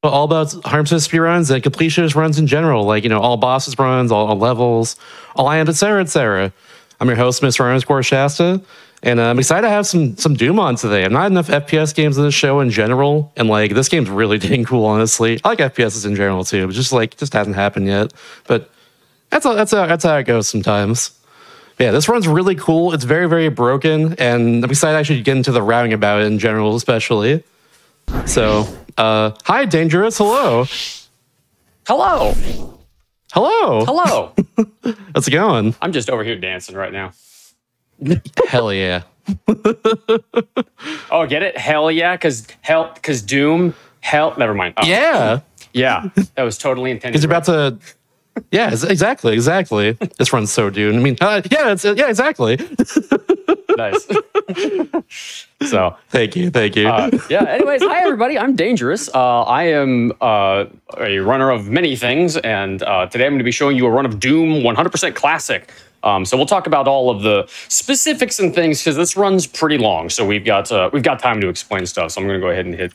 all about 100% speedruns and completionist runs in general, like, all bosses runs, all levels, all items, etc., etc. I'm your host, Mr. Shasta, and I'm excited to have some Doom on today. I'm not enough FPS games in the show in general, and this game's really dang cool, honestly. I like FPSs in general too, but just hasn't happened yet. But that's how it goes sometimes. Yeah, this run's really cool. It's very, very broken, and I'm excited to actually get into the routing about it in general, especially. So, hi, Dangerous. Hello. Hello. Hello. Hello. How's it going? I'm just over here dancing right now. Hell yeah. Oh, get it? Hell yeah, because Doom. Hell, never mind. Oh. Yeah. Yeah, that was totally intended. Because you're about to. Yeah, exactly. This runs so Doom. I mean, yeah, exactly. Nice. So thank you. Yeah. Anyways, hi everybody. I'm Dangerous. I am a runner of many things, and today I'm going to be showing you a run of Doom 100% Classic. So we'll talk about all of the specifics and things because this run's pretty long. So we've got time to explain stuff. So I'm going to go ahead and hit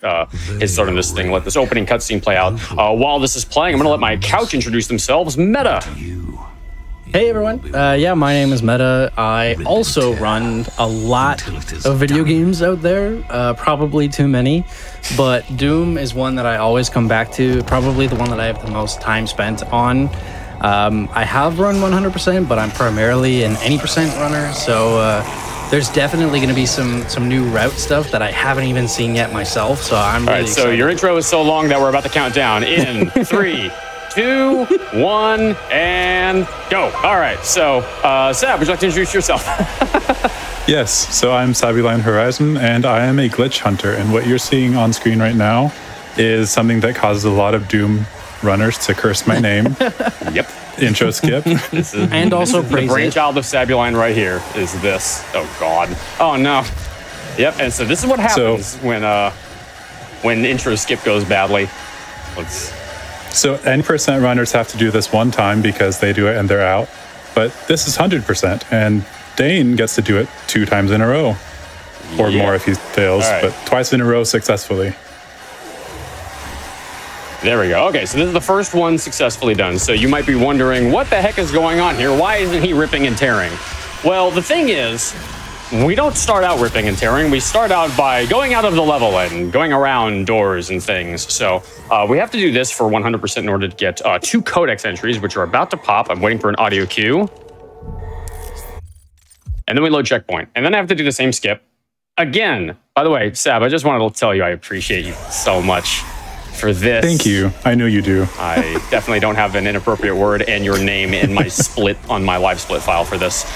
start on this thing. Let this opening cutscene play out. While this is playing, I'm going to let my couch introduce themselves. Meta. Hey everyone. Yeah, my name is Meta. I also run a lot of video games out there. Probably too many, but Doom is one that I always come back to. Probably the one that I have the most time spent on. I have run 100%, but I'm primarily an any percent runner, so there's definitely going to be some new route stuff that I haven't even seen yet myself, so I'm really excited. So your intro is so long that we're about to count down in 3, 2, 1, and go. All right, so Sab, would you like to introduce yourself? Yes, so I'm Sabuline Horizon, and I am a glitch hunter, and what you're seeing on screen right now is something that causes a lot of Doom runners to curse my name. Yep. Intro skip. And also praise the brainchild of Sabuline right here is this. Oh God. Oh no. Yep. And so this is what happens when intro skip goes badly. So any percent runners have to do this one time because they do it and they're out. But this is 100%, and Dane gets to do it 2 times in a row, or more if he fails, but twice in a row successfully. There we go. Okay, so this is the first one successfully done. So you might be wondering, what the heck is going on here? Why isn't he ripping and tearing? Well, the thing is, we don't start out ripping and tearing. We start out by going out of the level and going around doors and things. So we have to do this for 100% in order to get 2 codex entries, which are about to pop. I'm waiting for an audio cue. And then we load checkpoint. And then I have to do the same skip again. By the way, Sab, I just wanted to tell you I appreciate you so much for this. Thank you. I know you do. I definitely don't have an inappropriate word and your name in my split on my live split file for this.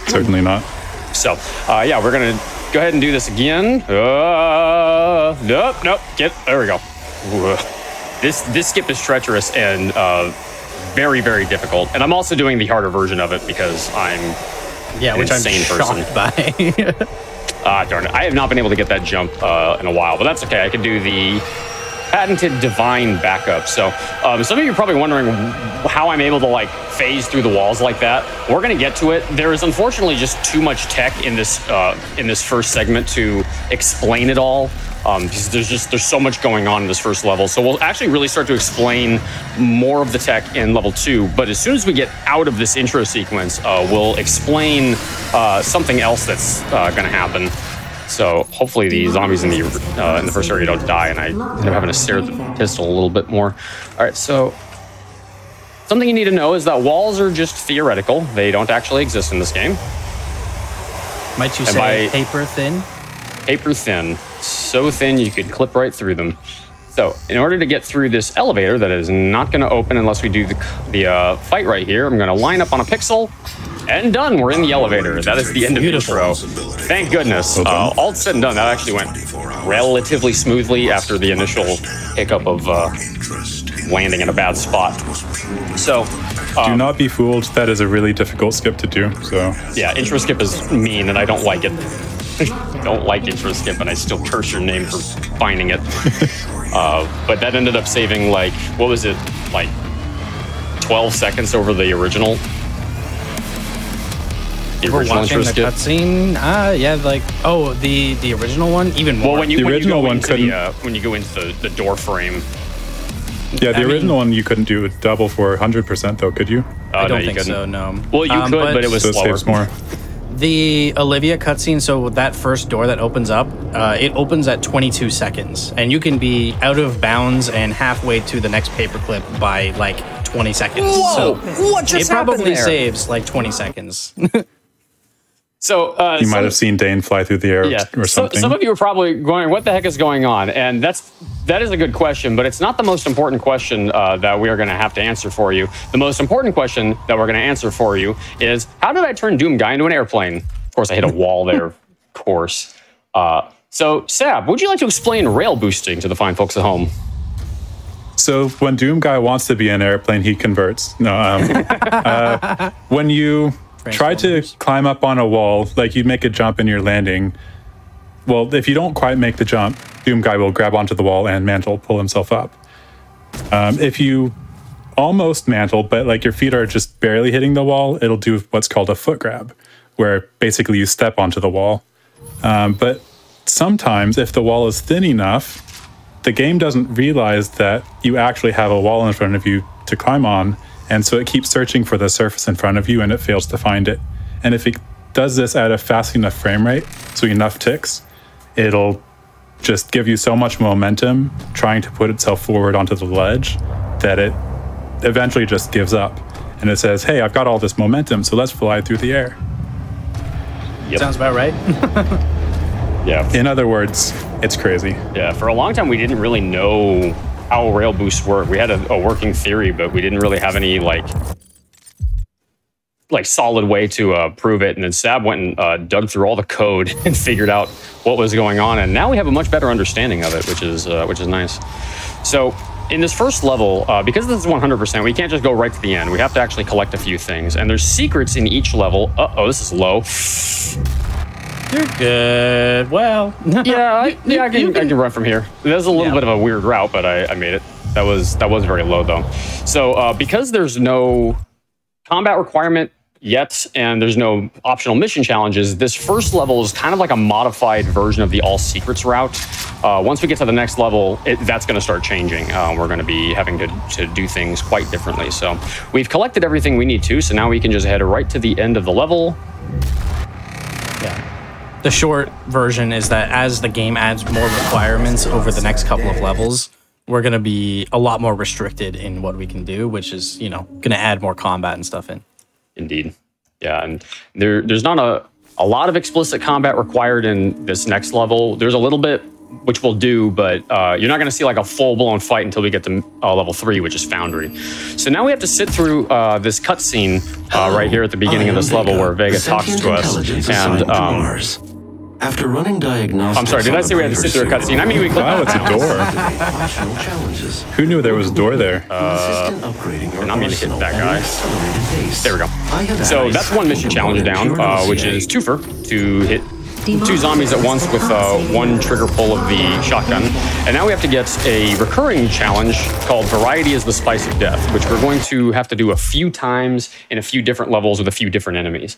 Certainly not. So, yeah, we're going to go ahead and do this again. Nope. There we go. This skip is treacherous and very, very difficult. And I'm also doing the harder version of it because I'm an insane person. Darn it. I have not been able to get that jump in a while, but that's okay. I can do the patented divine backup. So some of you are probably wondering how I'm able to phase through the walls like that. We're going to get to it. There is unfortunately just too much tech in this first segment to explain it all. Because there's so much going on in this first level. So we'll actually really start to explain more of the tech in level 2. But as soon as we get out of this intro sequence, we'll explain something else that's going to happen. So hopefully the zombies in the first area don't die, and I end up having to stare at the pistol a little bit more. All right, so something you need to know is that walls are just theoretical. They don't actually exist in this game. Might you say paper thin? Paper thin. So thin you could clip right through them. So in order to get through this elevator that is not going to open unless we do the fight right here, I'm going to line up on a pixel. And done, we're in the elevator. That is the end of the intro. Thank goodness. All said and done, that actually went relatively smoothly after the initial hiccup of landing in a bad spot. So, do not be fooled. That is a really difficult skip to do. So yeah, intro skip is mean, and I don't like it. I don't like intro skip, and I still curse your name for finding it. But that ended up saving what was it, 12 seconds over the original. The original watching the cutscene, yeah, the original one, even more. Well, when you go into the door frame, Yeah, the original one you couldn't do a double for 100% though, could you? I don't think so, no. Well, you could, but it was So slower. it saves more. The Olivia cutscene, so that first door that opens up, it opens at 22 seconds. And you can be out of bounds and halfway to the next paperclip by like 20 seconds. Whoa! So What just it probably happened there? saves like 20 seconds. So You might have seen Dane fly through the air or something. Some of you are probably going, "What the heck is going on?" And that is a good question, but it's not the most important question that we are going to have to answer for you. The most important question that we're going to answer for you is, how did I turn Doom Guy into an airplane? Of course, I hit a wall there. Of course. So, Sab, would you like to explain rail boosting to the fine folks at home? So when Doom Guy wants to be an airplane, he converts. No, when you try to climb up on a wall, like you make a jump and you're landing, well, if you don't quite make the jump, Doom Guy will grab onto the wall and mantle, pull himself up. If you almost mantle, but like your feet are just barely hitting the wall, it'll do what's called a foot grab, where basically you step onto the wall. But sometimes if the wall is thin enough, the game doesn't realize that you actually have a wall in front of you to climb on, and so it keeps searching for the surface in front of you and it fails to find it. And if it does this at a fast enough frame rate, so enough ticks, it'll just give you so much momentum trying to put itself forward onto the ledge that it eventually just gives up. And it says, hey, I've got all this momentum, so let's fly through the air. Yep. Sounds about right. Yeah. In other words, it's crazy. Yeah, for a long time, we didn't really know how rail boosts work. We had a working theory, but we didn't really have any like solid way to prove it. And then Sab went and dug through all the code and figured out what was going on. And now we have a much better understanding of it, which is nice. So in this first level, because this is 100%, we can't just go right to the end. We have to actually collect a few things. And there's secrets in each level. Uh-oh, this is low. You're good. Well, I can run from here. There's a little bit of a weird route, but I made it. That was very low though. So because there's no combat requirement yet, and there's no optional mission challenges, this first level is kind of like a modified version of the all secrets route. Once we get to the next level, that's going to start changing. We're going to be having to do things quite differently. So we've collected everything we need to, so now we can just head right to the end of the level. yeah. The short version is that as the game adds more requirements over the next couple of levels, we're going to be a lot more restricted in what we can do, which is, going to add more combat and stuff in. Indeed. Yeah, and there's not a lot of explicit combat required in this next level. There's a little bit, which we'll do, but you're not going to see like a full-blown fight until we get to level 3, which is Foundry. So now we have to sit through this cutscene right here at the beginning of this level where Vega talks to us. And after running diagnostics, I'm sorry, did I say we had to sit through a cutscene? I mean, we Wow, it's a door. Who knew there was a door there? And I'm going to hit that guy. There we go. So that's one mission challenge down, which is twofer, to hit 2 zombies at once with one trigger pull of the shotgun. And now we have to get a recurring challenge called Variety is the Spice of Death, which we're going to have to do a few times in a few different levels with a few different enemies.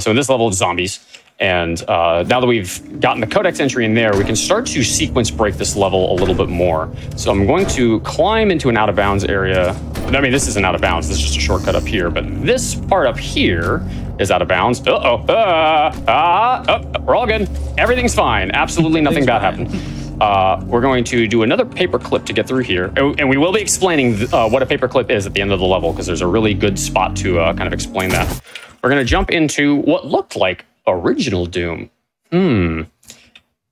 So in this level, it's zombies. And now that we've gotten the codex entry in there, we can start to sequence break this level a little bit more. So I'm going to climb into an out of bounds area. I mean, this isn't out of bounds. This is just a shortcut up here. But this part up here is out of bounds. Oh, we're all good. Everything's fine. Absolutely nothing bad happened. We're going to do another paperclip to get through here. And we will be explaining what a paperclip is at the end of the level, because there's a really good spot to kind of explain that. We're going to jump into what looked like original Doom. We're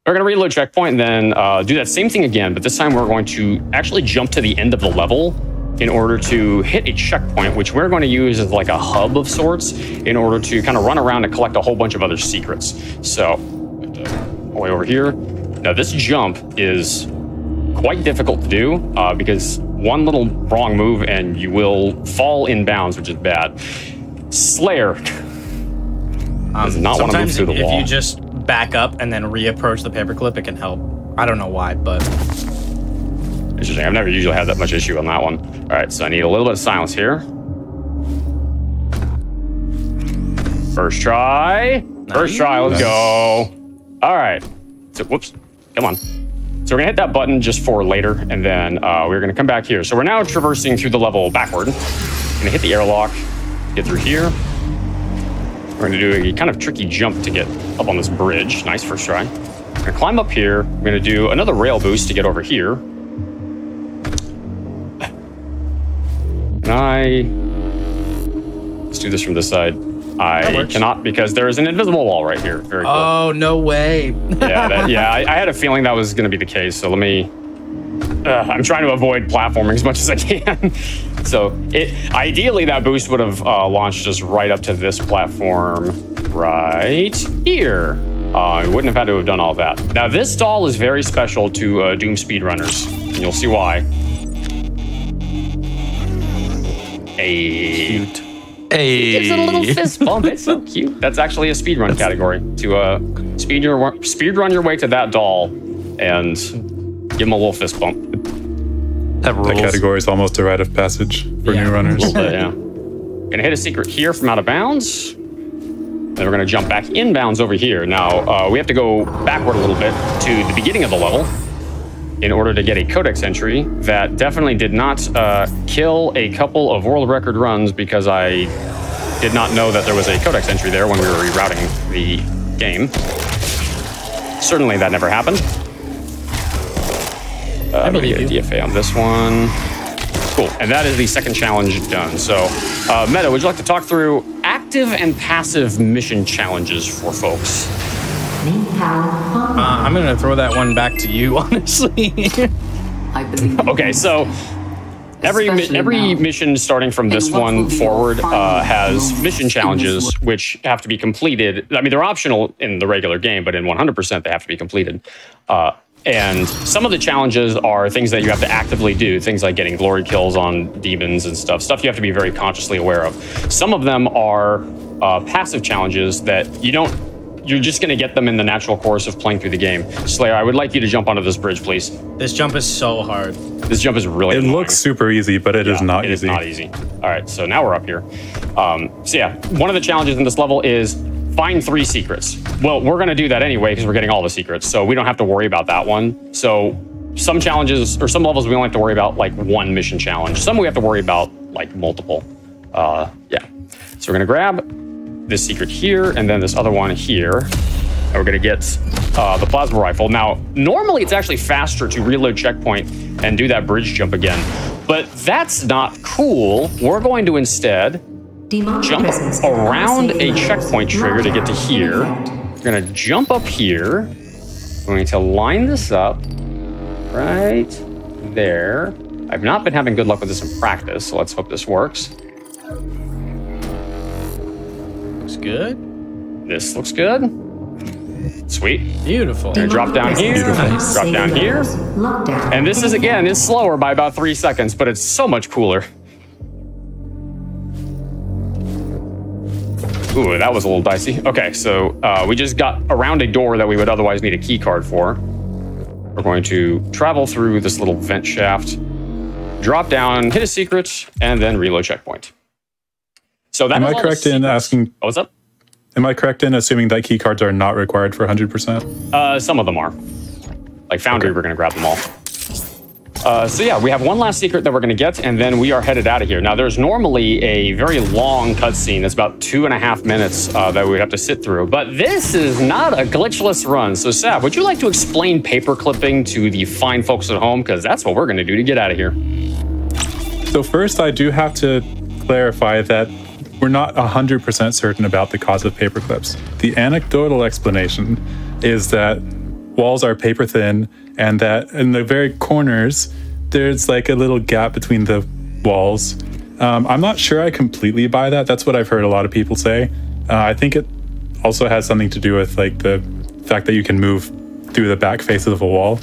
going to reload checkpoint and then do that same thing again, but this time we're going to actually jump to the end of the level in order to hit a checkpoint, which we're going to use as like a hub of sorts in order to kind of run around and collect a whole bunch of other secrets. So, way over here. Now this jump is quite difficult to do because one little wrong move and you will fall in bounds, which is bad. Slayer does not want to move through the wall. If you just back up and then reapproach the paperclip, it can help. I don't know why, but interesting. I've never usually had that much issue on that one. All right, so I need a little bit of silence here. First try. First try, let's go. All right. So, whoops. Come on. So we're gonna hit that button just for later, and then we're gonna come back here. So we're now traversing through the level backward. Gonna hit the airlock, get through here. We're gonna do a kind of tricky jump to get up on this bridge. Nice first try. We're gonna climb up here. We're gonna do another rail boost to get over here. Let's do this from this side. I cannot because there is an invisible wall right here. Very cool. Oh, no way. Yeah, I had a feeling that was gonna be the case. So let me, I'm trying to avoid platforming as much as I can. So ideally that boost would have launched us right up to this platform right here. We wouldn't have had to have done all that. Now this stall is very special to Doom speedrunners, and you'll see why. Cute. Gives it a little fist bump. It's so cute. That's actually a speedrun category. To speedrun your way to that doll and give him a little fist bump. That category is almost a rite of passage for new runners. A little bit, yeah. Gonna hit a secret here from out of bounds. Then we're gonna jump back inbounds over here. Now, we have to go backward a little bit to the beginning of the level in order to get a codex entry that definitely did not kill a couple of world record runs because I did not know that there was a codex entry there when we were rerouting the game. Certainly that never happened. I'm gonna get a DFA on this one. Cool, and that is the second challenge done. So, Meta, would you like to talk through active and passive mission challenges for folks? I'm going to throw that one back to you, honestly. Okay, so every mission starting from this one forward has mission challenges which have to be completed. I mean, they're optional in the regular game, but in 100% they have to be completed. And some of the challenges are things that you have to actively do, things like getting glory kills on demons and stuff you have to be very consciously aware of. Some of them are passive challenges that you're just going to get them in the natural course of playing through the game. Slayer, I would like you to jump onto this bridge, please. This jump is so hard. This jump is really annoying. It looks super easy, but it is not easy. It is not easy. All right, so now we're up here. So yeah, one of the challenges in this level is find 3 secrets. Well, we're going to do that anyway because we're getting all the secrets, so we don't have to worry about that one. So some challenges, or some levels, we only have to worry about like one mission challenge. Some we have to worry about like multiple. Yeah. So we're going to grab this secret here, and then this other one here. And we're gonna get the plasma rifle. Now, normally it's actually faster to reload checkpoint and do that bridge jump again, but that's not cool. We're going to instead jump around a checkpoint trigger to get to here. We're gonna jump up here. We're going to line this up right there. I've not been having good luck with this in practice, so let's hope this works. Looks good. This looks good. Sweet. Beautiful. And drop down here. Drop down here. And this is slower by about 3 seconds, but it's so much cooler. Ooh, that was a little dicey. Okay, so we just got around a door that we would otherwise need a key card for. We're going to travel through this little vent shaft, drop down, hit a secret, and then reload checkpoint. So that Am I correct in asking? Oh, what's up? Am I correct in assuming that key cards are not required for 100%? Some of them are. Like Foundry, we're going to grab them all. So yeah, we have one last secret that we're going to get, and then we are headed out of here. Now, there's normally a very long cutscene. It's about 2.5 minutes that we have to sit through. But this is not a glitchless run. So Sav, would you like to explain paper clipping to the fine folks at home? Because that's what we're going to do to get out of here. So first, I do have to clarify that we're not 100% certain about the cause of paper clips. The anecdotal explanation is that walls are paper thin, and that in the very corners, there's like a little gap between the walls. I'm not sure I completely buy that. That's what I've heard a lot of people say. I think it also has something to do with like the fact that you can move through the back face of a wall.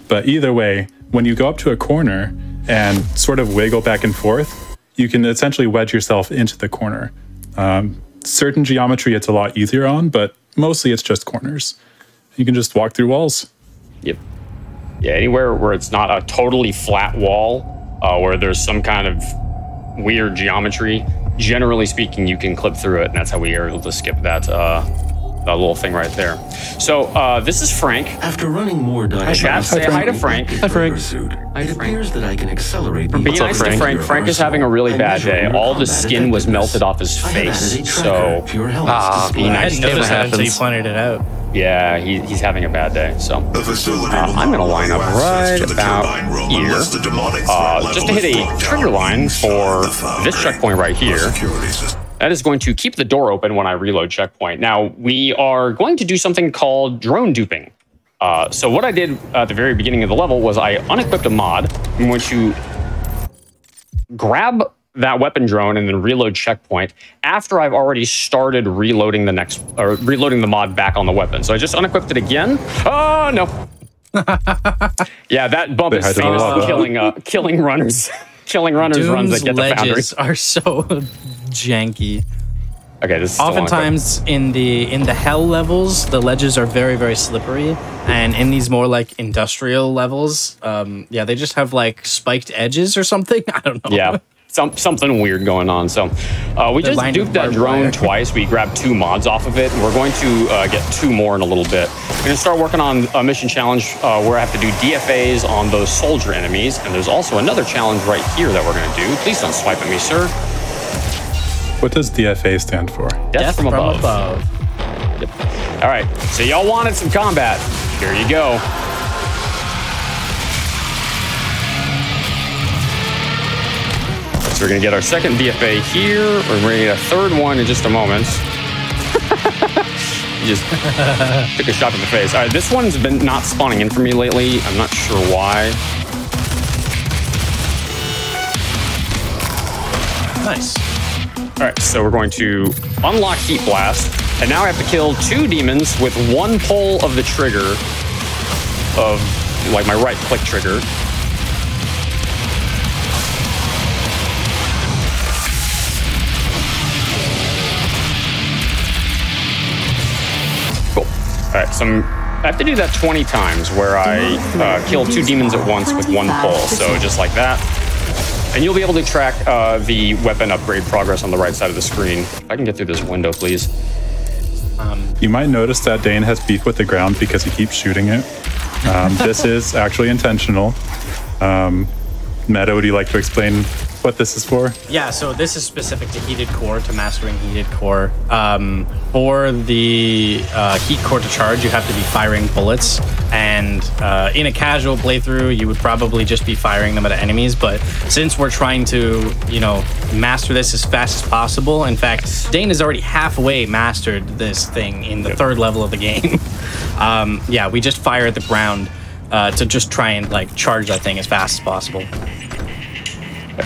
But either way, when you go up to a corner and sort of wiggle back and forth, you can essentially wedge yourself into the corner. Certain geometry it's a lot easier on, but mostly it's just corners. You can just walk through walls. Yep. Yeah, anywhere where it's not a totally flat wall, where there's some kind of weird geometry, generally speaking, you can clip through it, and that's how we are able to skip that that little thing right there. So this is Frank. After running more Chat, say hi to Frank. Hi, Frank. It appears that I can accelerate. Be nice to Frank. Frank is having a really bad day. All the skin was melted off his face. So be be I nice didn't to notice that him. until you pointed it out. Yeah, he's having a bad day. So I'm going to line up right about here, just to hit a trigger line for this checkpoint right here. That is going to keep the door open when I reload checkpoint. Now, we are going to do something called drone duping. So what I did at the very beginning of the level was I unequipped a mod. I'm going to grab that weapon drone and then reload checkpoint after I've already started reloading the mod back on the weapon. So I just unequipped it again. Oh, no. Yeah, that bump is famously killing runners. Killing runners Doom's runs that get the foundry. ledges are so janky. Okay, this is Oftentimes in the hell levels, the ledges are very, very slippery, and in these more like industrial levels, yeah, they just have like spiked edges or something. I don't know. Yeah, something weird going on. So we just duped that drone twice. We grabbed 2 mods off of it, and we're going to get 2 more in a little bit. We're going to start working on a mission challenge where I have to do DFAs on those soldier enemies, and there's also another challenge right here that we're going to do. Please don't swipe at me, sir. What does DFA stand for? Death from above. Yep. All right, so y'all wanted some combat. Here you go. So we're gonna get our second DFA here. We're gonna get a third one in just a moment. You just took a shot in the face. All right, this one's been not spawning in for me lately. I'm not sure why. Nice. All right, so we're going to unlock Heat Blast, and now I have to kill 2 demons with 1 pull of the trigger of, like, my right-click trigger. Cool. All right, so I have to do that 20 times, where I kill 2 demons at once with 1 pull, so just like that. And you'll be able to track the weapon upgrade progress on the right side of the screen. If I can get through this window, please. You might notice that Dane has beef with the ground because he keeps shooting it. This is actually intentional. Meta, would you like to explain what this is for? Yeah, so this is specific to heated core, to mastering heated core. For the heat core to charge, you have to be firing bullets. And in a casual playthrough, you would probably just be firing them at enemies. But since we're trying to, you know, master this as fast as possible, in fact, Dane has already halfway mastered this thing in the 3rd level of the game. Yeah, we just fire at the ground to just try and like charge that thing as fast as possible.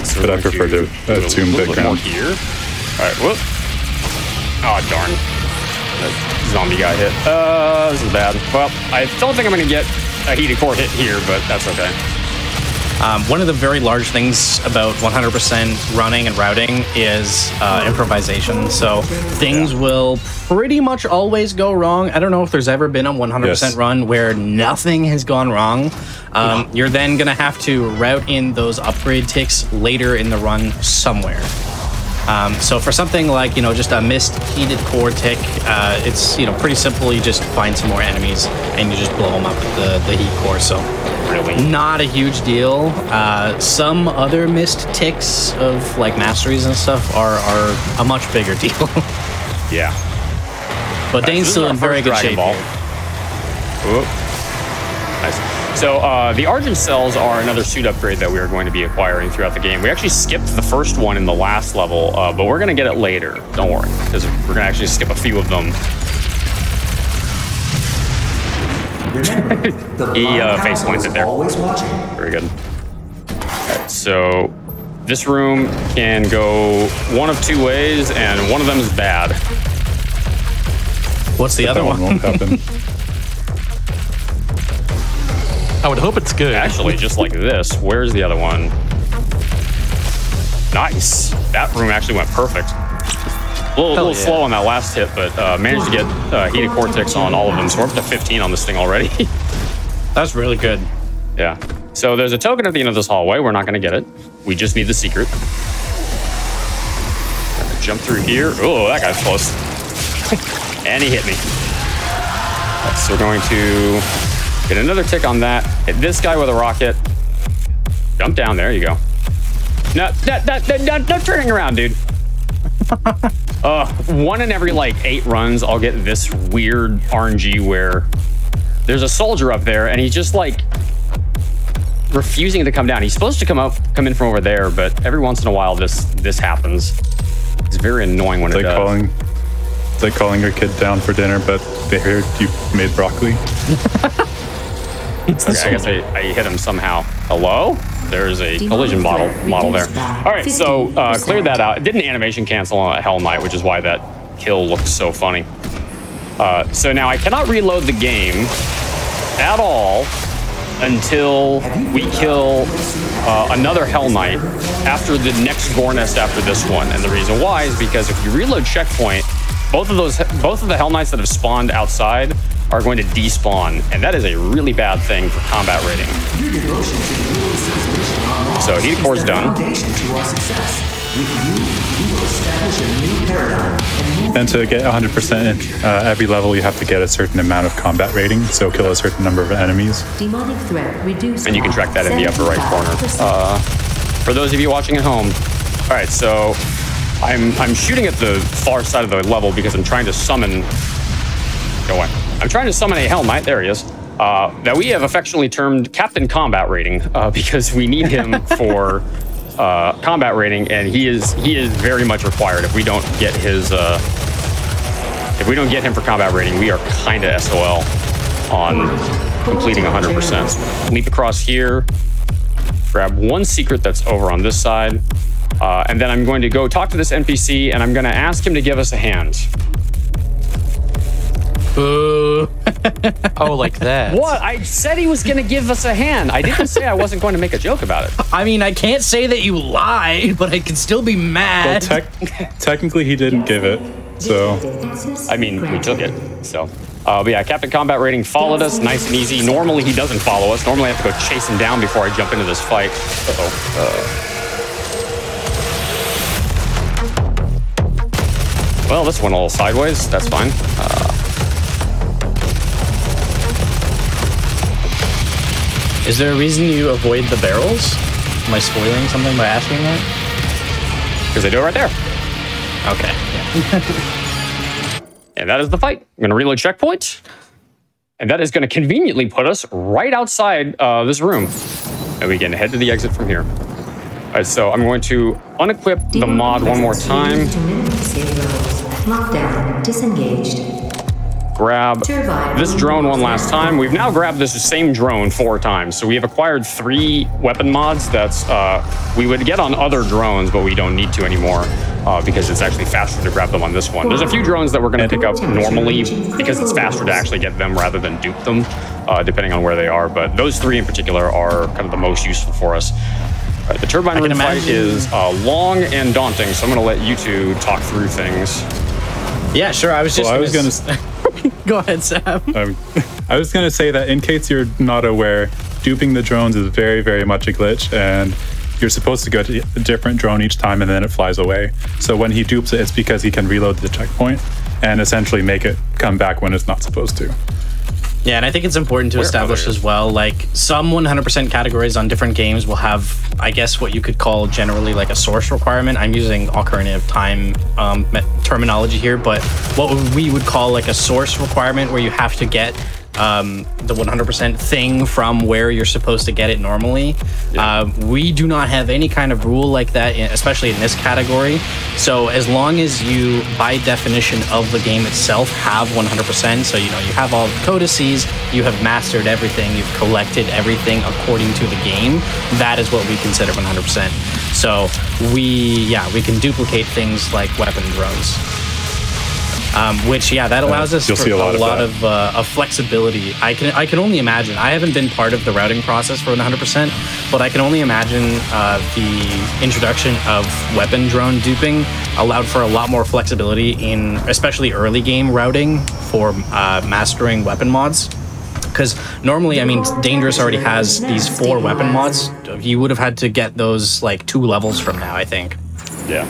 So but I prefer to assume the ground here. All right, whoop. Oh, darn. That zombie guy hit. This is bad. Well, I don't think I'm going to get a heated core hit here, but that's okay. One of the very large things about 100% running and routing is improvisation. So things will pretty much always go wrong. I don't know if there's ever been a 100% run where nothing has gone wrong. You're then going to have to route in those upgrade ticks later in the run somewhere. So for something like, you know, just a missed heated core tick, it's, you know, pretty simple. You just find some more enemies and you just blow them up with the heat core. So really not a huge deal. Some other missed ticks of like masteries and stuff are a much bigger deal. Yeah. But Dane's still in very good shape. Nice. So the Argent cells are another suit upgrade that we are going to be acquiring throughout the game. We actually skipped the first one in the last level, but we're going to get it later. Don't worry, because we're going to actually skip a few of them. He face planted there. Very good. All right, so this room can go one of 2 ways, and one of them is bad. What's the other one? Won't happen. I would hope it's good. Actually, just like this. Where's the other one? Nice. That room actually went perfect. A little slow on that last hit, but managed to get heated cortex on all of them. So we're up to 15 on this thing already. That's really good. Yeah. So there's a token at the end of this hallway. We're not going to get it. We just need the secret. Jump through here. Oh, that guy's close. And he hit me. So we're going to get another tick on that. Hit this guy with a rocket. Jump down. There you go. No turning around, dude. One in every like 8 runs, I'll get this weird RNG where there's a soldier up there and he's just like refusing to come down. He's supposed to come in from over there, but every once in a while this happens. It's very annoying when it does. It's like calling your kid down for dinner, but they heard you made broccoli. Okay, I guess I hit him somehow. Hello? There's a collision model there. All right, so cleared that out. It didn't animation cancel on a Hell Knight, which is why that kill looks so funny. So now I cannot reload the game at all until we kill another Hell Knight after the next Gore Nest after this one. And the reason why is because if you reload checkpoint, both of the Hell Knights that have spawned outside are going to despawn, and that is a really bad thing for combat rating. So heat core's done. And to get 100% every level, you have to get a certain amount of combat rating, so kill a certain number of enemies. Demonic threat reduced. And you can track that in the upper right corner. For those of you watching at home. All right, so I'm shooting at the far side of the level because I'm trying to summon. Go away. I'm trying to summon a Hell Knight. There he is. That we have affectionately termed Captain Combat Rating because we need him for combat rating, and he is very much required. If we don't get his him for combat rating, we are kind of SOL on completing 100%. Leap across here, grab one secret that's over on this side, and then I'm going to go talk to this NPC, and I'm going to ask him to give us a hand. Boo. Oh, like that. What? I said he was going to give us a hand. I didn't say I wasn't going to make a joke about it. I mean, I can't say that you lied, but I can still be mad. Well, technically, he didn't give it, so. I mean, we took it, so. But yeah, Captain Combat Rating followed us, nice and easy. Normally, he doesn't follow us. Normally, I have to go chase him down before I jump into this fight. Well, this went a little sideways. That's fine. Is there a reason you avoid the barrels? Am I spoiling something by asking that? Because they do it right there. Okay. And that is the fight. I'm going to reload checkpoint. And that is going to conveniently put us right outside this room. And we can head to the exit from here. All right, so I'm going to unequip the mod one more time. Lockdown disengaged. Grab this drone one last time. We've now grabbed this same drone 4 times. So we have acquired 3 weapon mods that's we would get on other drones, but we don't need to anymore because it's actually faster to grab them on this one. There's a few drones that we're going to pick up normally because it's faster to actually get them rather than dupe them, depending on where they are. But those 3 in particular are kind of the most useful for us. The turbine room fight is long and daunting, so I'm going to let you 2 talk through things. Yeah, sure. I was just. Well, I was going to. Go ahead, Sam. I was going to say that in case you're not aware, duping the drones is very, very much a glitch, and you're supposed to go to a different drone each time, and then it flies away. So when he dupes it, it's because he can reload the checkpoint and essentially make it come back when it's not supposed to. Yeah, and I think it's important to establish as well, like some 100% categories on different games will have, I guess, what you could call generally like a source requirement. I'm using Ocarina of Time terminology here, but what we would call like a source requirement where you have to get the 100% thing from where you're supposed to get it normally. Yeah. We do not have any kind of rule like that, especially in this category. So as long as you, by definition of the game itself, have 100%, so you know you have all the codices, you have mastered everything, you've collected everything according to the game, that is what we consider 100%. So we can duplicate things like weapon drones. Which, that allows us for a lot of flexibility. I can only imagine. I haven't been part of the routing process for 100%, but I can only imagine the introduction of weapon drone duping allowed for a lot more flexibility in especially early game routing for mastering weapon mods. Because normally, I mean, Dangerous already has these 4 weapon mods. You would have had to get those like 2 levels from now, I think. Yeah.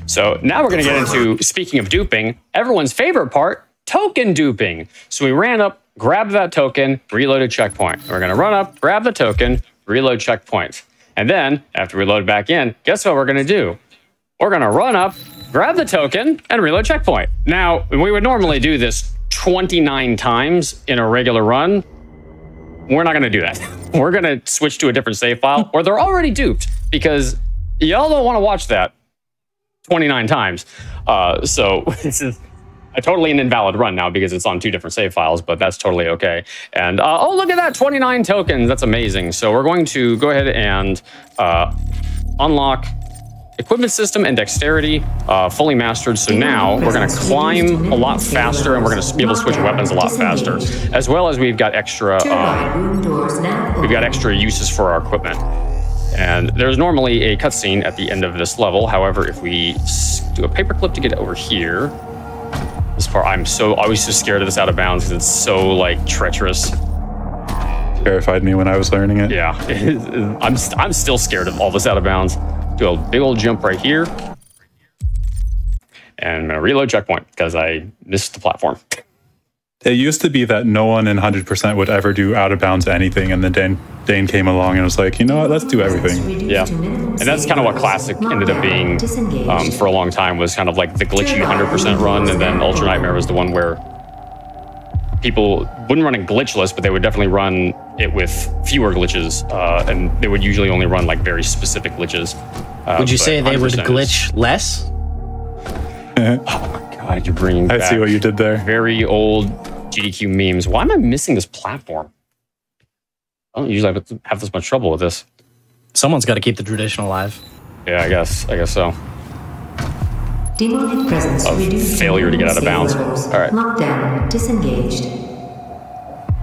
So now we're going to get into, speaking of duping, everyone's favorite part, token duping. So we ran up, grabbed that token, reloaded checkpoint. We're going to run up, grab the token, reload checkpoint. And then, after we load back in, guess what we're going to do? We're going to run up, grab the token, and reload checkpoint. Now, we would normally do this 29 times in a regular run. We're not going to do that. We're going to switch to a different save file, or they're already duped, because y'all don't want to watch that 29 times. So this is a totally an invalid run now because it's on 2 different save files, but that's totally okay. And oh, look at that, 29 tokens. That's amazing. So we're going to go ahead and unlock equipment system and dexterity fully mastered. So now we're going to climb a lot faster, and we're going to be able to switch weapons a lot faster, as well as we've got extra uses for our equipment. And there's normally a cutscene at the end of this level. However, if we do a paperclip to get over here, this part, I'm always so scared of this out of bounds because it's so like treacherous. Terrified me when I was learning it. Yeah, I'm still scared of all this out of bounds. Do a big old jump right here, and I'm gonna reload checkpoint because I missed the platform. It used to be that no one in 100% would ever do out of bounds anything, and then Dane came along and was like, you know what, let's do everything. Yeah, and that's kind of what Classic ended up being for a long time, was kind of like the glitchy 100% run, and then Ultra Nightmare was the one where people wouldn't run it glitchless, but they would definitely run it with fewer glitches, and they would usually only run like very specific glitches. Would you say they would glitch less? Oh my God, you're bringing back I see what you did there. Very old GDQ memes. Why am I missing this platform? I don't usually have this much trouble with this. Someone's got to keep the tradition alive. Yeah, I guess so. Demonic presence reduced. Failure to get out of bounds. All right. Lockdown disengaged.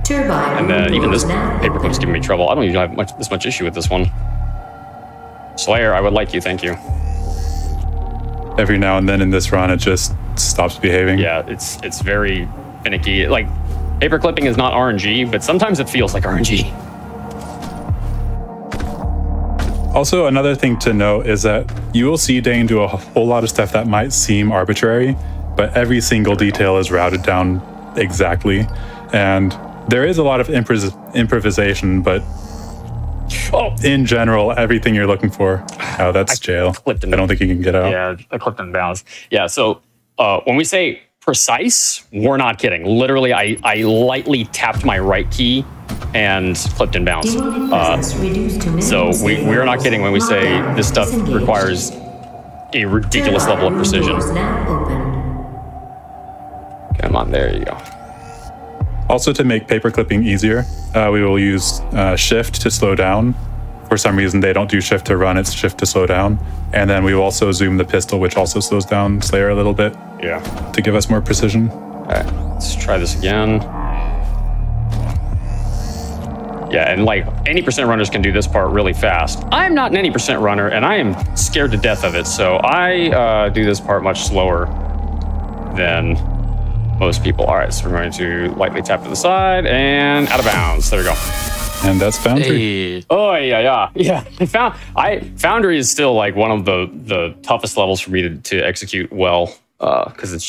Turbine. And then even this now paperclip's giving me trouble. I don't usually have this much issue with this one. Slayer, I would like you, thank you. Every now and then in this run, it just stops behaving. Yeah, it's very finicky. Like, paperclipping is not RNG, but sometimes it feels like RNG. Also, another thing to note is that you will see Dane do a whole lot of stuff that might seem arbitrary, but every single detail is routed down exactly. And there is a lot of improvisation, but in general, everything you're looking for. Oh, that's jail. I don't think you can get out. Yeah, I clipped in bounds. Yeah, so when we say precise, we're not kidding. Literally, I lightly tapped my right key and clipped in bounds. So we're not kidding when we say this stuff requires a ridiculous level of precision. Come on, there you go. Also, to make paper clipping easier, we will use shift to slow down. For some reason, they don't do shift to run, it's shift to slow down. And then we will also zoom the pistol, which also slows down Slayer a little bit. Yeah. To give us more precision. All right, let's try this again. Yeah, and like 80% runners can do this part really fast. I'm not an 80% runner, and I am scared to death of it. So I do this part much slower than most people. All right, so we're going to lightly tap to the side and out of bounds. There we go. And that's Foundry. Hey. Oh yeah. Foundry is still like one of the toughest levels for me to execute well, because it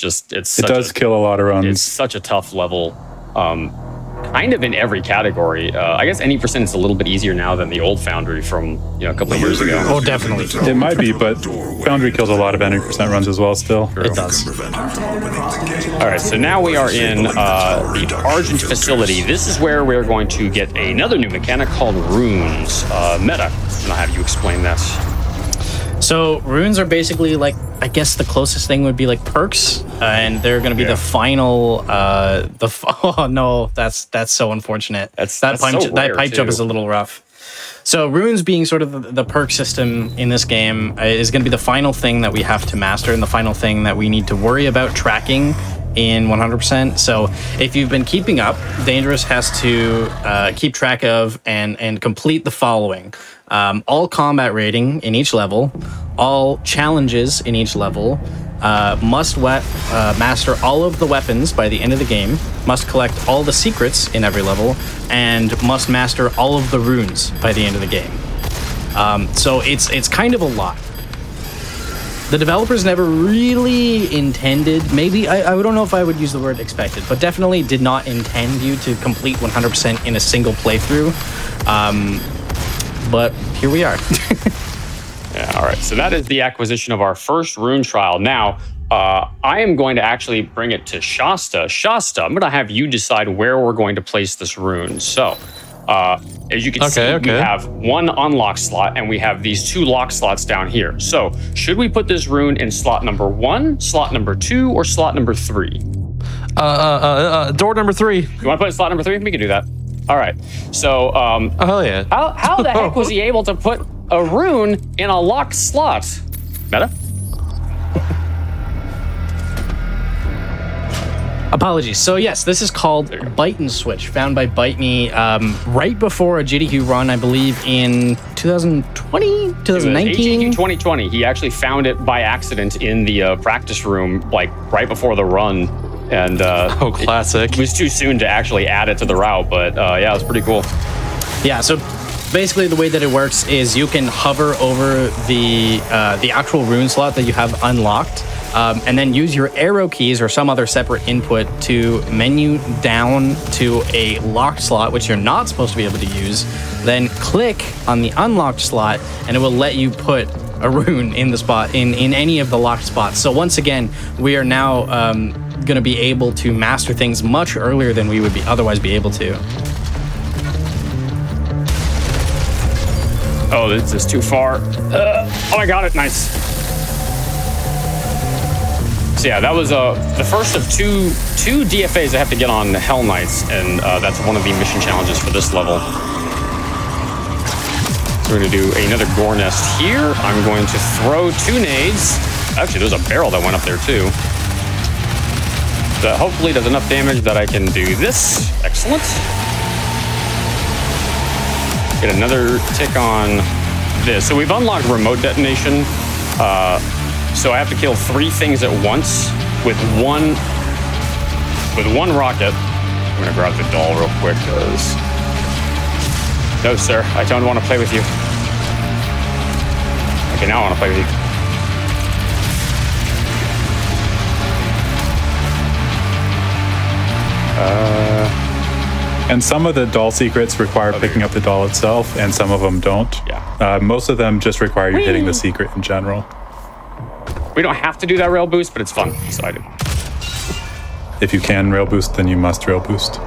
does kill a lot of runs. It's such a tough level, kind of in every category. I guess any percent is a little bit easier now than the old Foundry from a couple of years ago. Oh, definitely. It might be, but Foundry kills a lot of 90% runs as well. Still, it does. All right, so now we are in the Argent facility. This is where we're going to get another new mechanic called runes. Meta, I'm gonna have you explain that. So runes are basically like, I guess the closest thing would be like perks, and they're going to be the final. Oh no, that's so unfortunate. That pipe jump is a little rough. So runes being sort of the perk system in this game is going to be the final thing that we have to master, and the final thing that we need to worry about tracking in 100%. So if you've been keeping up, Dangerous has to keep track of and complete the following. All combat rating in each level, all challenges in each level, must master all of the weapons by the end of the game, must collect all the secrets in every level, and must master all of the runes by the end of the game. So it's kind of a lot. The developers never really intended, maybe, I don't know if I would use the word expected, but definitely did not intend you to complete 100% in a single playthrough. But here we are. Yeah, all right, so that is the acquisition of our first rune trial. Now, I am going to actually bring it to Shasta. Shasta, I'm going to have you decide where we're going to place this rune. So, as you can see, we have one unlock slot, and we have these 2 lock slots down here. So, should we put this rune in slot number 1, slot number 2, or slot number 3? Door number 3. You want to put it in slot number 3? We can do that. All right. So, oh, hell yeah. How the heck was he able to put a rune in a locked slot? Meta? Apologies. So yes, this is called Bite and Switch, found by Bite Me right before a GDQ run, I believe in 2020, 2019? GDQ 2020. He actually found it by accident in the practice room, like right before the run. And oh, classic. It was too soon to actually add it to the route, but yeah, it was pretty cool. Yeah, so basically the way that it works is you can hover over the actual rune slot that you have unlocked, and then use your arrow keys or some other separate input to menu down to a locked slot, which you're not supposed to be able to use. Then click on the unlocked slot, and it will let you put a rune in the spot, in any of the locked spots. So once again, we are now going to be able to master things much earlier than we would otherwise be able to. Oh, this is too far. Oh, I got it. Nice. So yeah, that was the first of two DFAs I have to get on Hell Knights, and that's one of the mission challenges for this level. So we're going to do another gore nest here. I'm going to throw 2 nades. Actually, there's a barrel that went up there too. That hopefully does enough damage that I can do this. Excellent. Get another tick on this. So we've unlocked remote detonation. So I have to kill 3 things at once with one rocket. I'm gonna grab the doll real quick, because no, sir, I don't want to play with you. Okay, now I want to play with you. And some of the doll secrets require picking up the doll itself, and some of them don't. Yeah. Most of them just require you hitting the secret in general. We don't have to do that rail boost, but it's fun, so I do. If you can rail boost, then you must rail boost.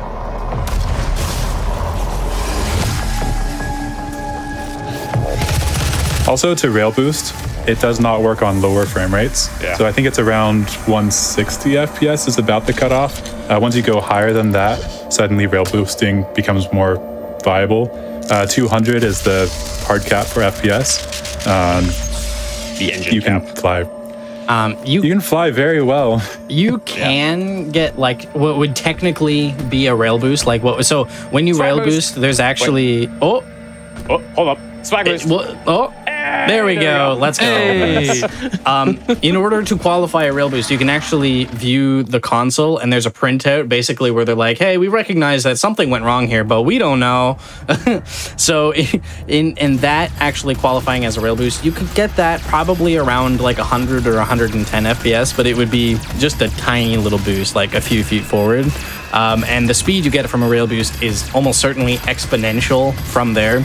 Also, to rail boost, it does not work on lower frame rates. Yeah. So I think it's around 160 FPS is about the cutoff. Once you go higher than that, suddenly rail boosting becomes more viable. 200 is the hard cap for FPS. The engine you can cap. fly. You can fly very well. You can get like what would technically be a rail boost. Like what? So when you rail boost, there's actually oh, hold up, spike boost. There we go. Let's go. Hey. In order to qualify a rail boost, you can actually view the console, and there's a printout basically where they're like, "Hey, we recognize that something went wrong here, but we don't know." So, in that actually qualifying as a rail boost, you could get that probably around like 100 or 110 FPS, but it would be just a tiny little boost, like a few feet forward. And the speed you get from a rail boost is almost certainly exponential from there.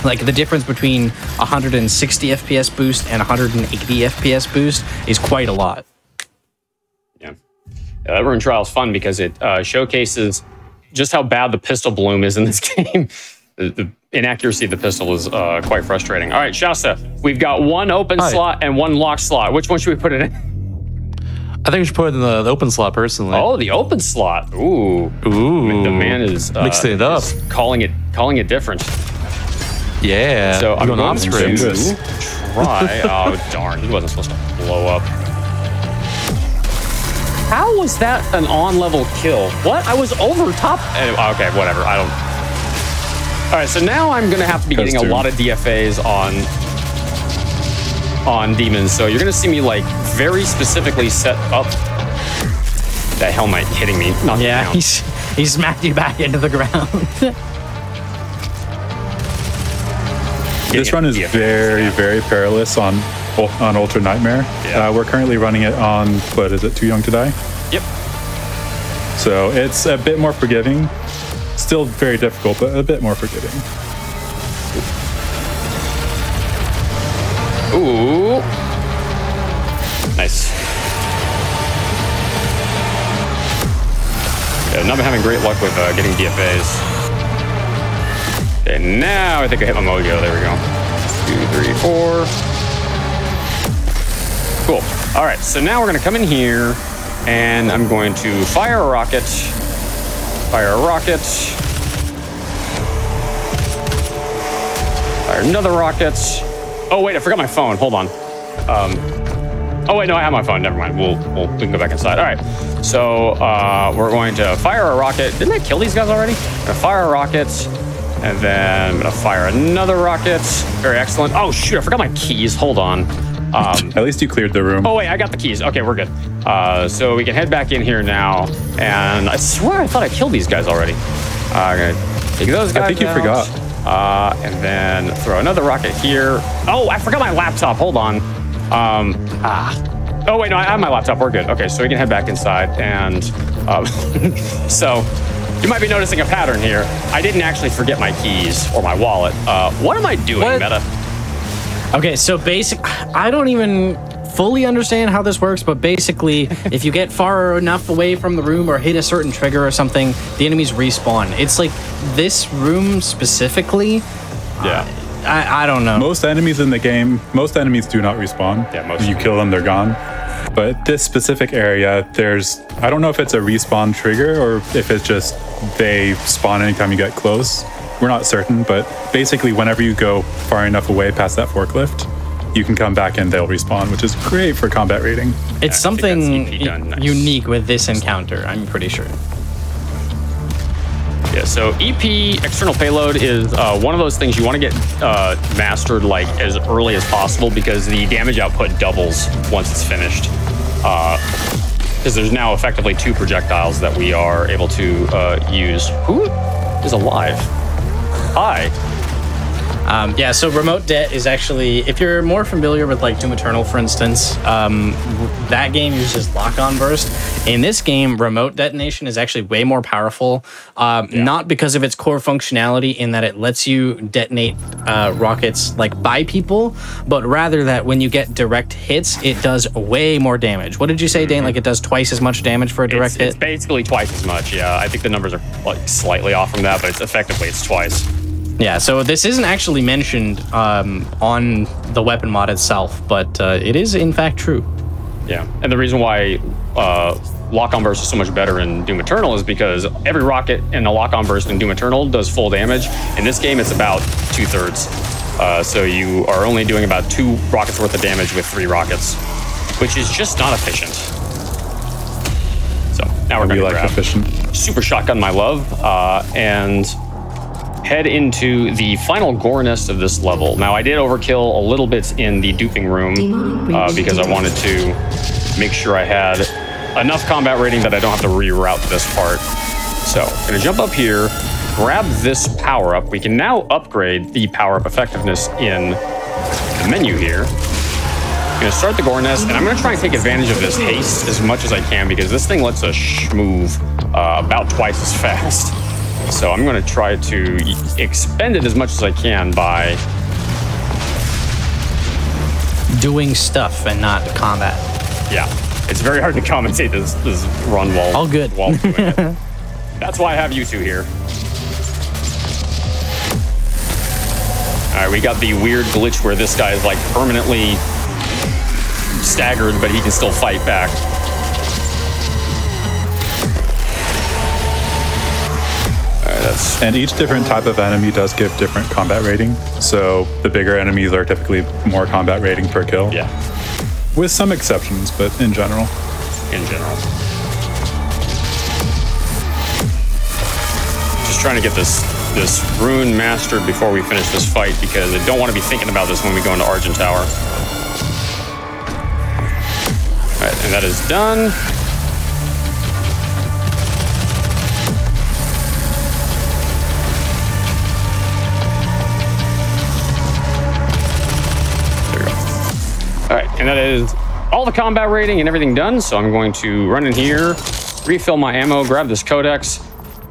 Like the difference between 160 FPS boost and 180 FPS boost is quite a lot. Yeah, that rune trial is fun because it showcases just how bad the pistol bloom is in this game. The inaccuracy of the pistol is quite frustrating. All right, Shasta, we've got 1 open slot and 1 locked slot. Which one should we put it in? I think we should put it in the open slot personally. Oh, the open slot. Ooh. The man is mixing it up, calling it different. Yeah. So I'm going off to try. Oh darn! He wasn't supposed to blow up. How was that an on-level kill? What? I was over top. Okay, whatever. I don't. All right. So now I'm going to have to be getting a lot of DFAs on demons. So you're going to see me like very specifically set up. That Hell Knight hitting me. Yeah, he smacked you back into the ground. This run is very, very perilous on on Ultra Nightmare. Yeah. We're currently running it on, what is it, Too Young to Die? Yep. So it's a bit more forgiving. Still very difficult, but a bit more forgiving. Ooh. Nice. Yeah, not been having great luck with getting DFAs. Okay, now I think I hit my mojo. There we go. 2, 3, 4. Cool. All right, so now we're gonna come in here and I'm going to fire a rocket. Fire a rocket. Fire another rocket. Oh wait, I forgot my phone. Hold on. Oh wait, no, I have my phone. Never mind. We can go back inside. All right. So we're going to fire a rocket. Didn't I kill these guys already? I'm gonna fire a rocket, and then I'm gonna fire another rocket. Very excellent. Oh shoot, I forgot my keys. Hold on. At least you cleared the room. Oh wait, I got the keys. Okay, we're good. So we can head back in here now. And I swear I thought I killed these guys already. I'm gonna take those guys I think you out. forgot. And then throw another rocket here. Oh, I forgot my laptop. Hold on. Oh wait, no, I have my laptop. We're good. Okay, so we can head back inside. And so you might be noticing a pattern here. I didn't actually forget my keys or my wallet. What am I doing, Meta? Okay, so I don't even fully understand how this works, but basically, if you get far enough away from the room or hit a certain trigger or something, the enemies respawn. It's like this room specifically. Yeah. I don't know. Most enemies in the game, most enemies do not respawn. Yeah, most. If you kill them, they're gone. But this specific area, I don't know if it's a respawn trigger or if it's just they spawn anytime you get close. We're not certain, but basically whenever you go far enough away past that forklift, you can come back and they'll respawn, which is great for combat rating. It's something Nice. unique with this encounter, I'm pretty sure. Yeah, so EP, external payload, is one of those things you want to get mastered like as early as possible because the damage output doubles once it's finished. Because there's now effectively 2 projectiles that we are able to use. Who is alive? Hi. Yeah, so remote det is actually, if you're more familiar with like Doom Eternal, for instance, that game uses lock-on burst. In this game, remote detonation is actually way more powerful, not because of its core functionality in that it lets you detonate rockets like by people, but rather that when you get direct hits, it does way more damage. What did you say, Dane? Like it does twice as much damage for a direct hit? It's basically twice as much, yeah. I think the numbers are like slightly off from that, but it's twice. Yeah, so this isn't actually mentioned on the weapon mod itself, but it is in fact true. Yeah, and the reason why lock-on burst is so much better in Doom Eternal is because every rocket in a lock-on burst in Doom Eternal does full damage. In this game, it's about 2/3. So you are only doing about 2 rockets worth of damage with 3 rockets, which is just not efficient. So now we're going to grab efficient. Super Shotgun, my love, and head into the final gore nest of this level. Now, I did overkill a little bit in the duping room because I wanted to make sure I had enough combat rating that I don't have to reroute this part. So I'm gonna jump up here, grab this power-up. We can now upgrade the power-up effectiveness in the menu here. I'm gonna start the gore nest, and I'm gonna try and take advantage of this haste as much as I can because this thing lets us move about twice as fast. So I'm going to try to expend it as much as I can by doing stuff and not combat. Yeah, it's very hard to commentate this run while all good. While doing it. That's why I have you two here. All right, we got the weird glitch where this guy is like permanently staggered, but he can still fight back. And each different type of enemy does give different combat rating. So the bigger enemies are typically more combat rating per kill. Yeah. With some exceptions, but in general. In general. Just trying to get this rune mastered before we finish this fight because I don't want to be thinking about this when we go into Argent Tower. All right, and that is done. All that is all the combat rating and everything done. So I'm going to run in here, refill my ammo, grab this codex.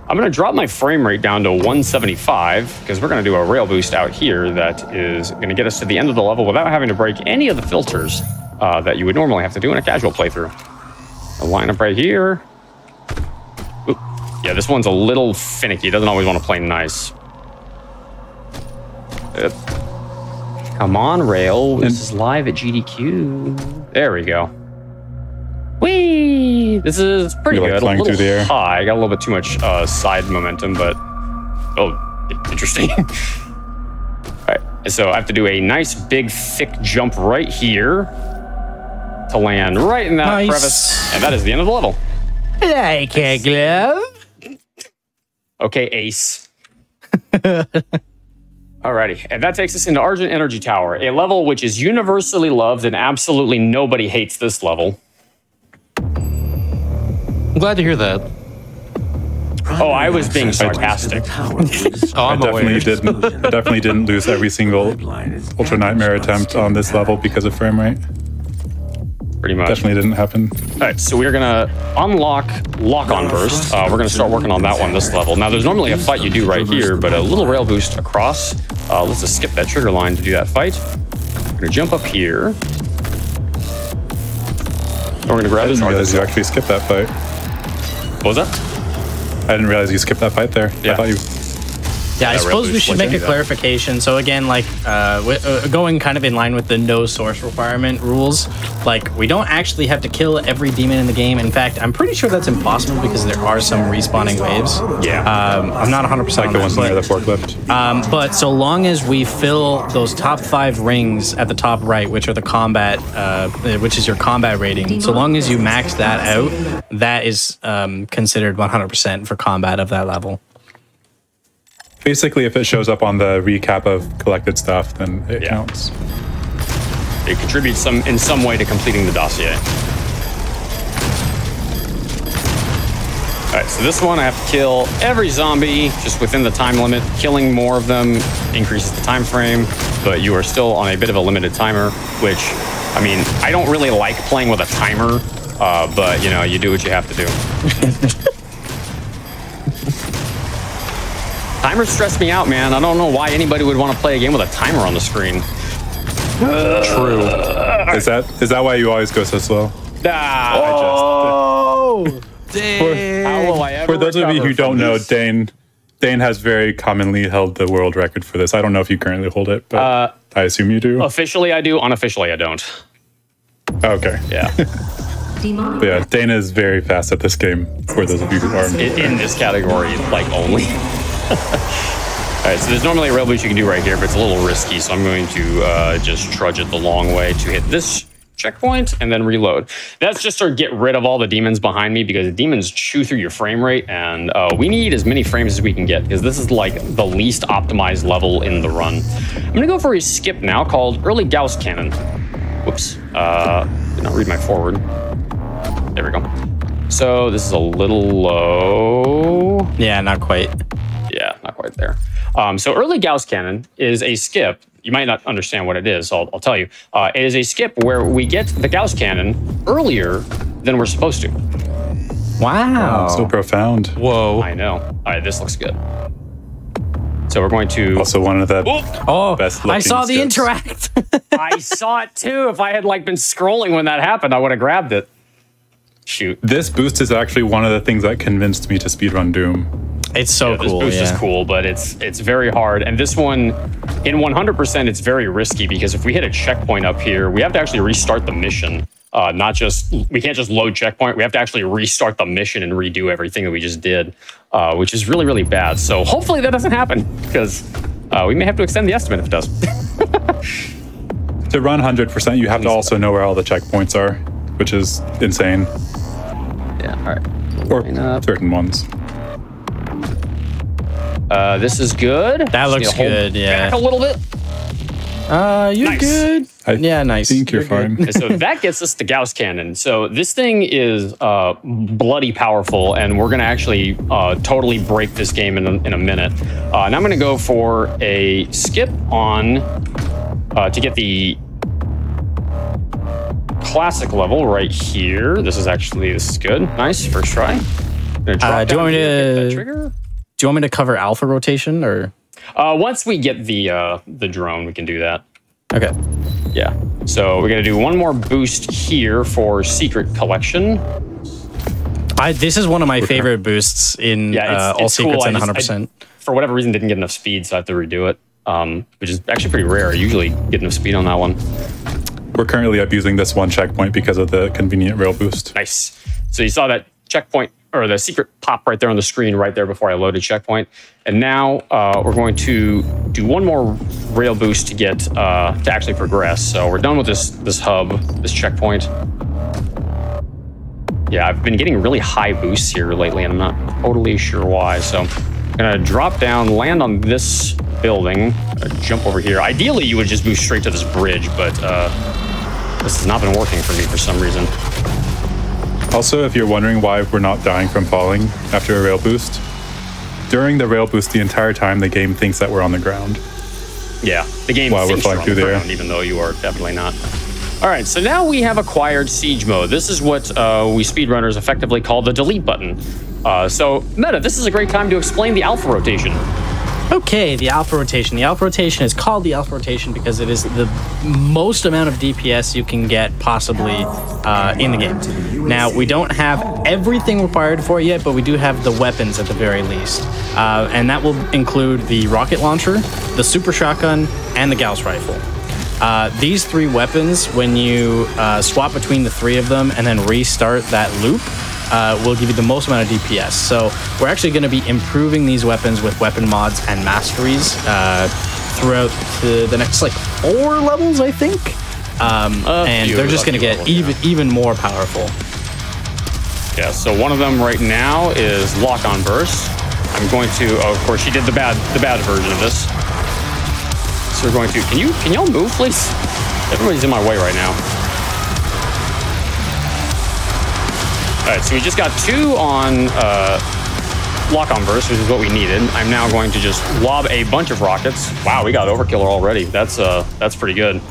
I'm going to drop my frame rate down to 175 because we're going to do a rail boost out here that is going to get us to the end of the level without having to break any of the filters that you would normally have to do in a casual playthrough. I'll line up right here. Oop. Yeah, this one's a little finicky. It doesn't always want to play nice. Come on, rail. This is live at GDQ. There we go. Whee! This is pretty good. Flying through the air. High. I got a little bit too much side momentum, but interesting. All right, so I have to do a nice, big, thick jump right here to land right in that crevice, and that is the end of the level. Like a glove. Okay, Ace. Alrighty, and that takes us into Argent Energy Tower, a level which is universally loved, and absolutely nobody hates this level. I'm glad to hear that. Oh, I was being sarcastic. I definitely didn't lose every single Ultra Nightmare attempt on this level because of frame rate. Pretty much. Definitely didn't happen. All right, so we're gonna unlock Lock-On Burst. We're gonna start working on that one this level. Now, there's normally a fight you do right here, but a little rail boost across. Let's just skip that trigger line to do that fight. We're gonna jump up here. We're gonna grab this. I didn't realize you actually skipped that fight. What was that? I didn't realize you skipped that fight there. Yeah. I thought you... Yeah, I suppose we should make a clarification. So again, like going kind of in line with the no source requirement rules, like we don't actually have to kill every demon in the game. In fact, I'm pretty sure that's impossible because there are some respawning waves. Yeah. I'm not 100% Like the ones near the forklift. But so long as we fill those top 5 rings at the top right, which are the combat, which is your combat rating, so long as you max that out, that is considered 100% for combat of that level. Basically, if it shows up on the recap of collected stuff, then it counts. It contributes in some way to completing the dossier. All right, so this one I have to kill every zombie just within the time limit. Killing more of them increases the time frame, but you are still on a bit of a limited timer, which, I mean, I don't really like playing with a timer, but, you know, you do what you have to do. Timers stress me out, man. I don't know why anybody would want to play a game with a timer on the screen. True. Is that why you always go so slow? Damn. For those of you who don't know, Dane has very commonly held the world record for this. I don't know if you currently hold it, but I assume you do. Officially, I do. Unofficially, I don't. Okay. Yeah. But yeah, Dane is very fast at this game. For those of you who aren't in this category, like only. All right, so there's normally a rail boost you can do right here, but it's a little risky, so I'm going to just trudge it the long way to hit this checkpoint and then reload. That's just to get rid of all the demons behind me because the demons chew through your frame rate, and we need as many frames as we can get because this is like the least optimized level in the run. I'm gonna go for a skip now called Early Gauss Cannon. Whoops, did not read my forward. There we go. So this is a little low. Yeah, not quite. Yeah, not quite there. So Early Gauss Cannon is a skip. You might not understand what it is, so I'll tell you. It is a skip where we get the Gauss Cannon earlier than we're supposed to. Wow. So profound. Whoa. I know. All right, this looks good. So we're going to... Also one of the best looking I saw the skips. interact. I saw it too. If I had like been scrolling when that happened, I would have grabbed it. Shoot. This boost is actually one of the things that convinced me to speedrun Doom. It's so cool. This boost is cool, but it's very hard. And this one, in 100%, it's very risky because if we hit a checkpoint up here, we have to actually restart the mission. We can't just load checkpoint. We have to actually restart the mission and redo everything that we just did, which is really, really bad. So hopefully that doesn't happen because we may have to extend the estimate if it does. To run 100%, you have to also know where all the checkpoints are, which is insane. Yeah, all right. Or certain ones. This is good. That looks good, yeah. Back a little bit. You're Nice. good. I nice. think you're fine. And so that gets us the Gauss Cannon. So this thing is bloody powerful, and we're going to actually totally break this game in a minute. And I'm going to go for a skip on to get the classic level right here. This is good. Nice, first try. Do you want me to cover alpha rotation or? Once we get the drone, we can do that. Okay. Yeah. So we're gonna do one more boost here for secret collection. This is one of my favorite boosts in all secrets cool. and 100%. For whatever reason, didn't get enough speed, so I have to redo it. Which is actually pretty rare. I usually get enough speed on that one. We're currently abusing this one checkpoint because of the convenient rail boost. Nice. So you saw that checkpoint or the secret pop right there on the screen right there before I loaded checkpoint. And now we're going to do one more rail boost to get to actually progress. So we're done with this hub, this checkpoint. Yeah, I've been getting really high boosts here lately, and I'm not totally sure why. So I'm gonna drop down, land on this building, jump over here. Ideally, you would just boost straight to this bridge, but this has not been working for me for some reason. Also, if you're wondering why we're not dying from falling after a rail boost, during the rail boost the entire time, the game thinks that we're on the ground. Yeah, the game while we're thinks flying you're through on the there, ground, even though you are definitely not. All right, so now we have acquired siege mode. This is what we speedrunners effectively call the delete button. So, Meta, this is a great time to explain the alpha rotation. Okay, the alpha rotation. The alpha rotation is called the alpha rotation because it is the most amount of DPS you can get possibly in the game. Now, we don't have everything required for it yet, but we do have the weapons at the very least. And that will include the rocket launcher, the super shotgun, and the Gauss rifle. These three weapons, when you swap between the three of them and then restart that loop, will give you the most amount of DPS. So we're actually going to be improving these weapons with weapon mods and masteries throughout the next like 4 levels, I think. And they're just going to get even more powerful. Yeah, so one of them right now is lock-on burst. I'm going to, oh, of course, she did the bad version of this. So we're going to, can y'all move, please? Everybody's in my way right now. All right, so we just got 2 on lock-on burst, which is what we needed. I'm now going to just lob a bunch of rockets. Wow, we got overkill already. That's pretty good.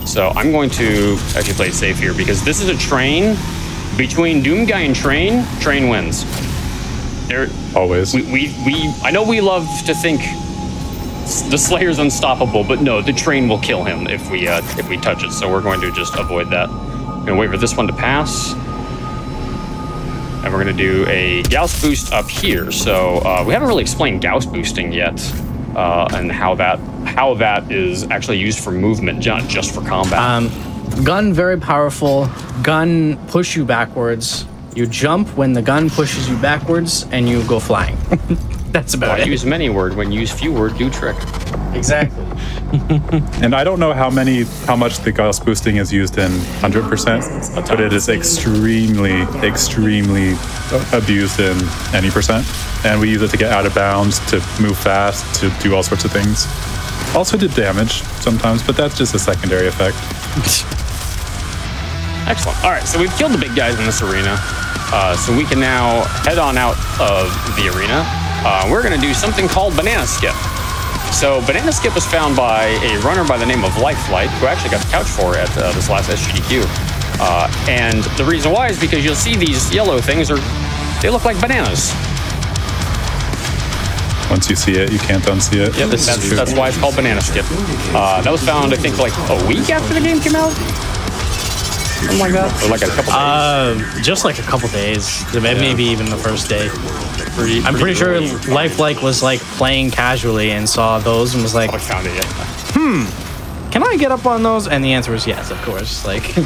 So I'm going to actually play it safe here because this is a train. Between Doom Guy and Train wins. Always. I know we love to think the Slayer's unstoppable, but no, the train will kill him if we touch it. So we're going to just avoid that. I'm gonna wait for this one to pass. And we're gonna do a Gauss boost up here. So we haven't really explained Gauss boosting yet, and how that is actually used for movement, not just for combat. Gun very powerful. Gun push you backwards. You jump when the gun pushes you backwards, and you go flying. That's about it. Use many word when use few word do trick. Exactly. And I don't know how much the Gauss boosting is used in 100%, but it is extremely abused in any percent. And we use it to get out of bounds, to move fast, to do all sorts of things. Also did damage sometimes, but that's just a secondary effect. Excellent. All right, so we've killed the big guys in this arena. So we can now head on out of the arena. We're going to do something called Banana Skip. So Banana Skip was found by a runner by the name of Lifelight, who actually got the couch for it at this last SGDQ. And the reason why is because you'll see these yellow things they look like bananas. Once you see it, you can't unsee it. Yeah, that's why it's called Banana Skip. That was found, I think, like a week after the game came out. Something like that? Or like a couple days? Just like a couple days. Maybe even the first day. I'm pretty sure Lifelike was like playing casually and saw those and was like, I found it, yeah. Can I get up on those? And the answer was yes, of course. Like, yeah.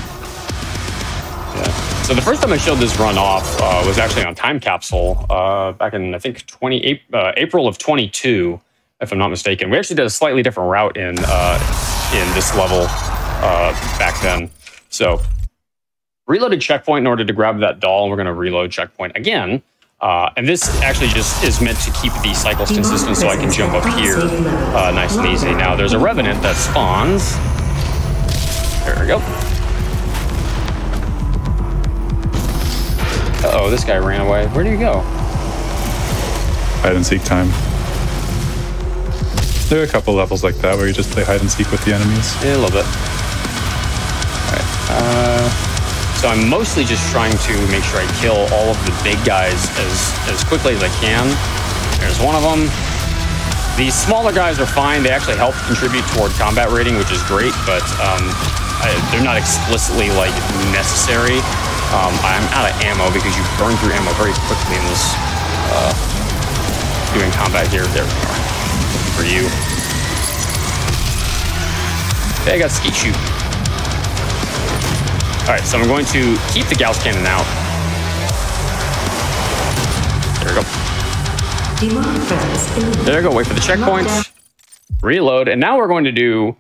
So the first time I showed this run off was actually on Time Capsule back in, I think, April of 22, if I'm not mistaken. We actually did a slightly different route in this level back then. So reloaded checkpoint in order to grab that doll, and we're going to reload checkpoint again. And this actually just is meant to keep the cycles consistent so I can jump up here nice and easy. Now, there's a Revenant that spawns. There we go. Uh-oh, this guy ran away. Where did he go? Hide and seek time. There are a couple levels like that where you just play hide and seek with the enemies. Yeah, a little bit. All right. So I'm mostly just trying to make sure I kill all of the big guys as quickly as I can. There's one of them. These smaller guys are fine. They actually help contribute toward combat rating, which is great, but they're not explicitly like necessary. I'm out of ammo because you burn through ammo very quickly in this doing combat here. There we are. Looking for you. Okay, I got skeet shoot. All right, so I'm going to keep the Gauss cannon out. There we go. There we go, wait for the checkpoint. Reload, and now we're going to do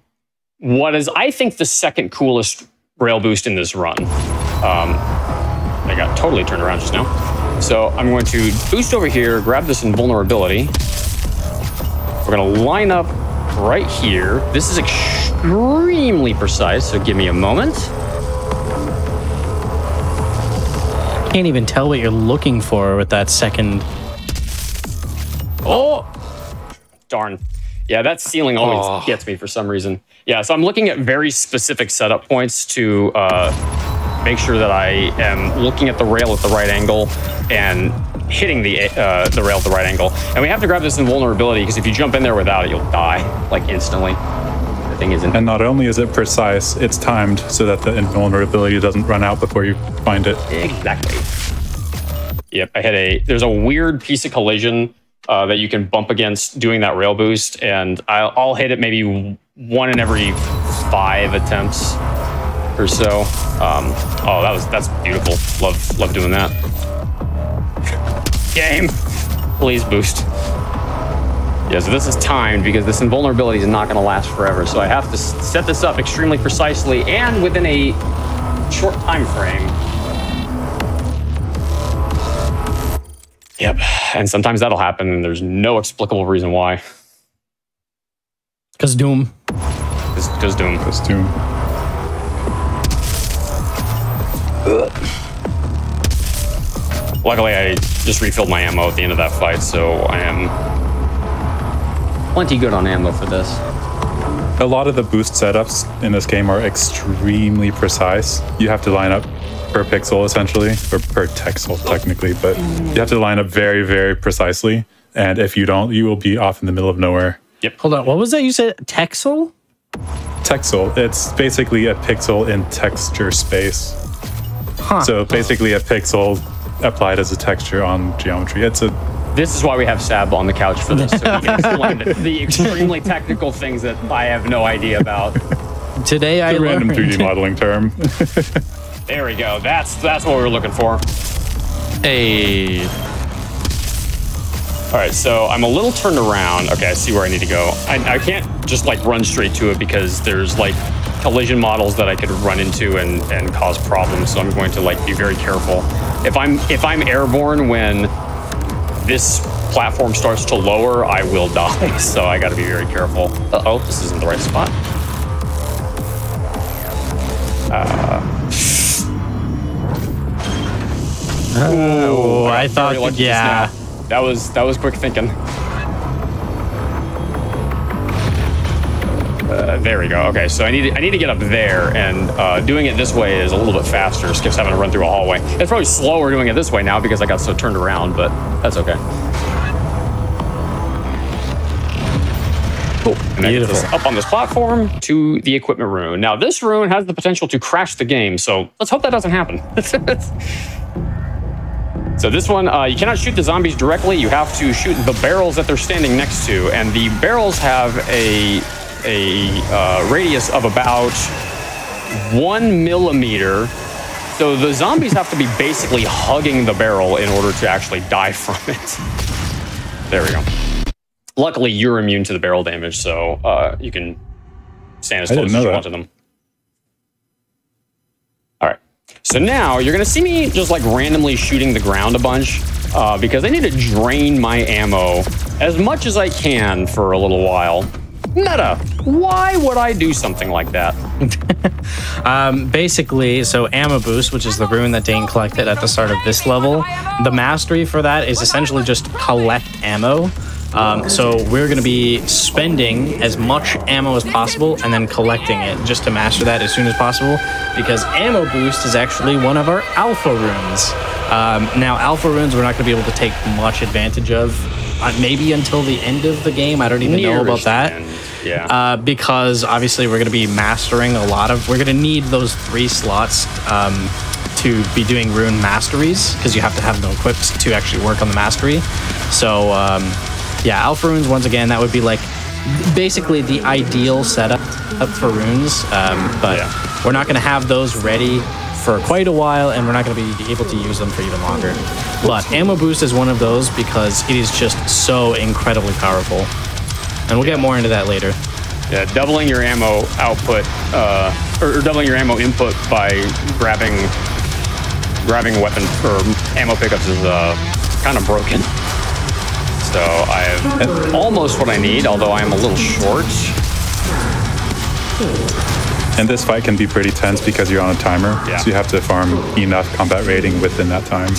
what is, I think, the second coolest rail boost in this run. I got totally turned around just now. So I'm going to boost over here, grab this invulnerability. We're gonna line up right here. This is extremely precise, so give me a moment. Can't even tell what you're looking for with that second. Oh, darn. Yeah, that ceiling always gets me for some reason. Yeah, so I'm looking at very specific setup points to make sure that I am looking at the rail at the right angle and hitting the rail at the right angle. And we have to grab this invulnerability because if you jump in there without it, you'll die like instantly. The thing isn't. And not only is it precise, it's timed so that the invulnerability doesn't run out before you find it. Exactly. Yep, there's a weird piece of collision that you can bump against doing that rail boost, and I'll hit it maybe 1 in every 5 attempts or so. That's beautiful. Love doing that. Game, please boost. Yeah, so this is timed because this invulnerability is not going to last forever. So I have to set this up extremely precisely and within a short time frame. Yep, and sometimes that'll happen and there's no explicable reason why. Because Doom. Because Doom. Because Doom. Luckily, I just refilled my ammo at the end of that fight, so I am plenty good on ammo for this. A lot of the boost setups in this game are extremely precise. You have to line up per pixel, essentially, or per texel, technically, but you have to line up very, very precisely. And if you don't, you will be off in the middle of nowhere. Yep. Hold on, what was that you said? Texel? Texel. It's basically a pixel in texture space. Huh. So basically a pixel applied as a texture on geometry. This is why we have Sab on the couch for this, so he can explain the extremely technical things that I have no idea about. Today I learned. Random 3D modeling term. There we go. That's what we were looking for. Hey. All right, so I'm a little turned around. Okay, I see where I need to go. I can't just like run straight to it because there's like collision models that I could run into and cause problems. So I'm going to like be very careful. If I'm airborne when this platform starts to lower, I will die. So I got to be very careful. Uh-oh, this isn't the right spot. I thought, yeah. That was quick thinking. There we go. Okay, so I need to get up there, and doing it this way is a little bit faster. Skip's having to run through a hallway. It's probably slower doing it this way now because I got so turned around, but that's okay. Cool. And then get this up on this platform to the equipment room. Now, this room has the potential to crash the game, so let's hope that doesn't happen. So this one, you cannot shoot the zombies directly. You have to shoot the barrels that they're standing next to, and the barrels have a radius of about 1 millimeter. So the zombies have to be basically hugging the barrel in order to actually die from it. There we go. Luckily, you're immune to the barrel damage, so you can stand as close as you want to them. All right. So now you're going to see me just like randomly shooting the ground a bunch because I need to drain my ammo as much as I can for a little while. Meta, why would I do something like that? Basically, so ammo boost, which is the rune that Dane collected at the start of this level, the mastery for that is essentially just collect ammo. So we're going to be spending as much ammo as possible and then collecting it just to master that as soon as possible, because ammo boost is actually one of our alpha runes. Now, alpha runes we're not going to be able to take much advantage of, maybe until the end of the game. I don't even know about that. Yeah. Because obviously we're going to be mastering a lot of... We're going to need those 3 slots to be doing rune masteries, because you have to have them equipped to actually work on the mastery. So... yeah, alpha runes, once again, that would be like basically the ideal setup for runes, but we're not going to have those ready for quite a while, and we're not going to be able to use them for even longer. But ammo boost is one of those because it is just so incredibly powerful, and we'll get more into that later. Yeah, doubling your ammo output, or doubling your ammo input by grabbing weapon or ammo pickups is kind of broken. So I have almost what I need, although I am a little short. And this fight can be pretty tense because you're on a timer, so you have to farm enough combat rating within that time.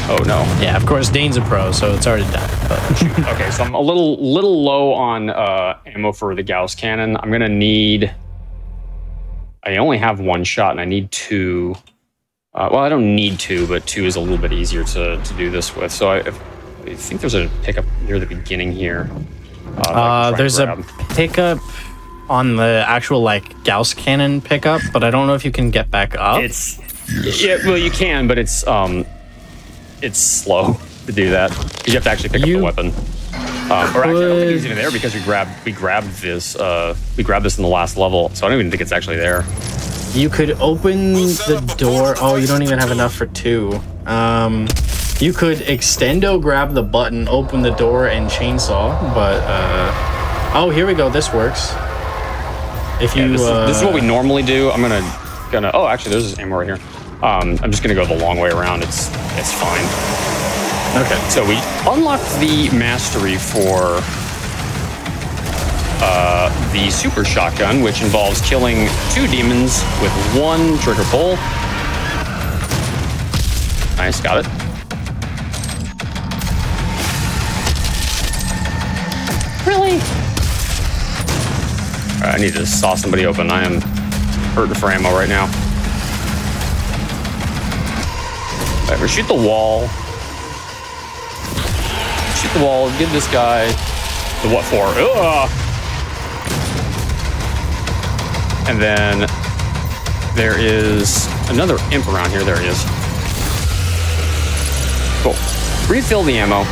Oh no! Yeah, of course Dane's a pro, so it's already done. But. Okay, so I'm a little low on ammo for the Gauss cannon. I'm gonna need. I only have 1 shot, and I need 2. Well, I don't need 2, but 2 is a little bit easier to do this with. So I think there's a pickup near the beginning here. There's a pickup on the actual like Gauss cannon pickup, but I don't know if you can get back up. Well, you can, but it's slow to do that. You have to actually pick up the weapon. Or actually, I don't think it's even there because we grabbed this in the last level, so I don't even think it's actually there. You could open the door. Oh, you don't even have enough for 2. You could extendo grab the button, open the door, and chainsaw, but, oh, here we go, this works. If you, this is what we normally do. I'm gonna, oh, actually, there's ammo right here. I'm just gonna go the long way around, it's fine. Okay. So we unlocked the mastery for, the super shotgun, which involves killing 2 demons with 1 trigger pull. Nice, got it. Really? Alright, I need to saw somebody open. I am hurting for ammo right now. Alright, we shoot the wall. Shoot the wall, give this guy the what for. Ugh! And then there is another imp around here. There he is. Cool. Refill the ammo.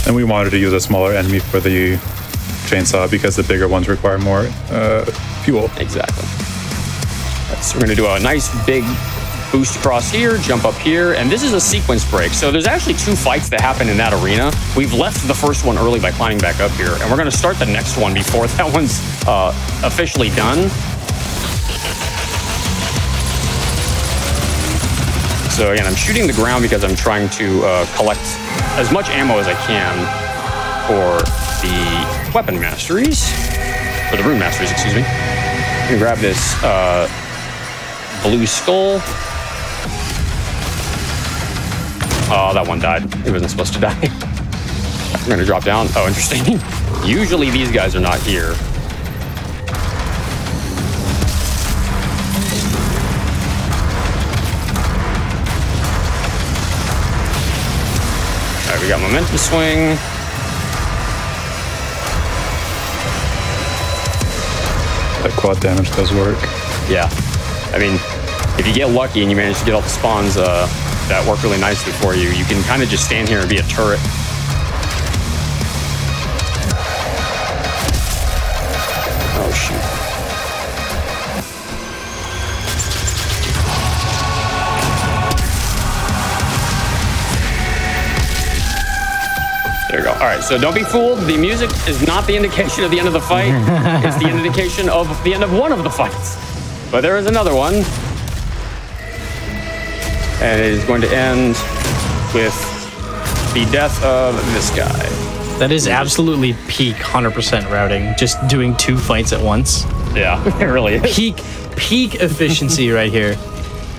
And we wanted to use a smaller enemy for the chainsaw because the bigger ones require more fuel. Exactly. So we're going to do a nice big boost across here, jump up here, and this is a sequence break. So there's actually 2 fights that happen in that arena. We've left the first one early by climbing back up here, and we're going to start the next one before that one's officially done. So again, I'm shooting the ground because I'm trying to collect as much ammo as I can for the weapon masteries, or the rune masteries, excuse me. I'm gonna grab this blue skull. Oh, that one died. It wasn't supposed to die. I'm gonna drop down. Oh, interesting. Usually these guys are not here. All right, we got momentum swing. That quad damage does work. Yeah. I mean, if you get lucky and you manage to get all the spawns that work really nicely for you, you can kind of just stand here and be a turret. Oh, shoot. There we go. All right, so don't be fooled. The music is not the indication of the end of the fight. It's the indication of the end of one of the fights. But there is another one. And it is going to end with the death of this guy. That is absolutely peak 100% routing. Just doing 2 fights at once. Yeah, it really is. Peak efficiency right here.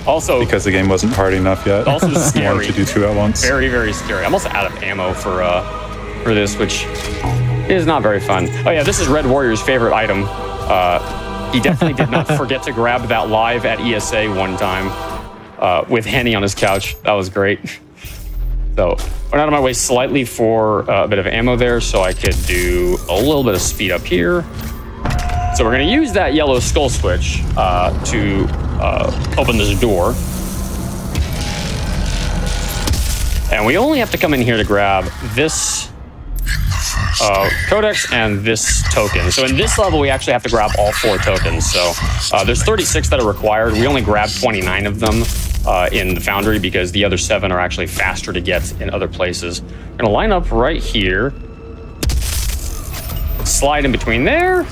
Also, because the game wasn't hard enough yet. Also I scary. wanted to do 2 at once. Very, very scary. I'm also out of ammo for this, which is not very fun. Oh yeah, this is Red Warrior's favorite item. He definitely did not forget to grab that live at ESA one time with Henny on his couch. That was great. So went out of my way slightly for a bit of ammo there so I could do a little bit of speed up here. So we're going to use that yellow skull switch to open this door. And we only have to come in here to grab this codex and this token. So in this level, we actually have to grab all 4 tokens. So there's 36 that are required. We only grabbed 29 of them in the foundry because the other 7 are actually faster to get in other places. We're gonna line up right here. Slide in between there.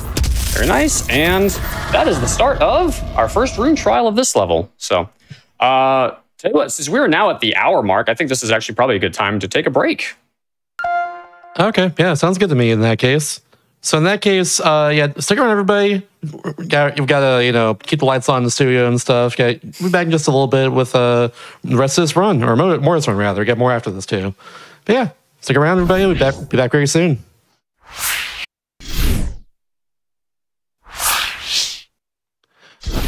Very nice. And that is the start of our first rune trial of this level. So tell you what, since we're now at the hour mark, I think this is actually probably a good time to take a break. Okay, yeah, sounds good to me in that case. So in that case, yeah, stick around, everybody. You've got to, keep the lights on in the studio and stuff. We'll be back in just a little bit with the rest of this run, or more of this run, rather. Get more after this, too. But yeah, stick around, everybody. We'll be back very soon.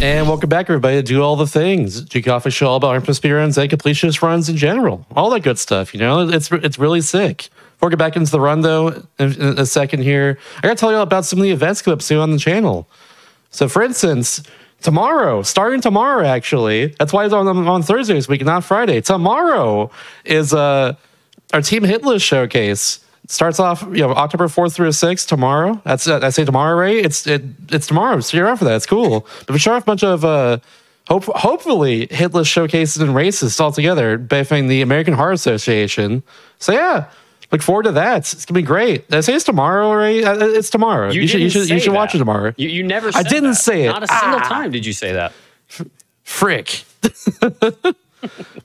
And welcome back, everybody, to Do All the Things. GDQ Hotfix show all about speedruns and completionist runs in general. All that good stuff, It's really sick. Before we get back into the run, though, in a second here, I got to tell you all about some of the events coming up soon on the channel. So, for instance, starting tomorrow, actually, that's why it's on Thursday this week and not Friday. Tomorrow is our Team Hit List showcase. It starts off, October 4th through 6th tomorrow. I say tomorrow, right? It's tomorrow, so you're out for that. It's cool. But we show off a bunch of hopefully hit list showcases and races all together, benefiting the American Heart Association. So yeah. Look forward to that. It's gonna be great. Did I say it's tomorrow, right? It's tomorrow. You should watch it tomorrow. You never said I didn't that. say it. Not a single time did you say that. Frick. But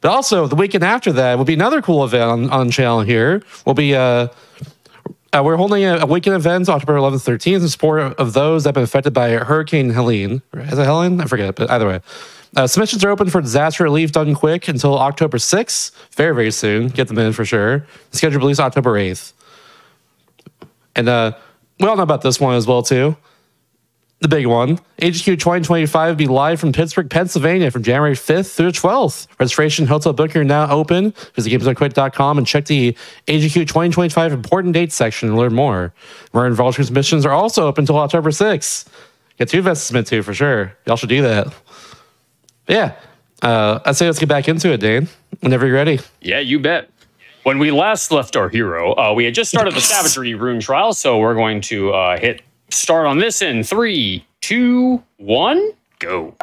also, the weekend after that will be another cool event on channel here. We'll be we're holding a weekend event October 11th, 13th in support of those that have been affected by Hurricane Helene. Is it Helen? I forget, but either way. Submissions are open for disaster relief done quick until October 6th. Very, very soon. Get them in for sure. Scheduled release October 8th. And we all know about this one as well, too. The big one. GDQ 2025 will be live from Pittsburgh, Pennsylvania from January 5th through the 12th. Registration, hotel booking are now open. Visit gamesdonetquick.com and check the GDQ 2025 important dates section to learn more. More involved submissions are also open until October 6th. Get 2 events to submit to for sure. Y'all should do that. Yeah, I'd say let's get back into it, Dane. Whenever you're ready. Yeah, you bet. When we last left our hero, we had just started the Savagery rune trial, so we're going to hit start on this in 3, 2, 1, go.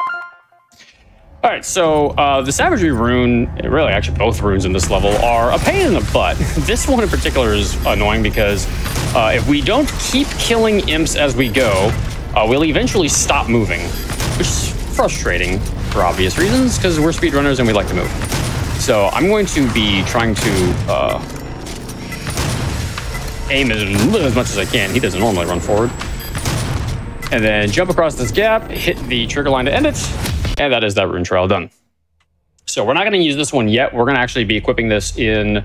All right, so the Savagery rune, really actually both runes in this level, are a pain in the butt. This one in particular is annoying because if we don't keep killing imps as we go, we'll eventually stop moving, which is frustrating for obvious reasons, because we're speedrunners and we like to move. So I'm going to be trying to aim as much as I can. He doesn't normally run forward. And then jump across this gap, hit the trigger line to end it, and that is that rune trial done. So we're not going to use this one yet. We're going to actually be equipping this in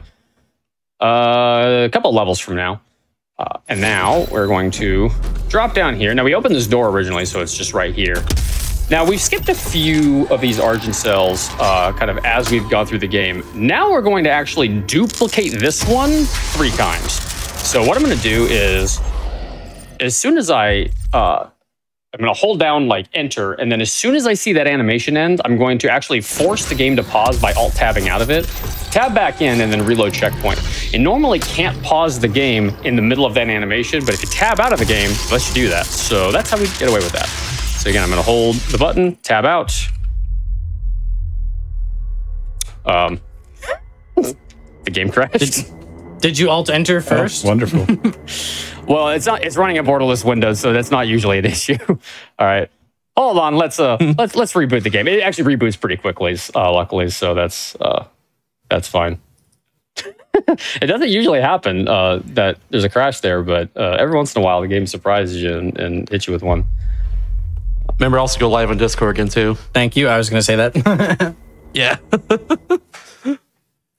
a couple levels from now. And now we're going to drop down here. Now we opened this door originally, so it's just right here. Now, we've skipped a few of these Argent cells kind of as we've gone through the game. Now we're going to actually duplicate this one 3 times. So what I'm going to do is, as soon as I'm going to hold down, like, enter, and then as soon as I see that animation end, I'm going to actually force the game to pause by alt-tabbing out of it, tab back in, and then reload checkpoint. It normally can't pause the game in the middle of that animation, but if you tab out of the game, it lets you do that. So that's how we get away with that. So again, I'm going to hold the button, tab out. The game crashed. Did you alt enter first? Oh, wonderful. Well, it's not. It's running a borderless Windows, so that's not usually an issue. All right, hold on. Let's reboot the game. It actually reboots pretty quickly, luckily. So that's fine. It doesn't usually happen that there's a crash there, but every once in a while the game surprises you and hits you with one. Remember, also go live on Discord again, too. Thank you. I was going to say that. Yeah.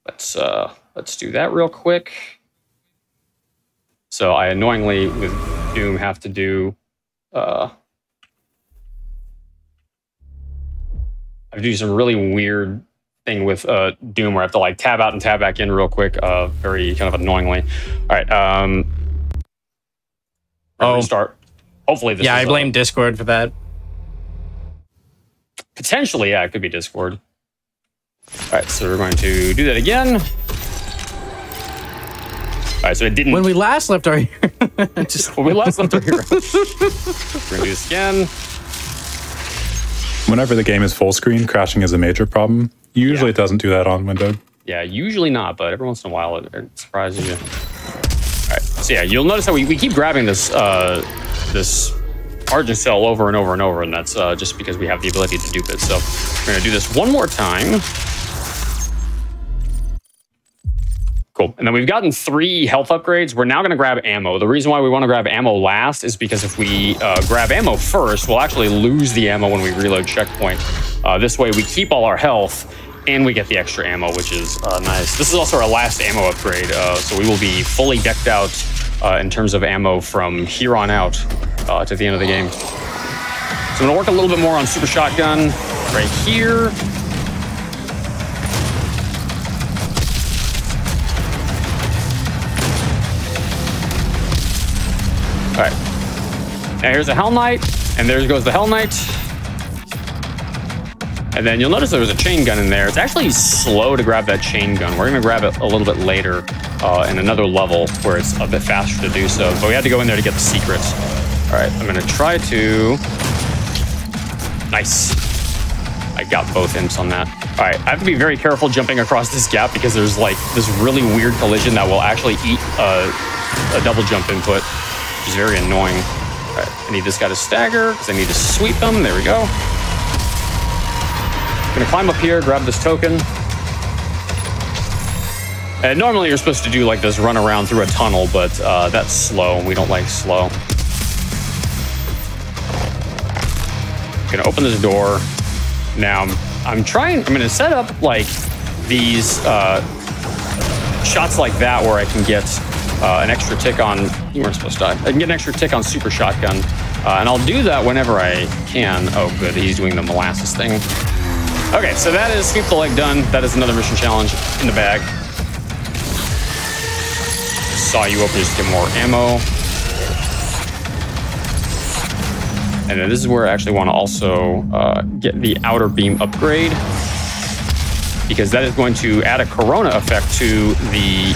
Let's do that real quick. So I annoyingly with Doom have to do I have to do some really weird thing with Doom where I have to like tab out and tab back in real quick, very kind of annoyingly. All right, start. Hopefully this. Yeah, is, I blame Discord for that. Potentially, yeah, it could be Discord. All right, so we're going to do that again. All right, so it didn't. When we last left our hero, When we last left our hero. We're gonna do this again. Whenever the game is full screen, crashing is a major problem. Usually it doesn't do that on Windows. Yeah, usually not, but every once in a while it surprises you. All right, so yeah, you'll notice how we keep grabbing this this Argent cell over and over and over, and that's just because we have the ability to dupe it. So we're gonna do this one more time. Cool. And then we've gotten 3 health upgrades. We're now going to grab ammo. The reason why we want to grab ammo last is because if we grab ammo first, we'll actually lose the ammo when we reload checkpoint. This way we keep all our health and we get the extra ammo, which is nice. This is also our last ammo upgrade, so we will be fully decked out in terms of ammo from here on out to the end of the game. So I'm going to work a little bit more on Super Shotgun right here. All right, now here's a Hell Knight, and there goes the Hell Knight. And then you'll notice there was a chain gun in there. It's actually slow to grab that chain gun. We're gonna grab it a little bit later in another level where it's a bit faster to do so, but we had to go in there to get the secrets. All right, I'm gonna try to, nice. I got both imps on that. All right, I have to be very careful jumping across this gap because there's like this really weird collision that will actually eat a double jump input. Which is very annoying. All right, I need this guy to stagger because I need to sweep him. There we go. I'm gonna climb up here, grab this token. And normally you're supposed to do like this run around through a tunnel, but that's slow. We don't like slow. Gonna open this door. Now I'm gonna set up like these shots like that where I can get an extra tick on, you weren't supposed to die. I can get an extra tick on Super Shotgun. And I'll do that whenever I can. Oh, good, he's doing the molasses thing. Okay, so that is sweep the leg done. That is another mission challenge in the bag. Saw you open just to get more ammo. And then this is where I actually want to also get the outer beam upgrade, because that is going to add a Corona effect to the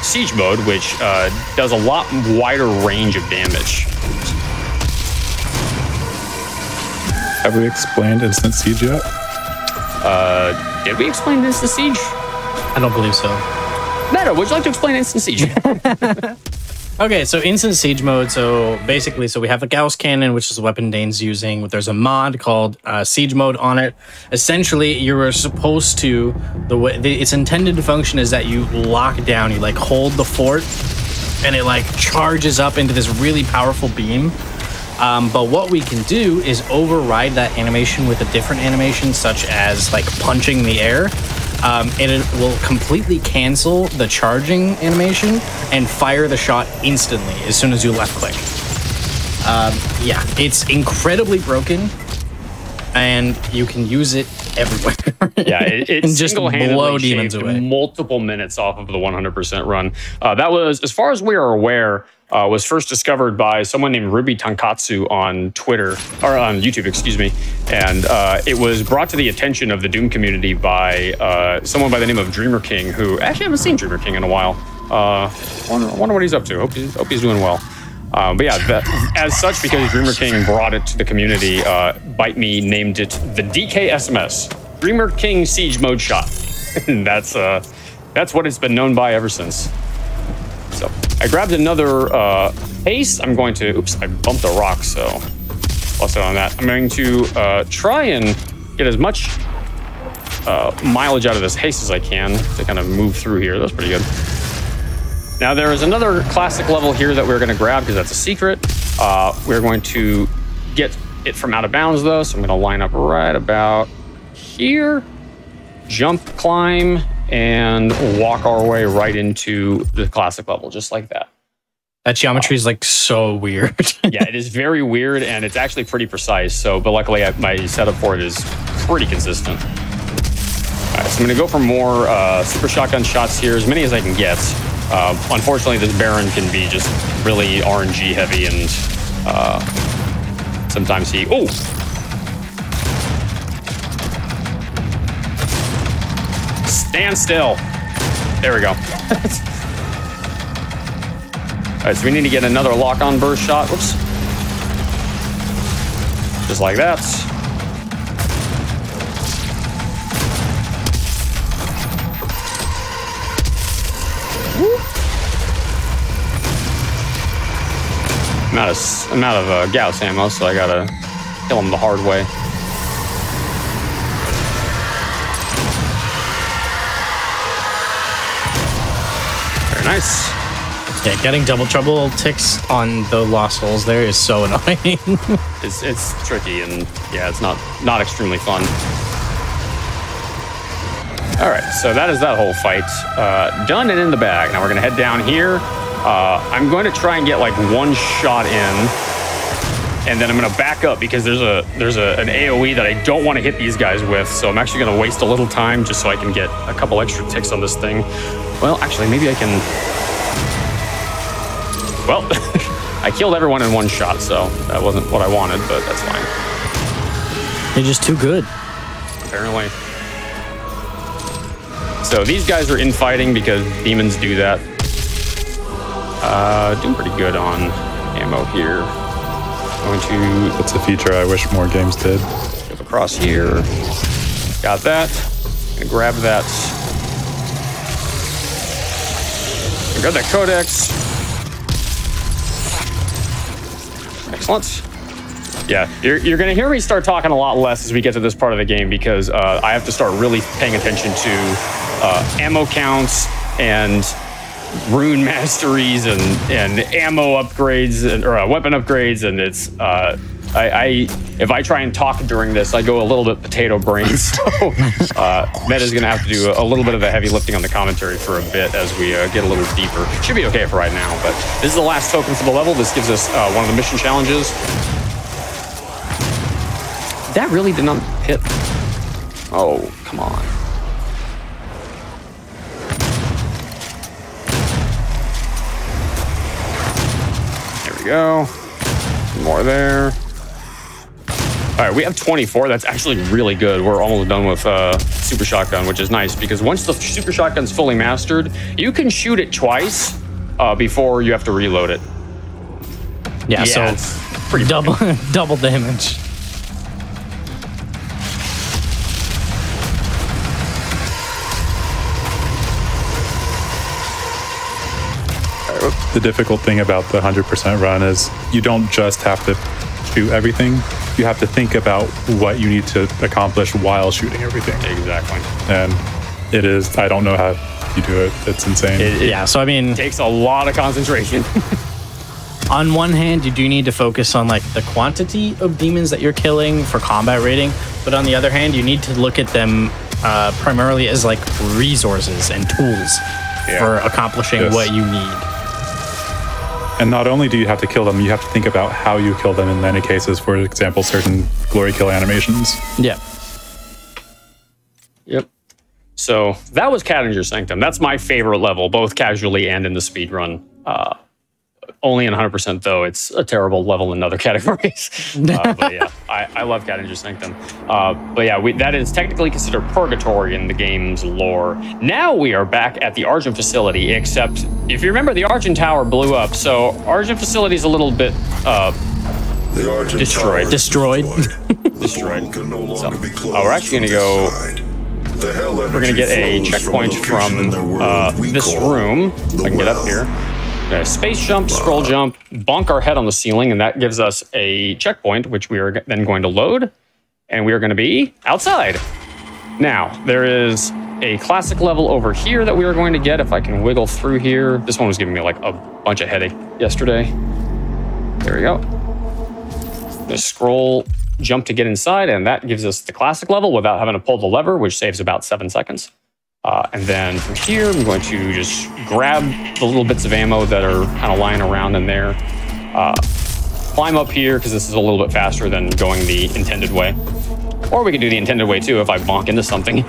siege mode, which does a lot wider range of damage. Have we explained instant siege yet? Did we explain instant siege? I don't believe so. Meta, would you like to explain instant siege? Okay, so instant siege mode. So basically, we have the Gauss cannon, which is the weapon Dane's using. There's a mod called siege mode on it. Essentially, you're supposed to, its intended function is that you lock down, you like hold the fort, and it like charges up into this really powerful beam. But what we can do is override that animation with a different animation, such as like punching the air. And it will completely cancel the charging animation and fire the shot instantly as soon as you left click. Yeah, it's incredibly broken, and you can use it everywhere. Yeah, it and just blow demons shaved away. Multiple minutes off of the 100% run. That was, as far as we are aware, was first discovered by someone named Ruby Tonkatsu on Twitter, or on YouTube, excuse me. And it was brought to the attention of the Doom community by someone by the name of Dreamer King, who actually I haven't seen Dreamer King in a while. Wonder what he's up to. Hope he's doing well. But yeah, as such, because Dreamer King brought it to the community, Bite Me named it the DK SMS, Dreamer King Siege Mode Shot. And that's what it's been known by ever since. So I grabbed another haste. I'm going to, oops, I bumped a rock, so lost it on that. I'm going to try and get as much mileage out of this haste as I can to kind of move through here. That's pretty good. Now there is another classic level here that we're going to grab because that's a secret. We're going to get it from out of bounds though, so I'm going to line up right about here, jump, climb, and walk our way right into the classic level, just like that. That geometry is like so weird. Yeah, it is very weird, and it's actually pretty precise. So, but luckily, my setup for it is pretty consistent. All right, so I'm going to go for more super shotgun shots here, as many as I can get. Unfortunately, this Baron can be just really RNG heavy, and sometimes he... Oh! Stand still. There we go. All right, so we need to get another lock-on burst shot. Whoops. Just like that. I'm out of Gauss ammo, so I gotta kill him the hard way. Very nice. Yeah, getting double trouble ticks on the lost souls there is so annoying. It's tricky, and yeah, it's not extremely fun. All right, so that is that whole fight done and in the bag. Now we're gonna head down here. I'm going to try and get like one shot in, and then I'm gonna back up because there's an AOE that I don't want to hit these guys with. So I'm actually gonna waste a little time just so I can get a couple extra ticks on this thing. Well, actually, maybe I can. Well, I killed everyone in one shot, so that wasn't what I wanted, but that's fine. You're just too good. Apparently. So these guys are infighting because demons do that. Doing pretty good on ammo here. Going to... That's a feature I wish more games did. Go across here. Got that. Gonna grab that. Grab that codex. Excellent. Yeah, you're going to hear me start talking a lot less as we get to this part of the game because I have to start really paying attention to ammo counts and rune masteries and ammo upgrades or weapon upgrades, and it's if I try and talk during this, I go a little bit potato brain. So Meta's going to have to do a little bit of the heavy lifting on the commentary for a bit as we get a little deeper. Should be okay for right now, but this is the last token for the level. This gives us one of the mission challenges. That really did not hit. Oh, come on. There we go. More there. All right, we have 24. That's actually really good. We're almost done with Super Shotgun, which is nice because once the Super Shotgun's fully mastered, you can shoot it twice before you have to reload it. Yeah, so it's pretty double damage. The difficult thing about the 100% run is you don't just have to shoot everything. You have to think about what you need to accomplish while shooting everything. Exactly. And it is, I don't know how you do it. It's insane. Yeah, so I mean... It takes a lot of concentration. On one hand, you do need to focus on like the quantity of demons that you're killing for combat rating, but on the other hand, you need to look at them primarily as like resources and tools for accomplishing what you need. And not only do you have to kill them, you have to think about how you kill them in many cases. For example, certain glory kill animations. Yeah. Yep. So that was Cadinger's Sanctum. That's my favorite level, both casually and in the speedrun. Only in 100% though, it's a terrible level in other categories. But yeah, I love Cadinger's Sanctum. But yeah, that is technically considered purgatory in the game's lore. Now we are back at the Argent facility, except if you remember, the Argent Tower blew up. So Argent facility is a little bit destroyed. Destroyed. Destroyed. So, we're actually going to go... We're going to get a checkpoint from this room. If I can get up here. Space jump, scroll jump, bonk our head on the ceiling, and that gives us a checkpoint, which we are then going to load, and we are going to be outside. Now, there is a classic level over here that we are going to get if I can wiggle through here. This one was giving me like a bunch of headache yesterday. There we go. Just scroll jump to get inside, and that gives us the classic level without having to pull the lever, which saves about 7 seconds. And then from here, I'm going to just grab the little bits of ammo that are kind of lying around in there. Climb up here, because this is a little bit faster than going the intended way. Or we can do the intended way, too, if I bonk into something.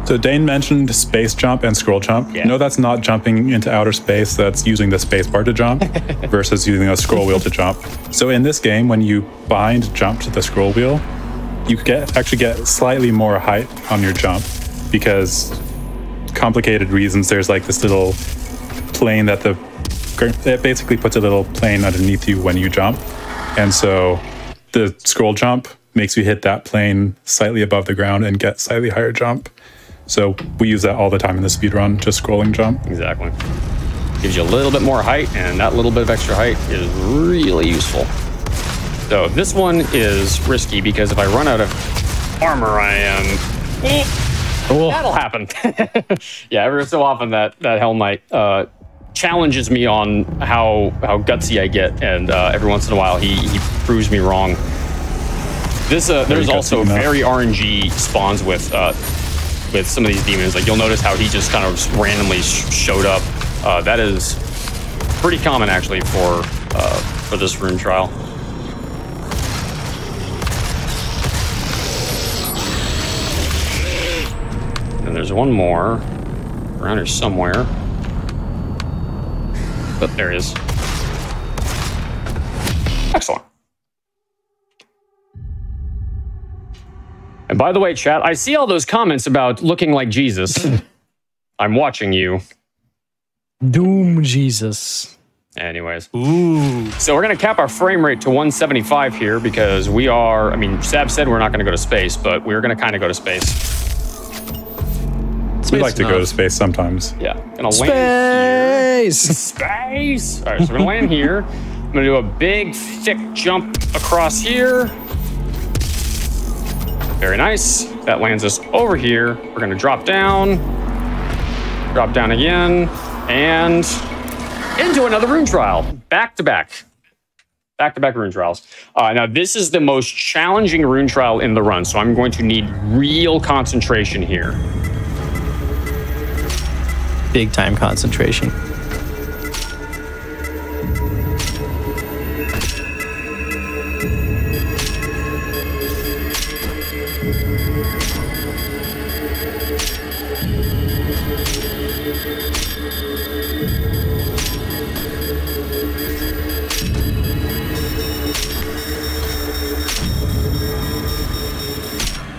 So Dane mentioned space jump and scroll jump. Yeah. No, that's not jumping into outer space. That's using the space bar to jump versus using a scroll wheel to jump. So in this game, when you bind jump to the scroll wheel, you actually get slightly more height on your jump because complicated reasons. There's like this little plane that it basically puts a little plane underneath you when you jump. And so the scroll jump makes you hit that plane slightly above the ground and get slightly higher jump. So we use that all the time in the speedrun, just scrolling jump. Exactly. Gives you a little bit more height, and that little bit of extra height is really useful. So this one is risky because if I run out of armor, I am... That'll happen. Yeah, every so often that Hell Knight challenges me on how gutsy I get, and every once in a while he proves me wrong. There's also very RNG spawns with some of these demons. Like you'll notice how he just kind of randomly showed up. That is pretty common actually for this rune trial. And there's one more around here somewhere. Oh, there it is. Excellent. And by the way, chat, I see all those comments about looking like Jesus. I'm watching you. Doom Jesus. Anyways. Ooh. So we're going to cap our frame rate to 175 here because we are, I mean, Sab said we're not going to go to space, but we're going to kind of go to space. We like to go to space sometimes. Yeah. Gonna land Space! Space! All right, so we're going to land here. I'm going to do a big, thick jump across here. Very nice. That lands us over here. We're going to drop down again, and into another rune trial. Back to back rune trials. Now, this is the most challenging rune trial in the run, so I'm going to need real concentration here. Big time concentration.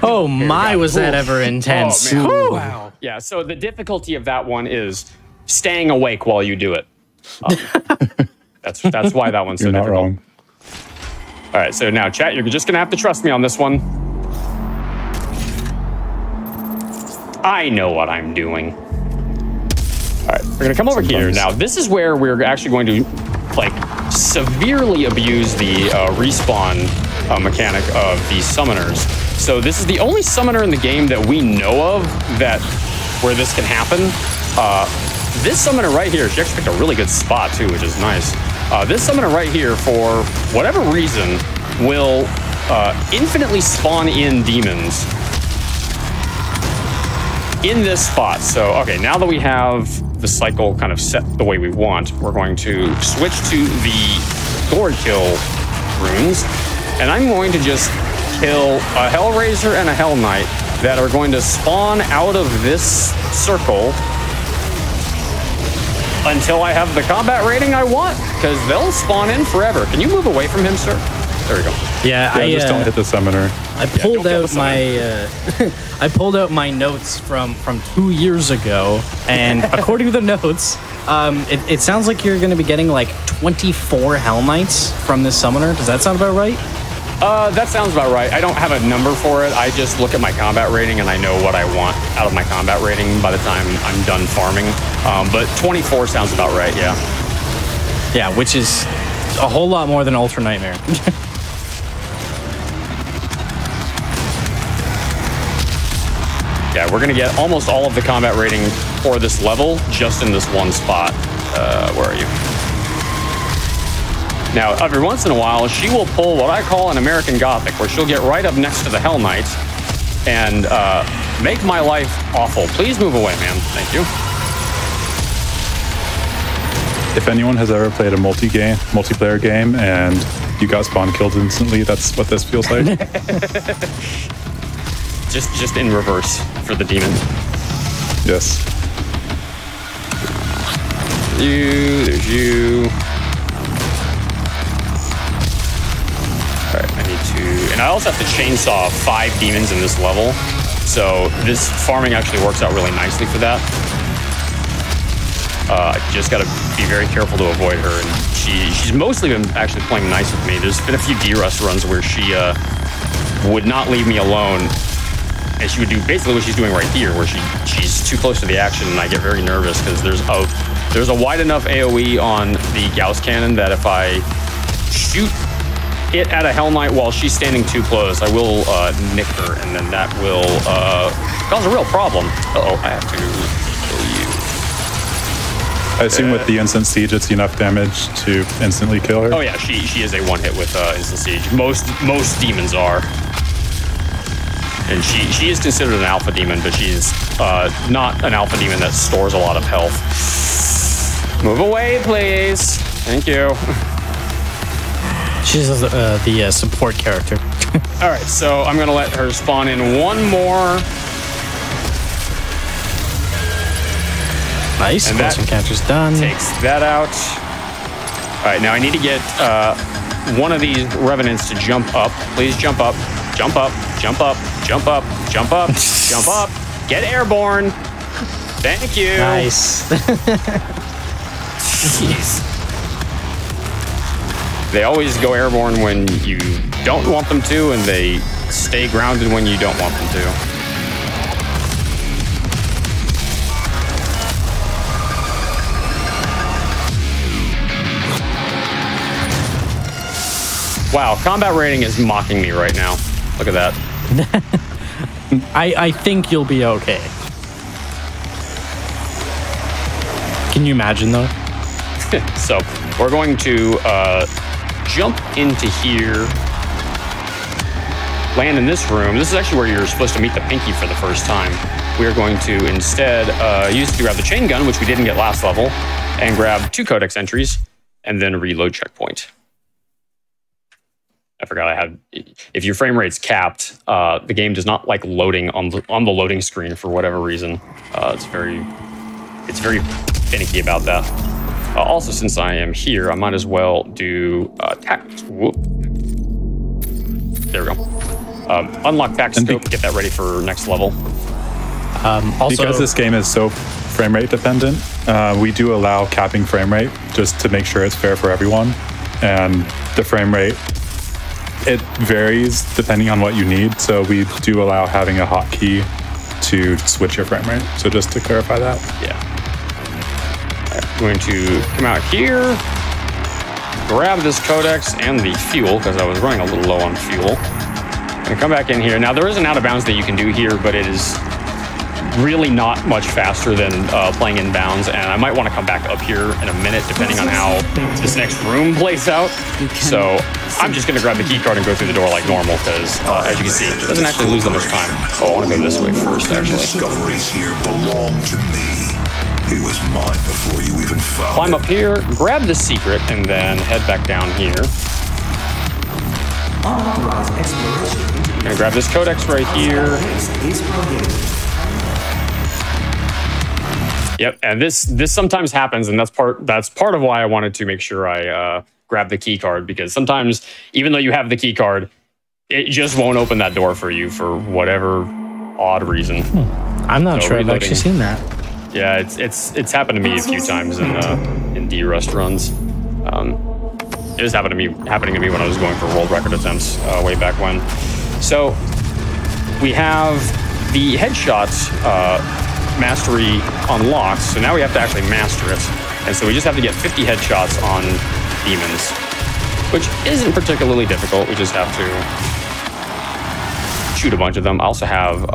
Oh my, was that ever intense? Oh, man. Wow. Yeah, so the difficulty of that one is staying awake while you do it. That's why that one's so You're not difficult. wrong. All right, so now, chat, you're just going to have to trust me on this one. I know what I'm doing. All right, we're going to come over here. Now, this is where we're actually going to, like, severely abuse the respawn mechanic of the summoners. So this is the only summoner in the game that we know of where this can happen. This summoner right here, she actually picked a really good spot too, which is nice. This summoner right here, for whatever reason, will infinitely spawn in demons in this spot. So, okay, now that we have the cycle kind of set the way we want, we're going to switch to the Gourd Kill runes, and I'm going to just kill a Hellraiser and a Hell Knight that are going to spawn out of this circle until I have the combat rating I want, because they'll spawn in forever. Can you move away from him, sir? There we go. Yeah, I just don't hit the summoner. I pulled out my I pulled out my notes from 2 years ago, and according to the notes, it sounds like you're going to be getting like 24 Hell Knights from this summoner. Does that sound about right? That sounds about right. I don't have a number for it. I just look at my combat rating and I know what I want out of my combat rating by the time I'm done farming. But 24 sounds about right, yeah. Yeah, which is a whole lot more than Ultra Nightmare. Yeah, we're going to get almost all of the combat rating for this level just in this one spot. Where are you? Now, every once in a while, she will pull what I call an American Gothic, where she'll get right up next to the Hell Knight and make my life awful. Please move away, ma'am. Thank you. If anyone has ever played a multiplayer game and you got spawn killed instantly, that's what this feels like. just in reverse for the demon. Yes. There's you. All right, I need to, and I also have to chainsaw 5 demons in this level. So this farming actually works out really nicely for that. Just got to be very careful to avoid her. And she's mostly been actually playing nice with me. There's been a few D-Rust runs where she would not leave me alone. And she would do basically what she's doing right here, where she's too close to the action, and I get very nervous because there's a wide enough AoE on the Gauss cannon that if I shoot it at a Hell Knight while she's standing too close, I will nick her, and then that will cause a real problem. Uh-oh, I have to kill you. I assume with the instant siege, it's enough damage to instantly kill her. Oh yeah, she is a one-hit with instant siege. Most demons are. And she is considered an alpha demon, but she's not an alpha demon that stores a lot of health. Move away, please. Thank you. She's the support character. All right, so I'm gonna let her spawn in one more. Nice. And Close encounter's done. Takes that out. All right, now I need to get one of these revenants to jump up. Please jump up. Jump up. Jump up. Jump up. Jump up. Jump up. Get airborne. Thank you. Nice. Jeez. They always go airborne when you don't want them to, and they stay grounded when you don't want them to. Wow, combat rating is mocking me right now. Look at that. I think you'll be okay. Can you imagine though? So we're going to jump into here, land in this room. This is actually where you're supposed to meet the Pinky for the first time. We are going to instead use it to grab the chain gun, which we didn't get last level, and grab 2 codex entries, and then reload checkpoint. I forgot I had. If your frame rate's capped, the game does not like loading on the loading screen for whatever reason. It's very finicky about that. Also, since I am here, I might as well do whoop. There we go. Unlock tact scope. Get that ready for next level. Also, because this game is so frame rate dependent, we do allow capping frame rate just to make sure it's fair for everyone. And the frame rate, it varies depending on what you need. So we do allow having a hotkey to switch your frame rate. So just to clarify that. Yeah. Right, I'm going to come out here, grab this codex and the fuel because I was running a little low on fuel. And come back in here. Now there is an out of bounds that you can do here, but it is really not much faster than playing in bounds, and I might want to come back up here in a minute depending on how this next room plays out. So I'm just going to grab the key card and go through the door like normal because as you can see, it doesn't actually lose that much time. Oh, I want to go this way first actually. Discoveries here belong to me. It was mine before you even found Climb up here, grab the secret, and then head back down here. Unauthorized exploration. Gonna grab this codex right here. Yep, and this sometimes happens, and that's part of why I wanted to make sure I grab the key card, because sometimes even though you have the key card, it just won't open that door for you for whatever odd reason. I'm not sure I've actually seen that. Yeah, it's happened to me a few times in D-Rust runs. It was happening to me when I was going for world record attempts way back when. So we have the headshots mastery unlocked, so now we have to actually master it. And so we just have to get 50 headshots on demons, which isn't particularly difficult. We just have to shoot a bunch of them. I also have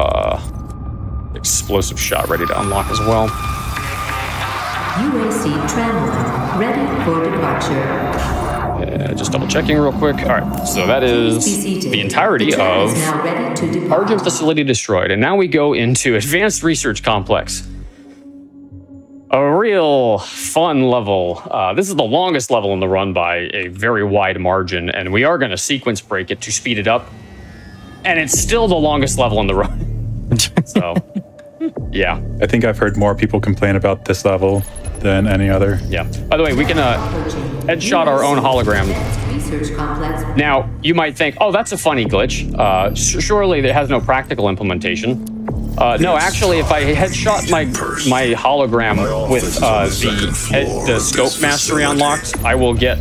explosive shot ready to unlock as well. UAC tramline ready for departure. Just double checking real quick. All right, so that is the entirety of Origin Facility destroyed. And now we go into Advanced Research Complex. A real fun level. This is the longest level in the run by a very wide margin, and we are going to sequence break it to speed it up. And it's still the longest level in the run. So, yeah. I think I've heard more people complain about this level than any other. Yeah. By the way, we can headshot our own hologram. Now, you might think, oh, that's a funny glitch. Surely it has no practical implementation. No, actually, if I headshot my hologram with the scope mastery unlocked, I will get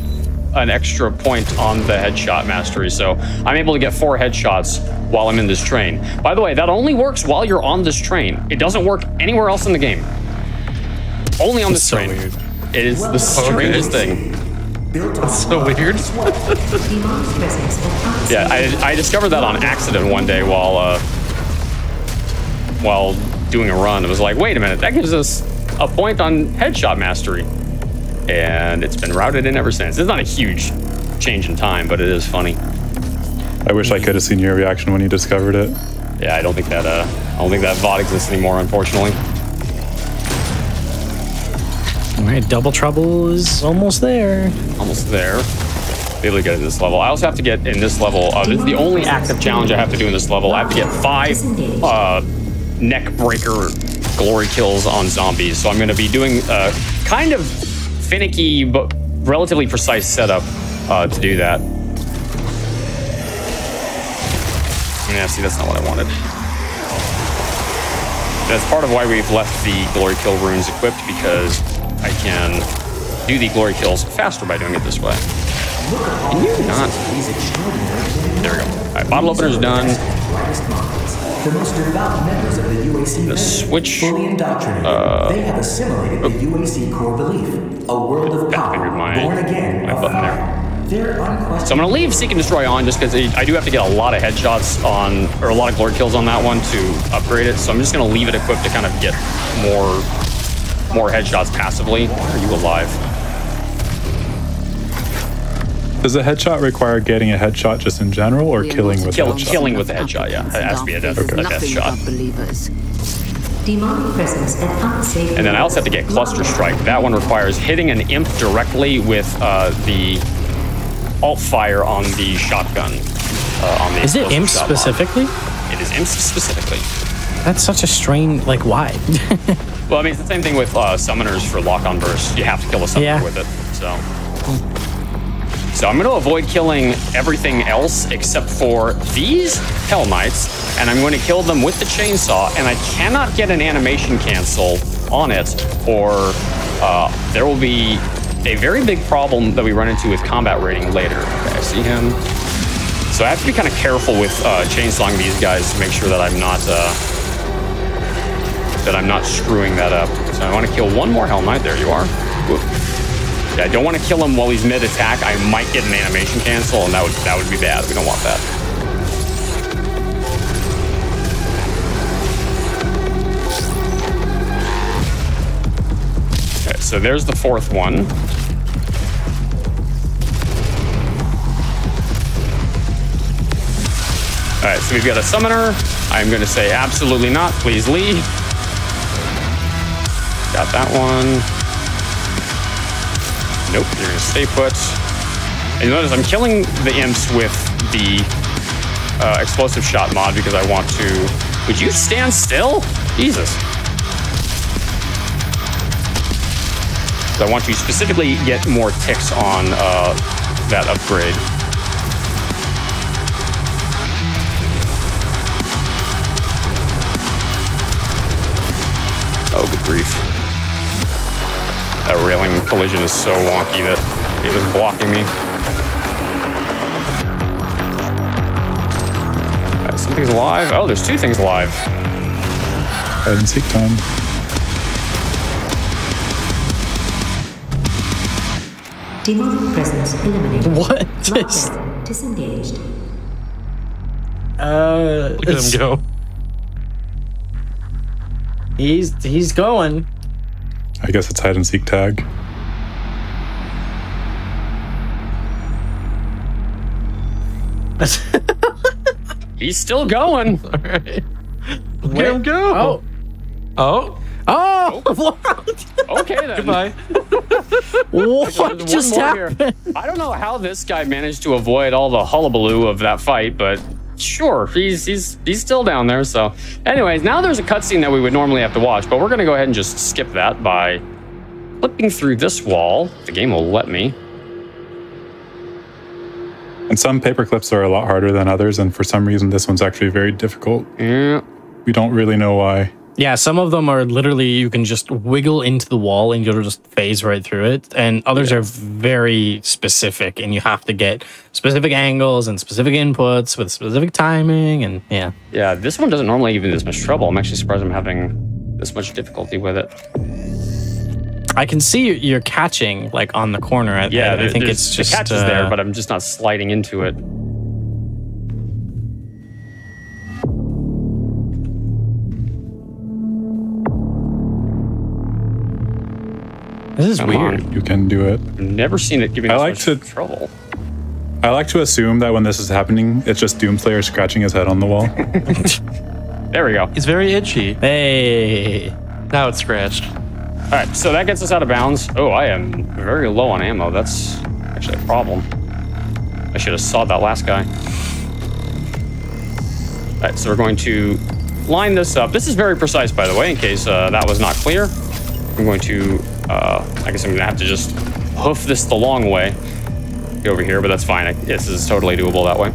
an extra point on the headshot mastery. So I'm able to get 4 headshots while I'm in this train. By the way, that only works while you're on this train. It doesn't work anywhere else in the game. Only on this train. Weird. It is the strangest thing. That's so weird. Yeah, I discovered that on accident one day while doing a run. It was like, wait a minute, that gives us a point on headshot mastery. And it's been routed in ever since. It's not a huge change in time, but it is funny. I wish I could have seen your reaction when you discovered it. Yeah, I don't think that VOD exists anymore, unfortunately. All right, Double Trouble is almost there. Almost there. Be able to get to this level. I also have to get in this level. This is the only active challenge I have to do in this level. I have to get 5 neck breaker glory kills on zombies. So I'm going to be doing kind of finicky but relatively precise setup to do that. Yeah, see, that's not what I wanted. That's part of why we've left the glory kill runes equipped, because I can do the glory kills faster by doing it this way. Can you not? There we go. All right, bottle opener's done. The most devout members of the UAC the switch. fully indoctrinated. They have assimilated the UAC core belief, a world of power, born again of fire. So I'm gonna leave Seek and Destroy on just because I do have to get a lot of headshots on, or a lot of glory kills on that one to upgrade it. So I'm just gonna leave it equipped to kind of get more headshots passively. Are you alive? Does a headshot require getting a headshot just in general, or killing with a headshot? Killing with a headshot, yeah. It has to be a death shot. Demonic presence and unsafe. And then I also have to get Cluster Strike. That one requires hitting an imp directly with the alt fire on the shotgun. On the Is it imp specifically? It is imp specifically. That's such a strange, like, why? Well, I mean, it's the same thing with summoners for lock-on burst. You have to kill a summoner with it, so. So I'm going to avoid killing everything else except for these Hell Knights, and I'm going to kill them with the chainsaw, and I cannot get an animation cancel on it, or there will be a very big problem that we run into with combat rating later. Okay, I see him. So I have to be kind of careful with chainsawing these guys to make sure that I'm not screwing that up. So I want to kill one more Hell Knight. There you are. Whoop. Yeah, I don't want to kill him while he's mid-attack. I might get an animation cancel, and that would be bad. We don't want that. Okay, so there's the 4th one. All right, so we've got a summoner. I'm going to say absolutely not. Please leave. Got that one. Nope, you're gonna stay put. And you notice I'm killing the imps with the explosive shot mod because I want to. Would you stand still? Jesus. So I want to specifically get more ticks on that upgrade. Oh, good grief. That railing collision is so wonky that it was blocking me. Something's alive. Oh, there's 2 things alive. Hide and seek time. Demonic presence eliminated. What? Disengaged. Look at him go. He's going. I guess it's hide and seek tag. He's still going. All right. Look at him go. Oh. Okay then. Goodbye. What just happened? I don't know how this guy managed to avoid all the hullabaloo of that fight, but sure, he's still down there. So, anyways, now there's a cutscene that we would normally have to watch, but we're gonna go ahead and just skip that by flipping through this wall. The game will let me. And some paper clips are a lot harder than others, and for some reason, this one's actually very difficult. Yeah. We don't really know why. Yeah, some of them are literally you can just wiggle into the wall and you'll just phase right through it. And others are very specific and you have to get specific angles and specific inputs with specific timing and yeah. Yeah, this one doesn't normally give me this much trouble. I'm actually surprised I'm having this much difficulty with it. I can see you're catching like on the corner. I think it's just the catch is there, but I'm just not sliding into it. This is weird. You can do it. I've never seen it giving this much trouble. I like to assume that when this is happening, it's just Doomslayer scratching his head on the wall. There we go. He's very itchy. Hey. Now it's scratched. All right, so that gets us out of bounds. Oh, I am very low on ammo. That's actually a problem. I should have sawed that last guy. All right, so we're going to line this up. This is very precise, by the way, in case that was not clear. I'm going to, I guess I'm going to have to just hoof this the long way. Get over here, but that's fine. This is totally doable that way.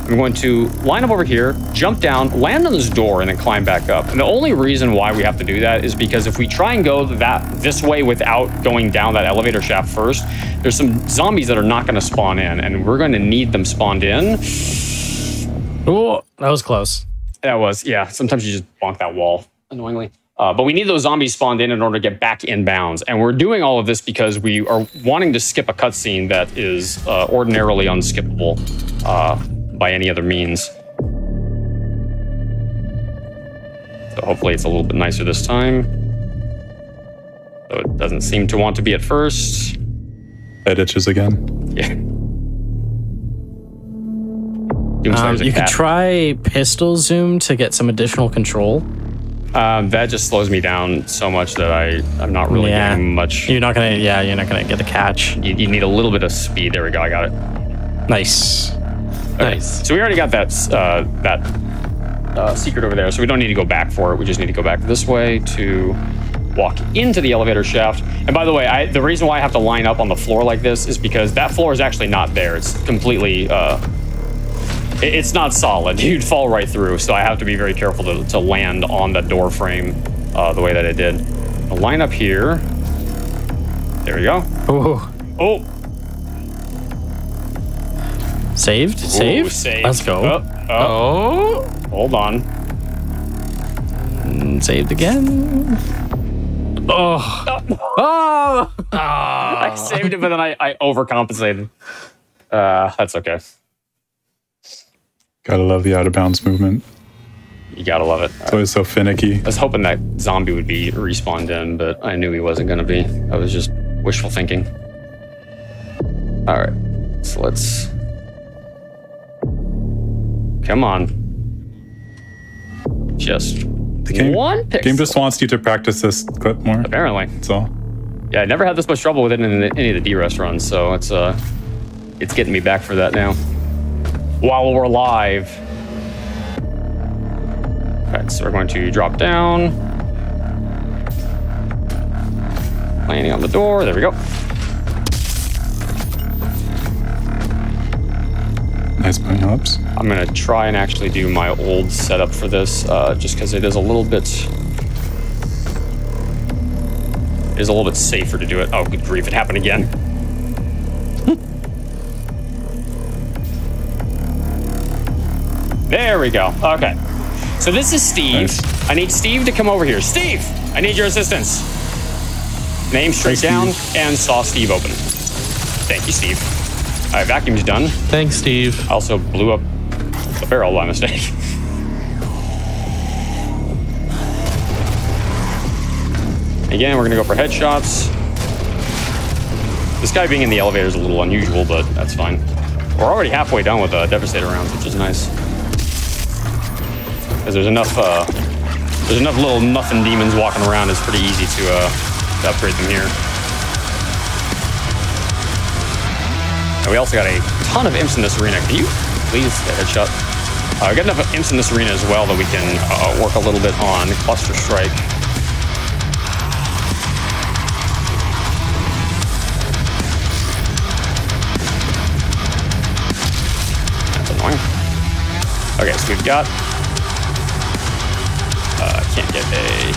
I'm going to line up over here, jump down, land on this door, and then climb back up. And the only reason why we have to do that is because if we try and go this way without going down that elevator shaft first, there's some zombies that are not going to spawn in, and we're going to need them spawned in. Oh, that was close. That was, yeah. Sometimes you just bonk that wall, annoyingly. But we need those zombies spawned in order to get back in bounds. And we're doing all of this because we are wanting to skip a cutscene that is ordinarily unskippable by any other means. So hopefully it's a little bit nicer this time. So it doesn't seem to want to be at first. It itches again. Yeah. You could try pistol zoom to get some additional control. That just slows me down so much that I'm not really getting much. You're not gonna get the catch. You need a little bit of speed. There we go. I got it. Nice. Okay. Nice. So we already got that secret over there, so we don't need to go back for it. We just need to go back this way to walk into the elevator shaft. And by the way, the reason why I have to line up on the floor like this is because that floor is actually not there. It's completely, it's not solid. You'd fall right through, so I have to be very careful to land on the door frame the way that I did. I'll line up here. There we go. Oh. Saved? Saved? Saved. Let's go. Oh. Hold on. Saved again. Oh. I saved it, but then I overcompensated. That's okay. Gotta love the out of bounds movement. You gotta love it. It's always so finicky. I was hoping that zombie would be respawned in, but I knew he wasn't gonna be. I was just wishful thinking. All right, so let's. Come on. Just the game, one pixel. The game just wants you to practice this clip more. Apparently. That's all. Yeah, I never had this much trouble with it in any of the D-Rest runs, so it's getting me back for that now. While we're live. All right, so we're going to drop down. Landing on the door, there we go. Nice button ups. I'm gonna try and actually do my old setup for this, just because it is a little bit safer to do it. Oh, good grief, it happened again. There we go. Okay. So this is Steve. Nice. I need Steve to come over here. Steve, I need your assistance. Name straight down and saw Steve open. Thank you, Steve. All right, vacuum's done. Thanks, Steve. I also blew up the barrel by mistake. Again, we're gonna go for headshots. This guy being in the elevator is a little unusual, but that's fine. We're already halfway done with Devastator rounds, which is nice. Because there's enough little nothing demons walking around. It's pretty easy to upgrade them here. And we also got a ton of imps in this arena. Can you please get a headshot? We got enough imps in this arena as well that we can work a little bit on Cluster Strike. That's annoying. Okay, so we've got... can't get a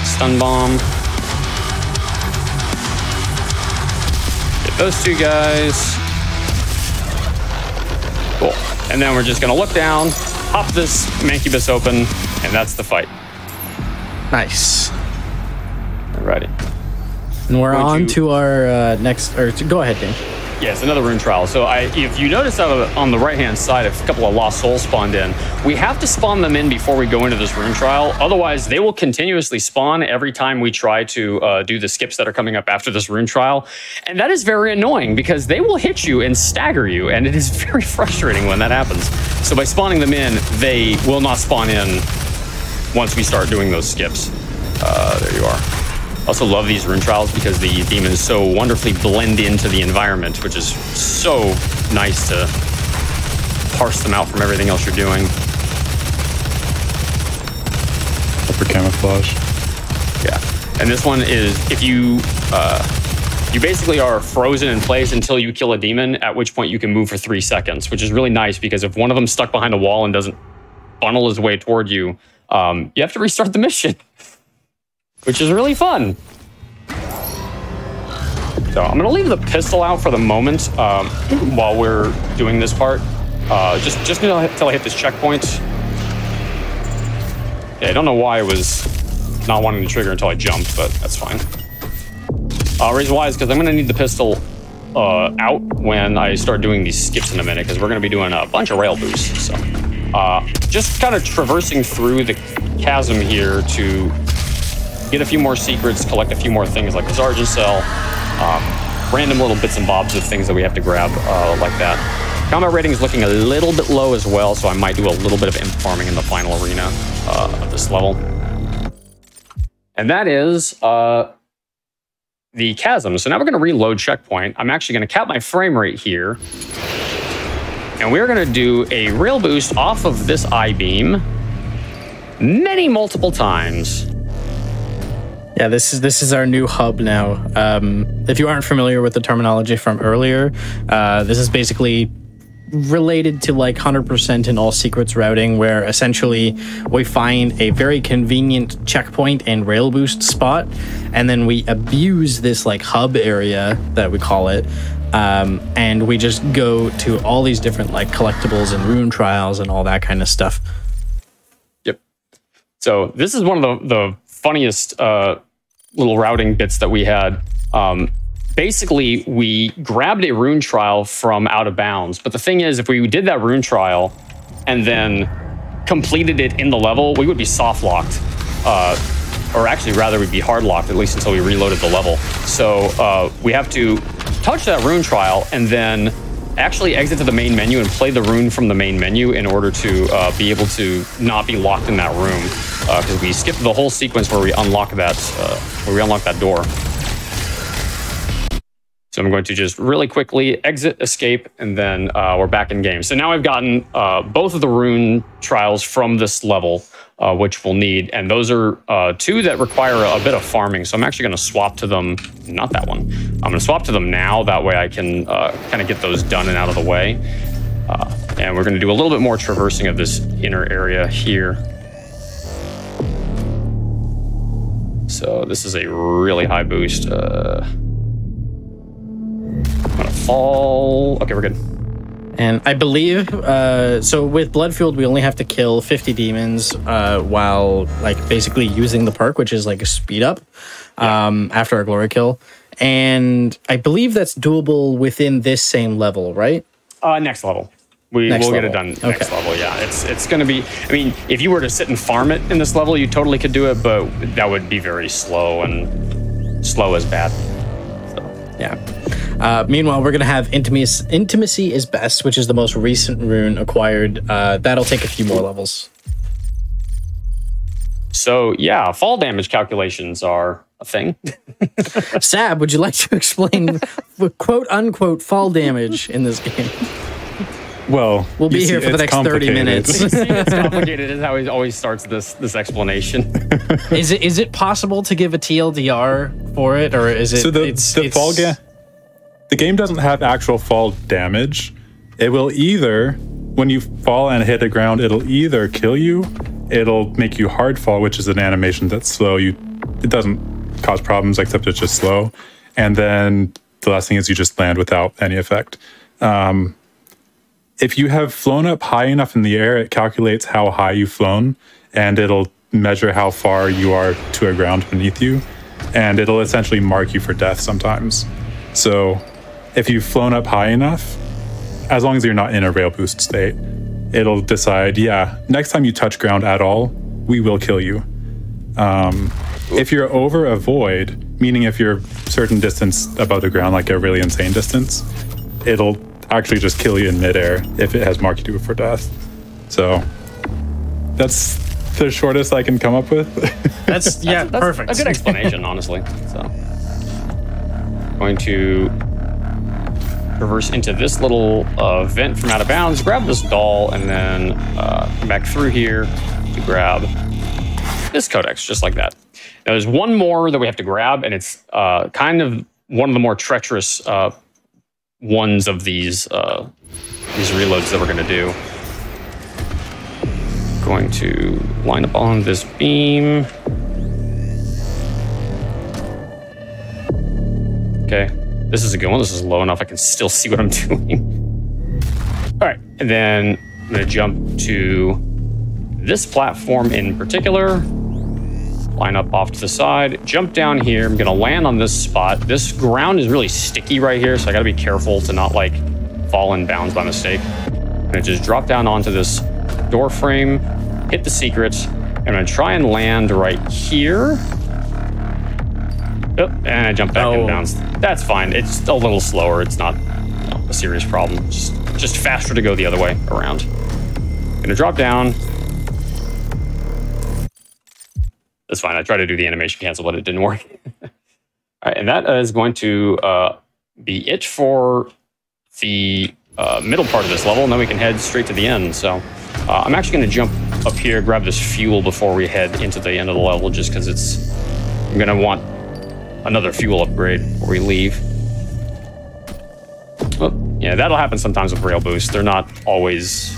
stun bomb. Get those two guys. Cool. And then we're just going to look down, pop this Mancubus open, and that's the fight. Nice. Alrighty. And we're on to our next... go ahead, Dan. Yeah, it's another rune trial. So if you notice on the right-hand side, a couple of lost souls spawned in. We have to spawn them in before we go into this rune trial. Otherwise, they will continuously spawn every time we try to do the skips that are coming up after this rune trial. And that is very annoying because they will hit you and stagger you. And it is very frustrating when that happens. So by spawning them in, they will not spawn in once we start doing those skips. There you are. Also love these rune trials because the demons so wonderfully blend into the environment, which is so nice to parse them out from everything else you're doing. For camouflage. Yeah, and this one is if you basically are frozen in place until you kill a demon, at which point you can move for 3 seconds, which is really nice because if one of them's stuck behind a wall and doesn't funnel his way toward you, you have to restart the mission. Which is really fun. So I'm gonna leave the pistol out for the moment while we're doing this part. Just until I hit this checkpoint. Yeah, I don't know why I was not wanting to trigger until I jumped, but that's fine. Reason why is because I'm gonna need the pistol out when I start doing these skips in a minute, because we're gonna be doing a bunch of rail boosts. So just kind of traversing through the chasm here to get a few more secrets, collect a few more things like the Sergeant Cell, random little bits and bobs of things that we have to grab like that. Combat rating is looking a little bit low as well, so I might do a little bit of imp farming in the final arena of this level. And that is the chasm. So now we're going to reload checkpoint. I'm actually going to cap my frame rate here. And we're going to do a rail boost off of this I-beam multiple times. Yeah, this is our new hub now. If you aren't familiar with the terminology from earlier, this is basically related to like 100% in all secrets routing, where essentially we find a very convenient checkpoint and rail boost spot, and then we abuse this like hub area that we call it, and we just go to all these different like collectibles and rune trials and all that kind of stuff. Yep. So this is one of the funniest little routing bits that we had. Basically, we grabbed a rune trial from out of bounds. But the thing is, if we did that rune trial and then completed it in the level, we would be soft locked. Or actually, rather, we'd be hard locked, at least until we reloaded the level. So we have to touch that rune trial and then actually exit to the main menu and play the rune from the main menu in order to be able to not be locked in that room. Because we skipped the whole sequence where we unlock that door. So I'm going to just really quickly exit, escape, and then we're back in game. So now I've gotten both of the rune trials from this level, which we'll need. And those are two that require a bit of farming. So I'm actually going to swap to them. Not that one. I'm going to swap to them now. That way I can kind of get those done and out of the way. And we're going to do a little bit more traversing of this inner area here. So this is a really high boost. I'm gonna fall. Okay, we're good. And I believe, so with Bloodfield, we only have to kill 50 demons while like basically using the perk, which is like a speed up after a glory kill. And I believe that's doable within this same level, right? Next level. We'll get it done next level, yeah. It's going to be, I mean, if you were to sit and farm it in this level, you totally could do it, but that would be very slow, and slow is bad. So. Yeah. Meanwhile, we're going to have Intimacy is Best, which is the most recent rune acquired. That'll take a few more levels. So, yeah, fall damage calculations are a thing. Sab, would you like to explain quote-unquote fall damage in this game? Well, we'll be here for the next 30 minutes. It's complicated is how he always starts this explanation. Is it possible to give a TLDR for it, or is it? So the game doesn't have actual fall damage. It will either, when you fall and hit the ground, it'll either kill you, it'll make you hard fall, which is an animation that's slow. It doesn't cause problems except it's just slow, and then the last thing is you just land without any effect. If you have flown up high enough in the air, it calculates how high you've flown, and it'll measure how far you are to a ground beneath you, and it'll essentially mark you for death sometimes. So if you've flown up high enough, as long as you're not in a rail boost state, it'll decide, yeah, next time you touch ground at all, we will kill you. If you're over a void, meaning if you're a certain distance above the ground, like a really insane distance, it'll actually just kill you in midair if it has marked you for death. So that's the shortest I can come up with. That's perfect. A good explanation, honestly. So going to reverse into this little vent from out of bounds, grab this doll, and then come back through here to grab this codex, just like that. Now there's one more that we have to grab, and it's kind of one of the more treacherous ones of these reloads that we're going to do. Going to line up on this beam. Okay, this is a good one. This is low enough I can still see what I'm doing. All right, and then I'm going to jump to this platform in particular. Line up off to the side, jump down here. I'm gonna land on this spot. This ground is really sticky right here, so I gotta be careful to not like fall in bounds by mistake. I'm gonna just drop down onto this door frame, hit the secret. I'm gonna try and land right here. Oh, and I jump back in bounds. That's fine. It's a little slower. It's not a serious problem. Just faster to go the other way around. Gonna drop down. That's fine. I tried to do the animation cancel, but it didn't work. All right, and that is going to be it for the middle part of this level, and then we can head straight to the end. So I'm actually going to jump up here, grab this fuel before we head into the end of the level, just because I'm going to want another fuel upgrade before we leave. Oh, yeah, that'll happen sometimes with rail boosts. They're not always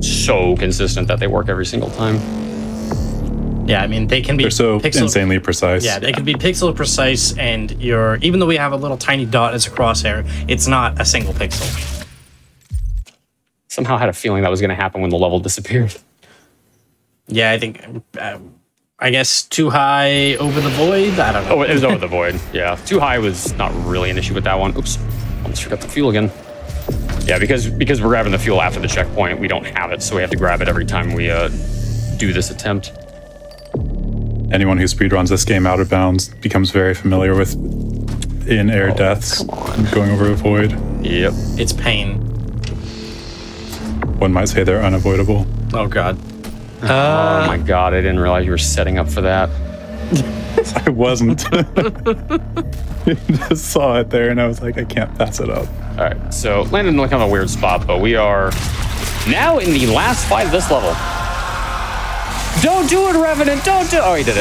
so consistent that they work every single time. Yeah, I mean, they can be... They're so insanely precise. Yeah, they can be pixel precise, and even though we have a little tiny dot as a crosshair, it's not a single pixel. Somehow had a feeling that was going to happen when the level disappeared. Yeah, I think... I guess too high over the void? I don't know. Oh, it was over the void. Yeah, too high was not really an issue with that one. Oops, almost forgot the fuel again. Yeah, because we're grabbing the fuel after the checkpoint, we don't have it, so we have to grab it every time we do this attempt. Anyone who speedruns this game out of bounds becomes very familiar with in-air deaths. Come on. Going over a void. Yep. It's pain. One might say they're unavoidable. Oh, God. Oh, my God. I didn't realize you were setting up for that. I wasn't. I just saw it there, and I was like, I can't pass it up. All right. So landed in kind of a weird spot, but we are now in the last fight of this level. Don't do it, Revenant! Don't do it! Oh, he did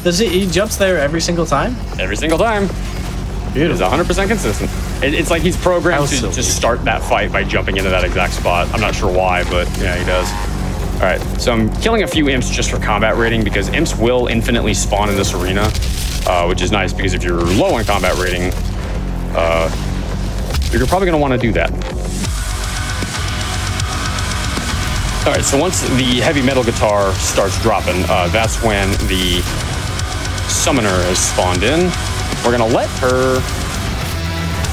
it. He jumps there every single time? Every single time. It's 100% consistent. It's like he's programmed to start that fight by jumping into that exact spot. I'm not sure why, but yeah, he does. All right, so I'm killing a few imps just for combat rating because imps will infinitely spawn in this arena, which is nice because if you're low on combat rating, you're probably going to want to do that. All right, so once the heavy metal guitar starts dropping, that's when the summoner has spawned in. We're gonna let her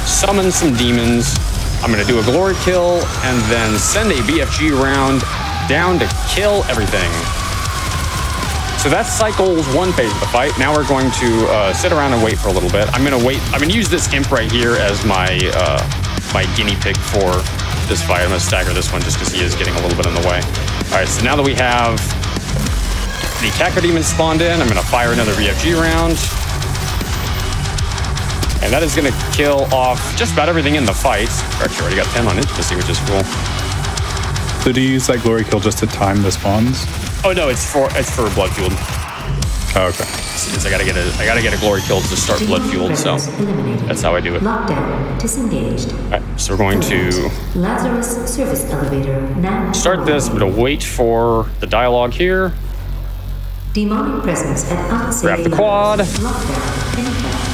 summon some demons. I'm gonna do a glory kill and then send a BFG round down to kill everything. So that cycles one phase of the fight. Now we're going to sit around and wait for a little bit. I'm gonna wait. I'm gonna use this imp right here as my my guinea pig for this fight. I'm gonna stagger this one just because he is getting a little bit in the way. All right, so now that we have the Caco Demon spawned in, I'm gonna fire another VFG round. And that is gonna kill off just about everything in the fight. Actually, already got 10 on intimacy, which is cool. So do you use that glory kill just to time the spawns? Oh no, it's for blood fueled. Oh, okay. Since I gotta get a glory kill to start blood fueled, so that's how I do it. Lockdown disengaged. Alright, so we're going to Lazarus service elevator now. start this. I'm gonna wait for the dialogue here. Demonic presence at unsafe Grab the quad. Lockdown in effect.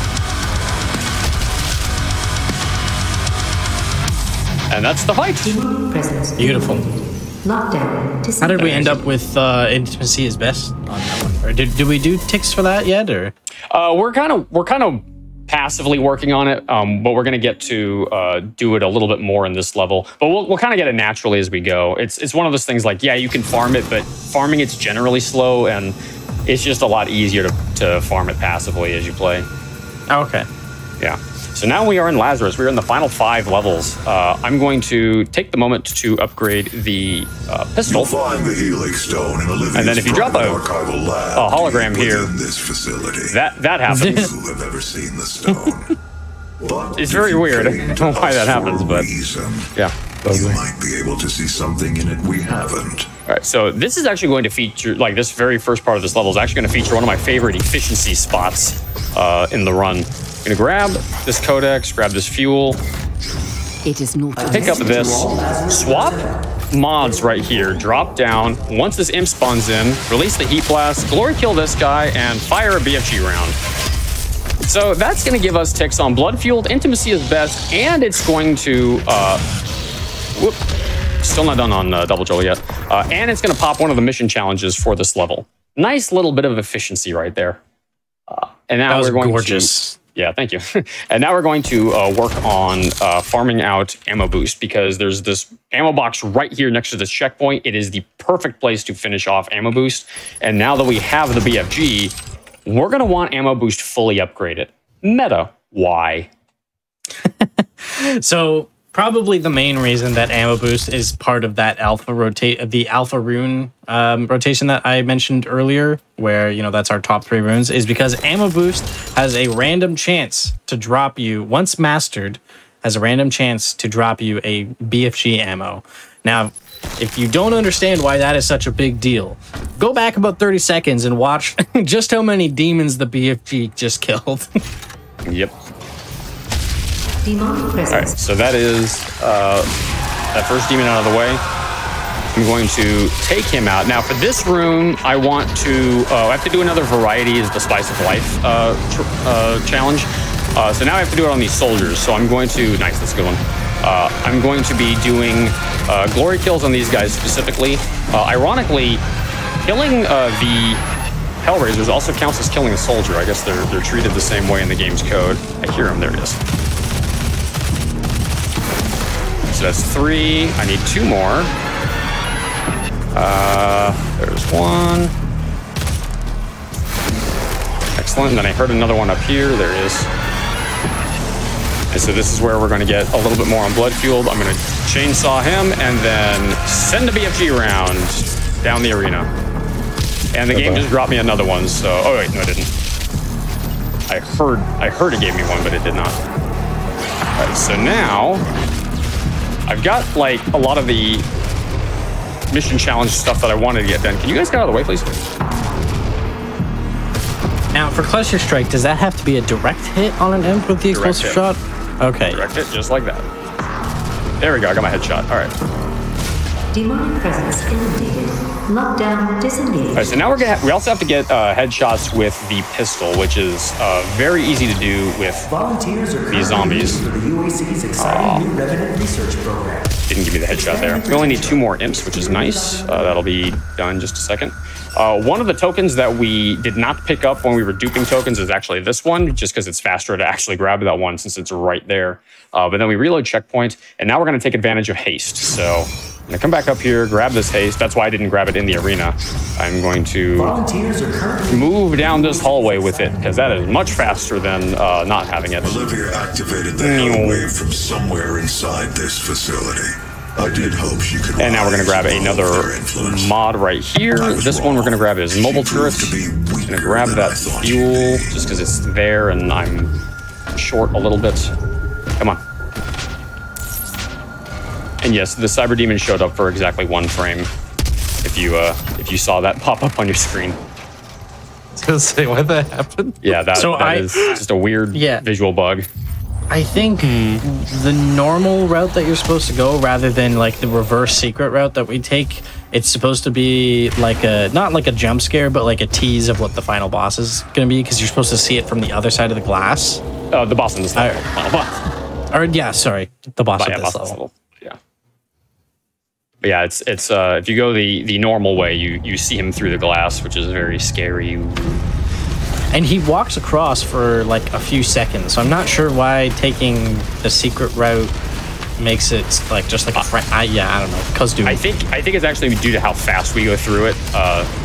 And that's the fight. Demonic presence. Beautiful. Lockdown disengaged. How did we end up with intimacy is best on that one? Or did we do ticks for that yet? Or We're kind of passively working on it, but we're gonna get to do it a little bit more in this level. But we'll kind of get it naturally as we go. It's one of those things like, yeah, you can farm it, but farming it's generally slow, and it's just a lot easier to farm it passively as you play. okay. Yeah. So now we are in Lazarus. We're in the final 5 levels. I'm going to take the moment to upgrade the pistol. You'll find the Helix Stone in Olivia's And then if you drop private archival lab a hologram here, within this facility. that happens. Who have ever seen the stone? But It's very if you weird. I came don't know to why that us for happens, a but reason, yeah. you might be able to see something in it we haven't. All right, so this is actually going to feature, like this very first part of this level is actually going to feature one of my favorite efficiency spots in the run. I'm gonna grab this codex, grab this fuel, It is not pick up this, swap mods right here, drop down. Once this imp spawns in, release the heat blast, glory kill this guy, and fire a BFG round. So that's gonna give us ticks on blood fueled, intimacy is best, and it's going to, whoop, still not done on Double Joel yet. And it's gonna pop one of the mission challenges for this level. Nice little bit of efficiency right there. And now That was we're going gorgeous. to, yeah, thank you. And now we're going to work on farming out ammo boost, because there's this ammo box right here next to this checkpoint. It is the perfect place to finish off ammo boost. And now that we have the BFG, we're going to want ammo boost fully upgraded. Meta, why? So probably the main reason that ammo boost is part of that alpha the alpha rune rotation that I mentioned earlier, where that's our top 3 runes, is because ammo boost has a random chance to drop you, once mastered, has a random chance to drop you a BFG ammo. Now, if you don't understand why that is such a big deal, go back about 30 seconds and watch just how many demons the BFG just killed. Yep. Demonic All right, presence. so that is that first demon out of the way. I'm going to take him out. Now for this rune, I want to, I have to do another variety, is the Spice of Life challenge. So now I have to do it on these soldiers. So I'm going to, nice, that's a good one. I'm going to be doing glory kills on these guys specifically. Ironically, killing the Hellraisers also counts as killing a soldier. I guess they're treated the same way in the game's code. I hear him, there it is. So that's 3. I need 2 more. There's 1. Excellent. And then I heard another one up here. There it is. And so this is where we're going to get a little bit more on blood fueled. I'm going to chainsaw him and then send a BFG round down the arena. And the game just dropped me another one. So, oh wait, no, it didn't. I heard it gave me one, but it did not. All right, so now I've got like a lot of the mission challenge stuff that I wanted to get done. Can you guys get out of the way, please? Now, for Cluster Strike, does that have to be a direct hit on an imp with the Direct explosive hit. shot? Okay. Direct hit, just like that. There we go, I got my headshot. All right. Demonic presence eliminated. Lockdown disengaged. All right, so now we also have to get headshots with the pistol, which is very easy to do with Volunteers are these zombies. for the UAC's exciting new Revenant research program. Didn't give me the headshot there. We only need 2 more imps, which is nice. That'll be done in just a second. One of the tokens that we did not pick up when we were duping tokens is actually this one, just because it's faster to actually grab that one since it's right there. But then we reload checkpoint, and now we're going to take advantage of haste. So I'm gonna come back up here, grab this haste. That's why I didn't grab it in the arena. I'm going to move down this hallway with it, because that is much faster than not having it. Olivia activated the hell wave from somewhere inside this facility. I did hope she could. And now we're gonna grab another mod right here. This one we're gonna grab is mobile turret. I'm gonna grab that fuel just because it's there and I'm short a little bit. Come on. And yes, the Cyber Demon showed up for exactly 1 frame. If you saw that pop up on your screen. I was gonna say, why that happened? Yeah, that is just a weird visual bug. I think the normal route that you're supposed to go, rather than like the reverse secret route that we take, it's supposed to be like not like a jump scare, but like a tease of what the final boss is gonna be, because you're supposed to see it from the other side of the glass. The boss in this level. Final boss. Or yeah, sorry, the boss of this level. But yeah, it's if you go the normal way, you see him through the glass, which is very scary. And he walks across for like a few seconds, so I'm not sure why taking the secret route makes it like just like I don't know. Cause dude, I think it's actually due to how fast we go through it.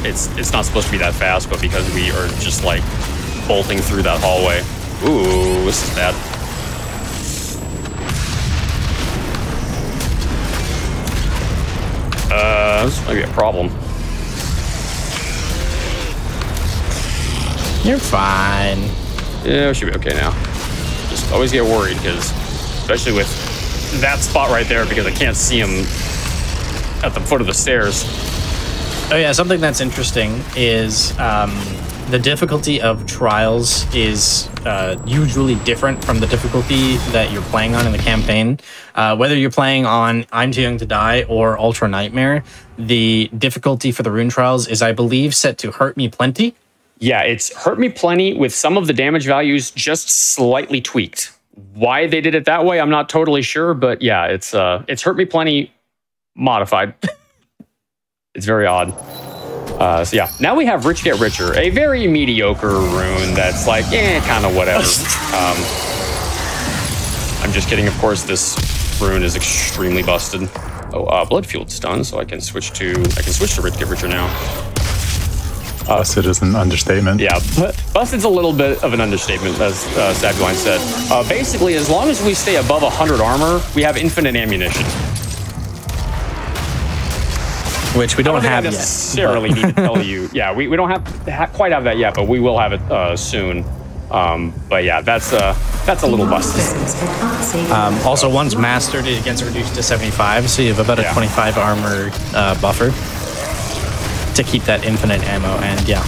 It's not supposed to be that fast, but because we are just like bolting through that hallway. Ooh, this is bad. This might be a problem. You're fine. Yeah, we should be okay now. Just always get worried, because especially with that spot right there, because I can't see him at the foot of the stairs. Oh yeah, something that's interesting is the difficulty of trials is usually different from the difficulty that you're playing on in the campaign. Whether you're playing on I'm Too Young to Die or Ultra Nightmare, the difficulty for the rune trials is, I believe, set to Hurt Me Plenty. Yeah, it's Hurt Me Plenty with some of the damage values just slightly tweaked. Why they did it that way, I'm not totally sure, but yeah, it's Hurt Me Plenty modified. It's very odd. So yeah, now we have Rich Get Richer, a very mediocre rune that's like, kind of whatever. I'm just kidding, of course. This rune is extremely busted. Oh, Blood Fueled stun, so I can switch to Rich Get Richer now. Busted is an understatement. Yeah, busted's a little bit of an understatement, as Sabuline said. Basically, as long as we stay above 100 armor, we have infinite ammunition. Which we don't have yet. Necessarily need to tell you. Yeah, we don't quite have that yet, but we will have it soon. But yeah, that's a little busted. Also, once mastered, it gets reduced to 75, so you have about a 25 armor buffer to keep that infinite ammo. And yeah,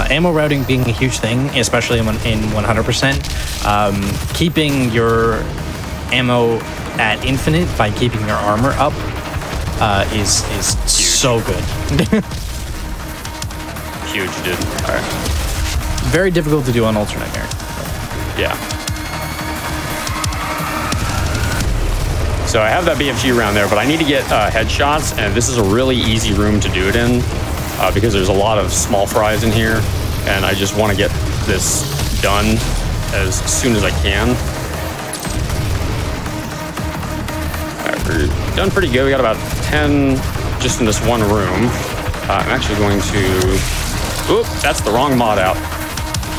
ammo routing being a huge thing, especially in 100%. Keeping your ammo at infinite by keeping your armor up is so good. Huge, dude. All right. Very difficult to do on Ultra Nightmare. Yeah. So I have that BFG around there, but I need to get headshots, and this is a really easy room to do it in because there's a lot of small fries in here, and I just want to get this done as soon as I can. All right, we're done pretty good. We got about 10 just in this one room. I'm actually going to... Oop, that's the wrong mod out.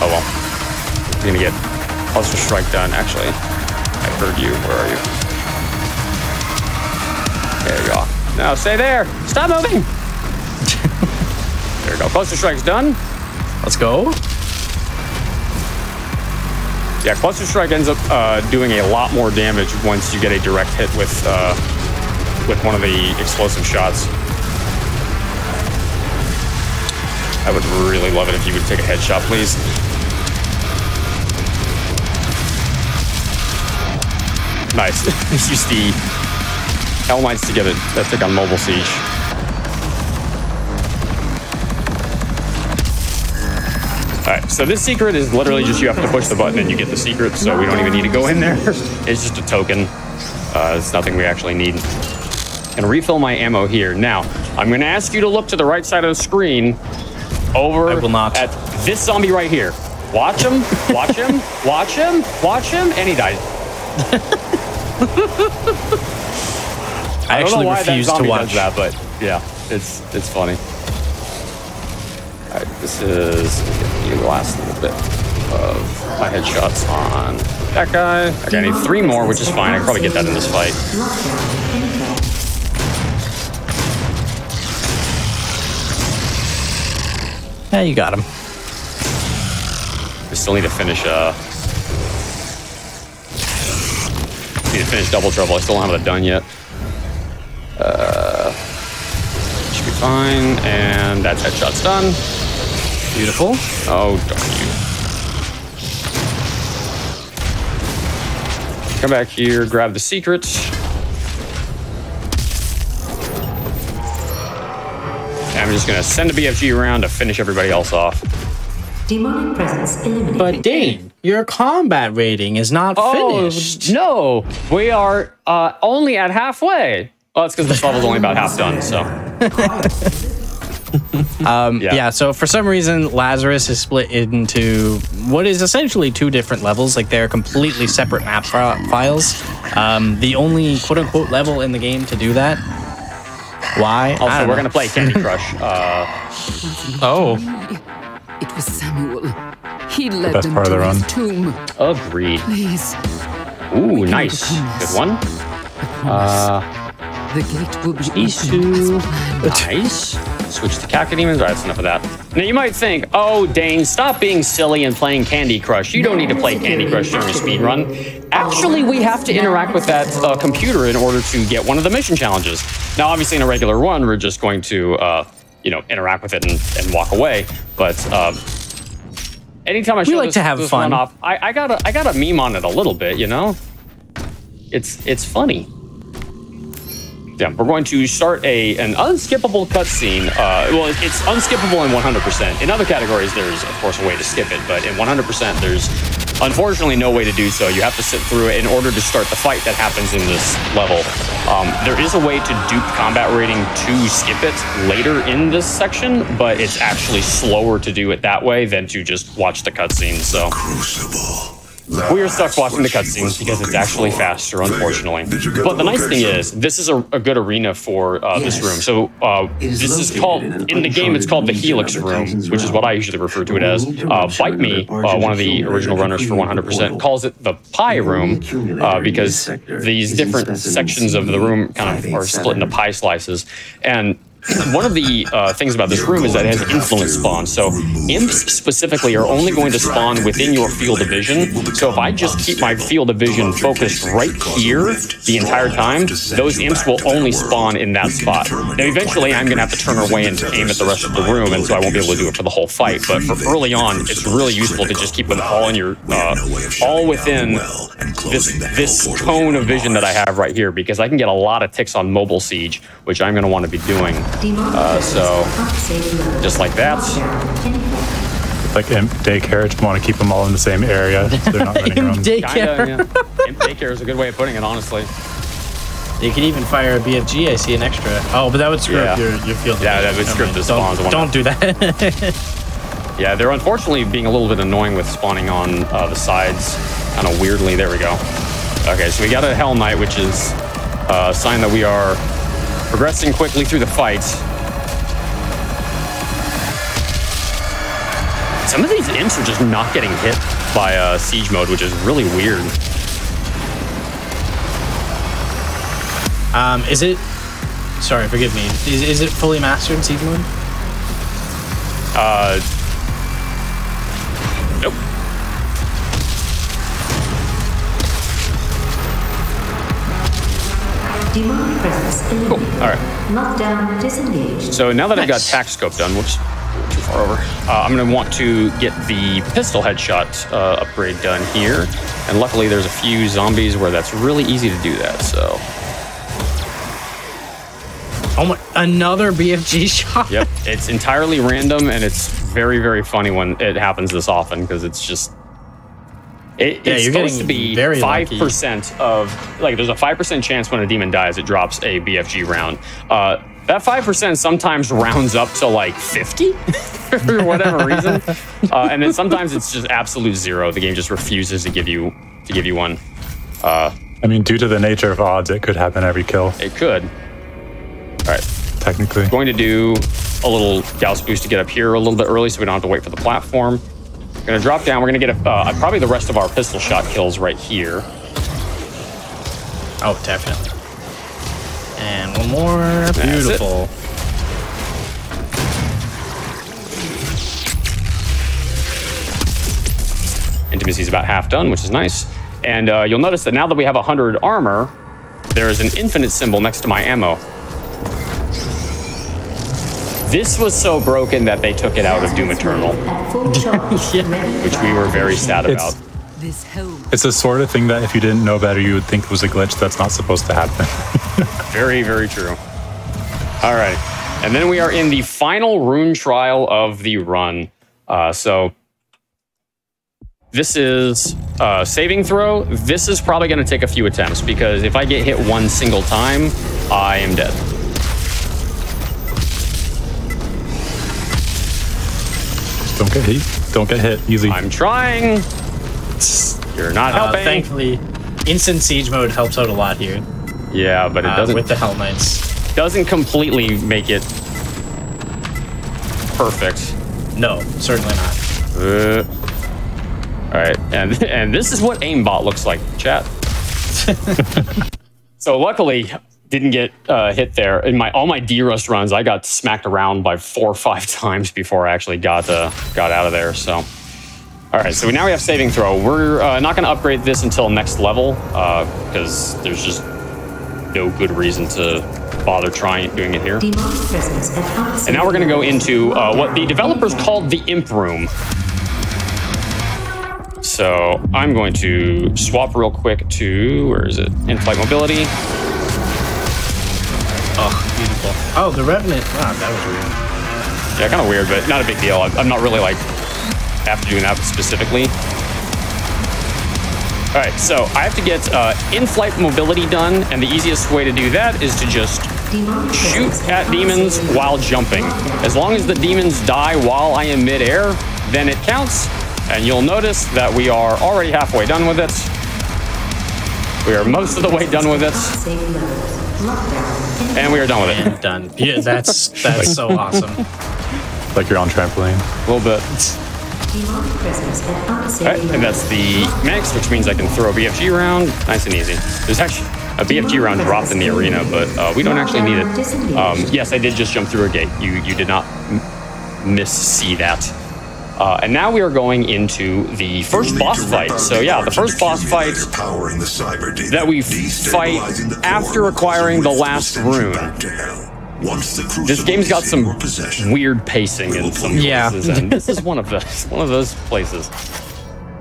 Oh well. I'm gonna get Cluster Strike done, actually. I heard you. Where are you? There you go. Now stay there. Stop moving. There you go. Cluster Strike's done. Let's go. Yeah, Cluster Strike ends up doing a lot more damage once you get a direct hit with one of the explosive shots. I would really love it if you would take a headshot, please. Nice. Use the Hell Knights to get it. That took on Mobile Siege. Alright, so this secret is literally just you have to push the button and you get the secret, so we don't even need to go in there. It's just a token. It's nothing we actually need. And refill my ammo here. Now, I'm going to ask you to look to the right side of the screen over at this zombie right here. Watch him, watch him, watch him, watch him, and he died. I actually refuse to watch that, but yeah, it's funny. All right, this is the last little bit of my headshots on that guy. Okay, I need 3 more, which is fine. I can probably get that in this fight. Yeah, you got him. I still need to finish. Need to finish Double Trouble. I still don't have it done yet. Should be fine, and that's headshots done. Beautiful. Oh, darn you. Come back here, grab the secret. And I'm just gonna send a BFG around to finish everybody else off. Demonic presence eliminated. But Dane, your combat rating is not finished. No, we are only at halfway. Well, that's because this level's only about half done, so. Yeah, so for some reason, Lazarus is split into what is essentially 2 different levels. Like, they're completely separate map files. The only quote-unquote level in the game to do that. Why? Also, we're going to play Candy Crush. Oh. It was Samuel. He led best them part of the to run. his tomb. Agreed. Please. Ooh, nice. Good one. The gate will be These open two. as planned. Nice. Switch to Cacodemons. All right, that's enough of that. Now, you might think, oh, Dane, stop being silly and playing Candy Crush. You don't need to play Candy Crush during a speed run. Actually, we have to interact with that computer in order to get one of the mission challenges. Now, obviously, in a regular run, we're just going to, interact with it and walk away. But anytime I show like to have this fun. one off, I got a meme on it a little bit, you know? It's funny. Yeah, we're going to start an unskippable cutscene. Well, it's unskippable in 100%. In other categories, there's, of course, a way to skip it, but in 100%, there's unfortunately no way to do so. You have to sit through it in order to start the fight that happens in this level. There is a way to dupe combat rating to skip it later in this section, but it's actually slower to do it that way than to just watch the cutscene, so... Crucible. We are stuck watching the cutscenes because it's actually faster, unfortunately. But the nice thing is, this is a good arena for this room. So this is called, in the game, it's called the Helix Room, which is what I usually refer to it as. Bite Me, one of the original runners for 100%, calls it the Pie Room because these different sections of the room kind of are split into pie slices. And one of the things about this room is that it has influence spawn. So imps specifically are only going to spawn within your field of vision. So if I just keep my field of vision focused right here the entire time, those imps will only spawn in that spot. Now eventually I'm going to have to turn away and aim at the rest of the room, and so I won't be able to do it for the whole fight. But for early on, it's really useful to just keep them all in your, all within this cone of vision that I have right here, because I can get a lot of ticks on mobile siege, which I'm going to want to be doing. So, just like that. Like Imp Daycare, just want to keep them all in the same area. So they're not running Imp around. Daycare. Kinda, yeah. Imp Daycare is a good way of putting it, honestly. You can even fire a BFG. I see an extra. Oh, but that would screw up your field. Yeah, that would screw up the spawns. Don't do that. Yeah, they're unfortunately being a little bit annoying with spawning on the sides, kind of weirdly. There we go. Okay, so we got a Hell Knight, which is a sign that we are progressing quickly through the fight. Some of these imps are just not getting hit by siege mode, which is really weird. Is it? Sorry, forgive me. Is it fully mastered siege mode? Nope. Demonic presence eliminated. Cool. All right. Lockdown disengaged. So now that I've got tac scope done, whoops, too far over. I'm going to want to get the pistol headshot upgrade done here. And luckily there's a few zombies where that's really easy to do that, so. Oh my, another BFG shot? Yep, it's entirely random, and it's very, very funny when it happens this often, because it's just... It's supposed to be 5% of... Like, there's a 5% chance when a demon dies, it drops a BFG round. That 5% sometimes rounds up to like 50 for whatever reason, and then sometimes it's just absolute zero. The game just refuses to give you one. I mean, due to the nature of odds, it could happen every kill. It could. All right. Technically. Going to do a little Gauss boost to get up here a little bit early so we don't have to wait for the platform. Going to drop down. We're going to get probably the rest of our pistol shot kills right here. Oh, definitely. And one more. Beautiful. Intimacy is about half done, which is nice. And you'll notice that now that we have 100 armor, there is an infinite symbol next to my ammo. This was so broken that they took it out of Doom Eternal, which we were very sad about. It's the sort of thing that if you didn't know better, you would think was a glitch that's not supposed to happen. Very, very true. All right. And then we are in the final rune trial of the run. So this is saving throw. This is probably going to take a few attempts because if I get hit one single time, I am dead. Don't get hit. Don't get hit. Easy. I'm trying. You're not helping. Thankfully, instant siege mode helps out a lot here. Yeah, but it doesn't. With the Hell Knights. Doesn't completely make it perfect. No, certainly not. All right, and this is what aimbot looks like, chat. So luckily, didn't get hit there. In all my D-Rust runs, I got smacked around by 4 or 5 times before I actually got out of there. So, all right. So now we have saving throw. We're not going to upgrade this until next level because there's just no good reason to bother doing it here. And now we're going to go into what the developers called the Imp Room. So I'm going to swap real quick to, where is it? In-flight mobility. Oh, beautiful. Oh, the Revenant. Wow, that was weird. Yeah, kind of weird, but not a big deal. I'm not really like after doing that specifically. All right, so I have to get in-flight mobility done, and the easiest way to do that is to just shoot at demons while jumping. As long as the demons die while I am mid-air, then it counts, and you'll notice that we are already halfway done with it. We are most of the way done with it. And we are done with it. And done. Yeah, that's so awesome. Like you're on trampoline. A little bit. All right, and that's the max, which means I can throw a BFG round. Nice and easy. There's actually a BFG round dropped in the arena, but we don't actually need it. Yes, I did just jump through a gate. You did not miss-see that. And now we are going into the first boss fight. So yeah, the first boss fight that we fight after acquiring the last rune. This game's got some weird pacing in some places, and this is one of those places.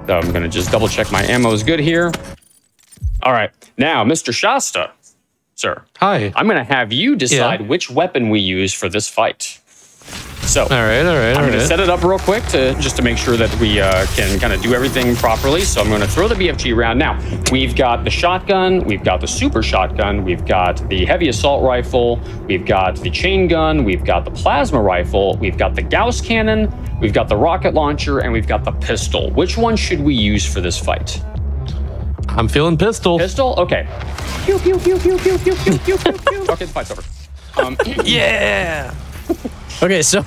So I'm gonna just double check my ammo is good here. All right, now Mr. Shasta, sir. Hi. I'm gonna have you decide which weapon we use for this fight. So, all right. I'm going to set it up real quick just to make sure that we can kind of do everything properly. So I'm going to throw the BFG round. Now, we've got the shotgun, we've got the super shotgun, we've got the heavy assault rifle, we've got the chain gun, we've got the plasma rifle, we've got the Gauss cannon, we've got the rocket launcher, and we've got the pistol. Which one should we use for this fight? I'm feeling pistol. Pistol? Okay. Pew, pew, pew, pew, pew, pew, pew, pew, pew, pew. Okay, the fight's over. Yeah. Okay, so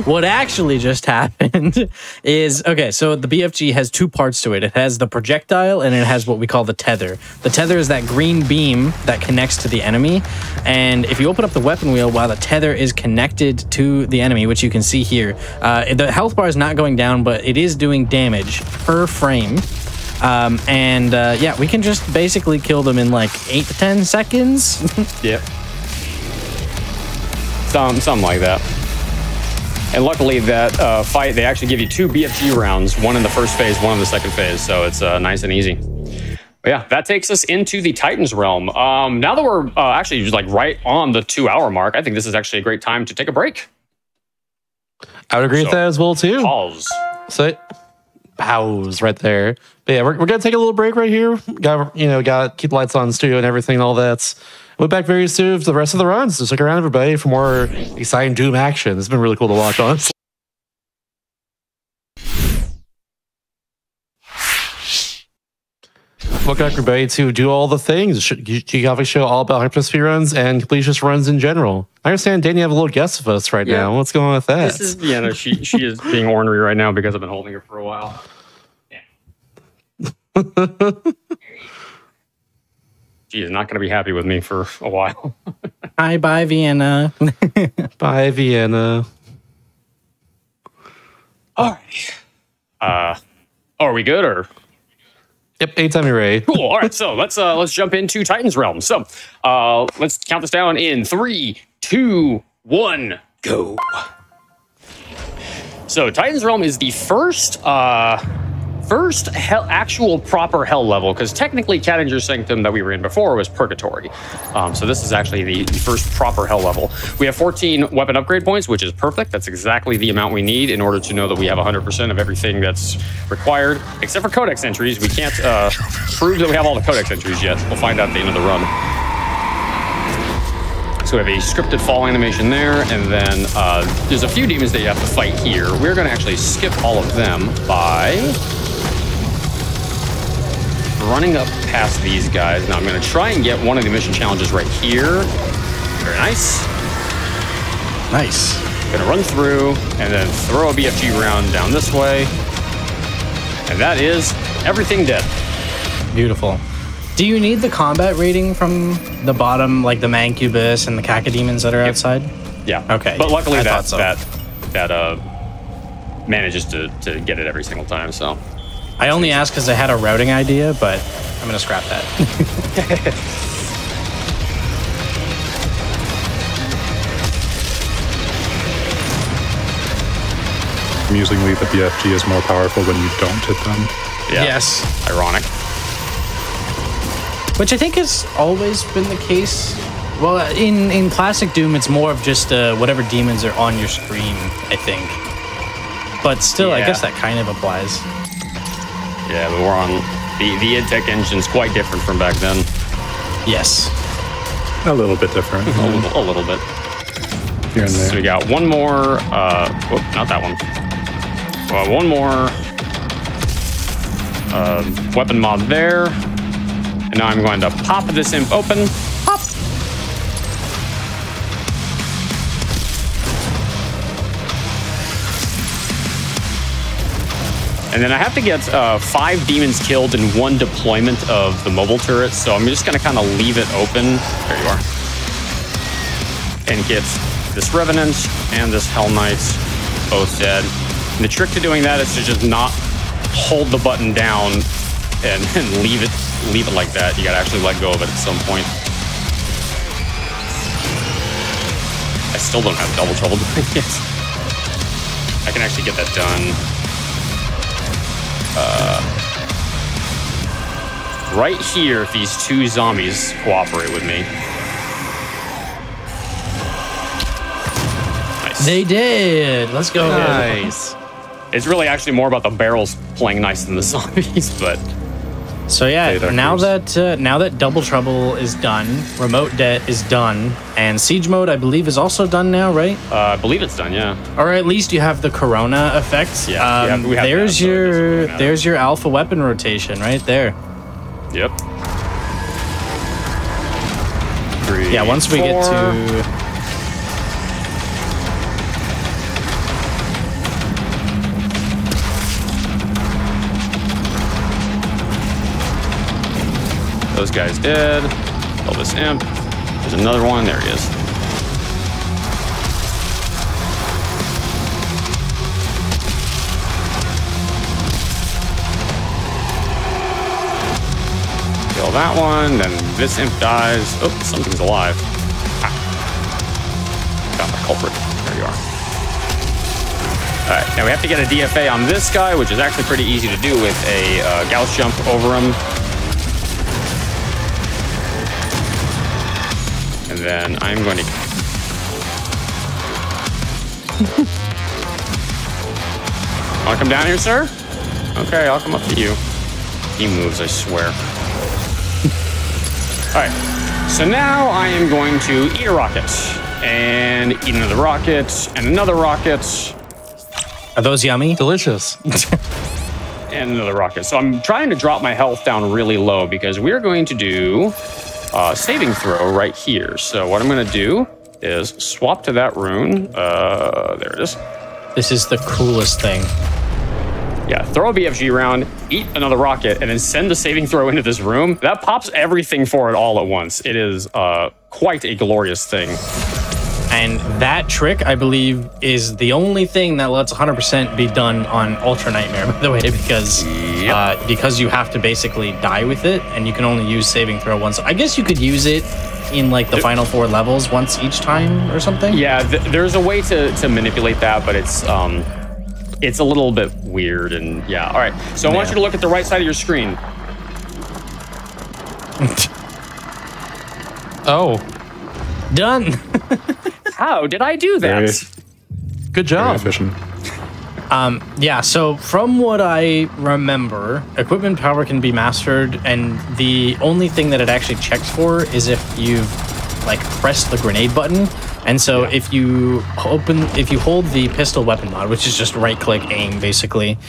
what actually just happened is, okay, so the BFG has 2 parts to it. It has the projectile and it has what we call the tether. The tether is that green beam that connects to the enemy. And if you open up the weapon wheel while the tether is connected to the enemy, which you can see here, the health bar is not going down, but it is doing damage per frame. Yeah, we can just basically kill them in like 8 to 10 seconds. Yep. Something like that. And luckily that fight, they actually give you 2 BFG rounds, one in the first phase, one in the second phase. So it's nice and easy. But yeah, that takes us into the Titans realm. Now that we're actually like right on the 2-hour mark, I think this is actually a great time to take a break. I would agree with that as well too. Pause. So, pause right there. But yeah, we're gonna take a little break right here. Got keep the lights on in the studio and everything and all that. We'll be back very soon for the rest of the runs. So stick around, everybody, for more exciting Doom action. It's been really cool to watch, honestly. welcome everybody to Do All the Things. GDQ Hotfix show all about hyper speedruns and completionist runs in general. I understand, Danny, you have a little guest with us right now. What's going on with that? This is, no, she is being ornery right now because I've been holding her for a while. She is not going to be happy with me for a while. Hi, bye, Vienna. Bye, Vienna. All right. Are we good or? Yep, anytime you're ready. Cool. All right, so let's jump into Titan's Realm. So let's count this down in 3, 2, 1, go. So Titan's Realm is the first actual proper hell level, because technically Cadinger's Sanctum that we were in before was Purgatory. So this is actually the first proper hell level. We have 14 weapon upgrade points, which is perfect. That's exactly the amount we need in order to know that we have 100% of everything that's required, except for codex entries. We can't prove that we have all the codex entries yet. We'll find out at the end of the run. So we have a scripted fall animation there, and then there's a few demons that you have to fight here. We're going to actually skip all of them by running up past these guys. Now I'm going to try and get one of the mission challenges right here. Very nice. Nice. Going to run through and then throw a BFG round down this way. And that is everything dead. Beautiful. Do you need the combat rating from the bottom, like the Mancubus and the Cacodemons that are outside? Yeah. Okay. But luckily that manages to get it every single time, so. I only asked because I had a routing idea, but I'm going to scrap that. Amusingly, the BFG is more powerful when you don't hit them. Yeah. Yes. Ironic. Which I think has always been the case. Well, in Classic Doom, it's more of just whatever demons are on your screen, I think. But still, I guess that kind of applies. Yeah, but we're on the IdTech engine's quite different from back then. Yes. A little bit different. A little bit. Here and there. So we got one more, not that one. One more weapon mod there. And now I'm going to pop this imp open. Pop! And then I have to get 5 demons killed in one deployment of the mobile turret, so I'm just going to kind of leave it open. There you are. And get this Revenant and this Hell Knight both dead. And the trick to doing that is to just not hold the button down and leave it like that. You got to actually let go of it at some point. I still don't have double trouble doing it. I can actually get that done. Right here, if these 2 zombies cooperate with me. Nice. They did. Let's go. Nice. It's really actually more about the barrels playing nice than the zombies, but. So yeah, now that Double Trouble is done, Remote Det is done, and Siege Mode I believe is also done now, right? I believe it's done, yeah. Or at least you have the Corona effect. Yeah, we have there's that, there's your alpha weapon rotation right there. Yep. 3, Yeah, once we 4. get to. Those guys dead. Kill this imp. There's another one. There he is. Kill that one. Then this imp dies. Oh, something's alive. Ah. Found the culprit. There you are. All right, now we have to get a DFA on this guy, which is actually pretty easy to do with a Gauss jump over him. And then I'm going to... Want to come down here, sir? Okay, I'll come up to you. He moves, I swear. All right, so now I am going to eat a rocket. And eat another rocket, and another rocket. Are those yummy? Delicious. And another rocket. So I'm trying to drop my health down really low because we're going to do saving throw right here. So what I'm going to do is swap to that rune. There it is. This is the coolest thing. Yeah, throw a BFG round, eat another rocket, and then send the saving throw into this room. That pops everything for it all at once. It is quite a glorious thing. And that trick, I believe, is the only thing that lets 100% be done on Ultra Nightmare, by the way, because you have to basically die with it, and you can only use saving throw once. I guess you could use it in like the final 4 levels once each time or something. Yeah, there's a way to manipulate that, but it's a little bit weird. And yeah, all right. So I want you to look at the right side of your screen. Oh, done. How did I do that? Good job. Very efficient. Yeah, so from what I remember, equipment power can be mastered, and the only thing that it actually checks for is if you've like pressed the grenade button. And so if you hold the pistol weapon mod, which is just right click aim basically,